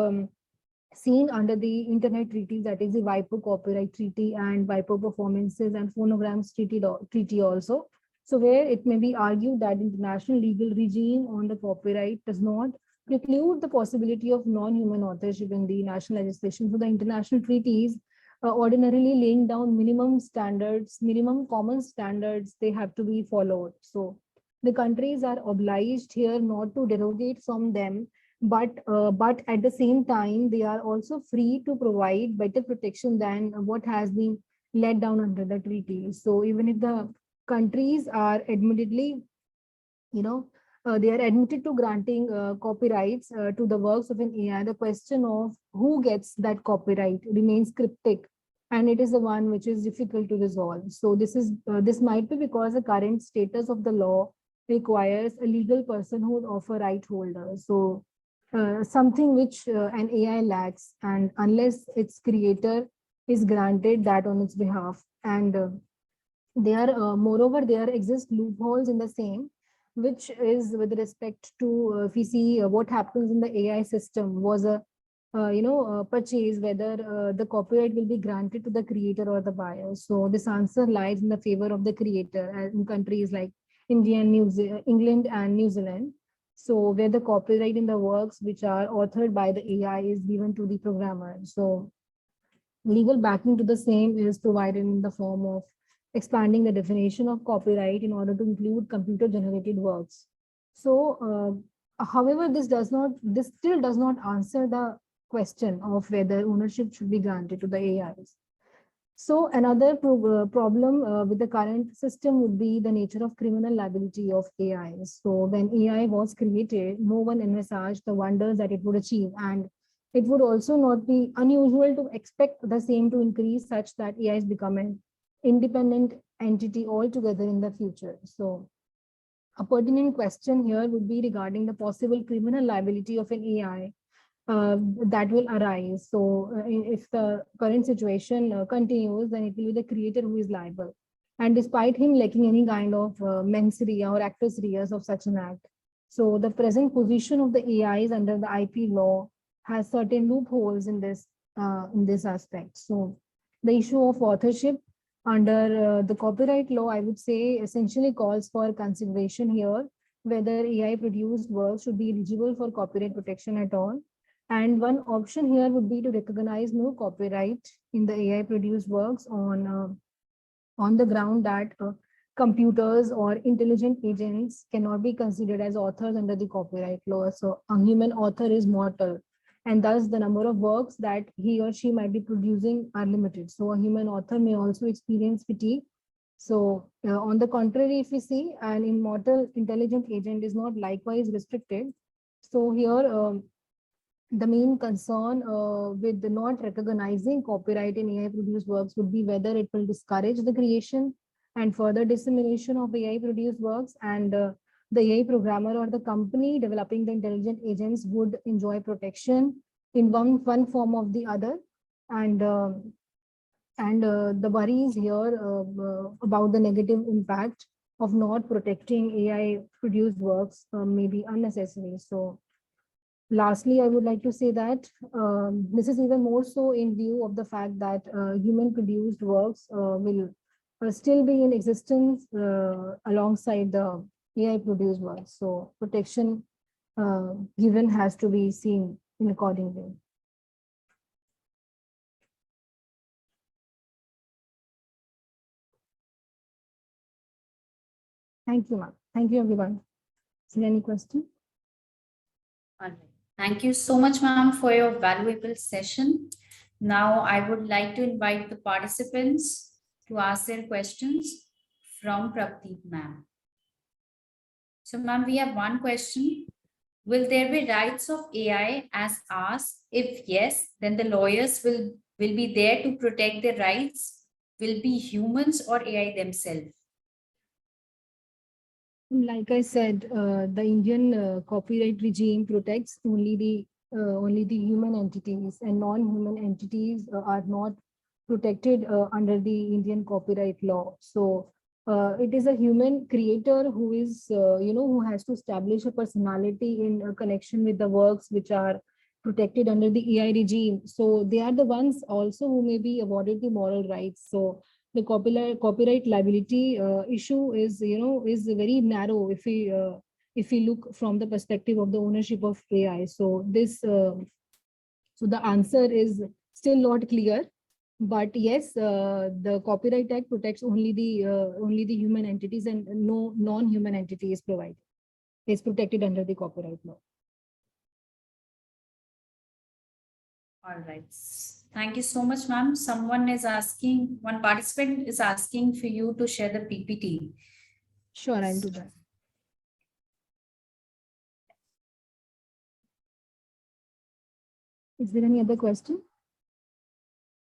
seen under the Internet treaties, that is the WIPO Copyright Treaty and WIPO Performances and Phonograms Treaty also. So where it may be argued that international legal regime on the copyright does not preclude the possibility of non-human authorship in the national legislation. So the international treaties ordinarily laying down minimum standards, minimum common standards, they have to be followed. So the countries are obliged here not to derogate from them, but at the same time, they are also free to provide better protection than what has been laid down under the treaty. So even if the countries are admittedly, they are admitted to granting copyrights to the works of an AI, the question of who gets that copyright remains cryptic, and it is the one which is difficult to resolve. So this might be because the current status of the law requires a legal personhood of a right holder. So something which an AI lacks, and unless its creator is granted that on its behalf, and moreover, there exist loopholes in the same, which is with respect to if we see what happens in the AI system was a purchase, whether the copyright will be granted to the creator or the buyer. So this answer lies in the favor of the creator in countries like India and England and New Zealand. So where the copyright in the works which are authored by the AI is given to the programmer. So legal backing to the same is provided in the form of expanding the definition of copyright in order to include computer generated works. So however, this still does not answer the question of whether ownership should be granted to the AIs. So another problem with the current system would be the nature of criminal liability of AI. So when AI was created, no one envisaged the wonders that it would achieve, and it would also not be unusual to expect the same to increase such that AIs become an independent entity altogether in the future. So a pertinent question here would be regarding the possible criminal liability of an AI that will arise. So if the current situation continues, then it will be the creator who is liable. And despite him lacking any kind of mens rea or actus reus of such an act. So the present position of the AIs under the IP law has certain loopholes in this aspect. So the issue of authorship under the copyright law, I would say, essentially calls for consideration here whether AI produced works should be eligible for copyright protection at all. And one option here would be to recognize no copyright in the AI produced works on the ground that computers or intelligent agents cannot be considered as authors under the copyright law. So a human author is mortal, and thus the number of works that he or she might be producing are limited. So a human author may also experience fatigue. So on the contrary, if we see an immortal intelligent agent is not likewise restricted. So here the main concern with the not recognizing copyright in AI produced works would be whether it will discourage the creation and further dissemination of AI produced works, and the AI programmer or the company developing the intelligent agents would enjoy protection in one form or the other. And the worries here about the negative impact of not protecting AI produced works may be unnecessary. So lastly, I would like to say that this is even more so in view of the fact that human produced works will still be in existence alongside the AI produced works. So protection given has to be seen in according way. Thank you, ma'am. Thank you, everyone. Is there any question?
All right. Thank you so much, ma'am, for your valuable session. Now, I would like to invite the participants to ask their questions from Prabdeep, ma'am. So, ma'am, we have one question. Will there be rights of AI as asked? If yes, then the lawyers will be there to protect their rights. Will be humans or AI themselves?
Like I said, the Indian copyright regime protects only the human entities, and non-human entities are not protected under the Indian copyright law. So it is a human creator who is who has to establish a personality in a connection with the works which are protected under the AI regime. So they are the ones also who may be awarded the moral rights. So the copyright liability issue is is very narrow if we look from the perspective of the ownership of AI. So so the answer is still not clear, but yes, the Copyright Act protects only the human entities, and no non-human entity is protected under the copyright law.
All right. Thank you so much, ma'am. One participant is asking for you to share the PPT.
Sure, I'll do that. Is there any other question?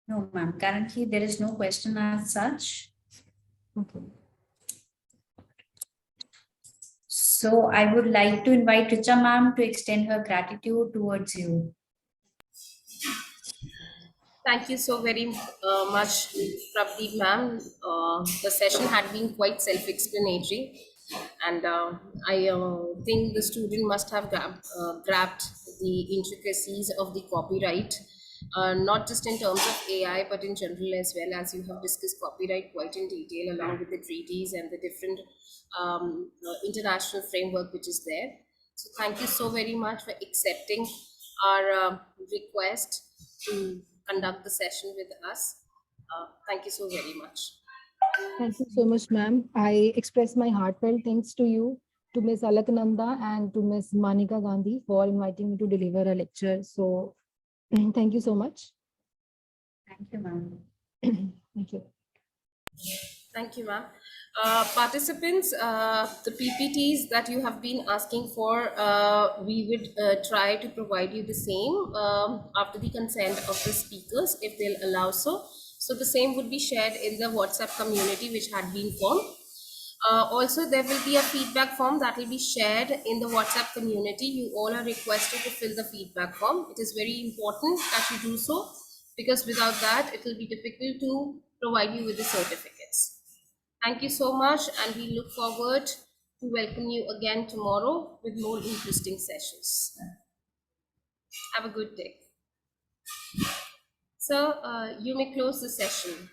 No, ma'am. Currently, there is no question as such.
Okay.
So I would like to invite Richa ma'am to extend her gratitude towards you.
Thank you so very much, Prabdeep ma'am. The session had been quite self-explanatory, and I think the student must have grabbed the intricacies of the copyright, not just in terms of AI, but in general as well, as you have discussed copyright quite in detail, along with the treaties and the different international framework which is there. So thank you so very much for accepting our request to conduct the session with us. Thank you so very much.
Thank you so much, ma'am. I express my heartfelt thanks to you, to Ms. Alaknanda and to Ms. Manika Gandhi for inviting me to deliver a lecture. So thank you so much.
Thank you, ma'am.
Thank you.
Thank you, ma'am. Participants, the PPTs that you have been asking for, we would try to provide you the same after the consent of the speakers, if they'll allow so. So the same would be shared in the WhatsApp community which had been formed. Also, there will be a feedback form that will be shared in the WhatsApp community. You all are requested to fill the feedback form. It is very important that you do so, because without that, it will be difficult to provide you with the certificates. Thank you so much, and we look forward to welcome you again tomorrow with more interesting sessions. Have a good day. So, you may close the session.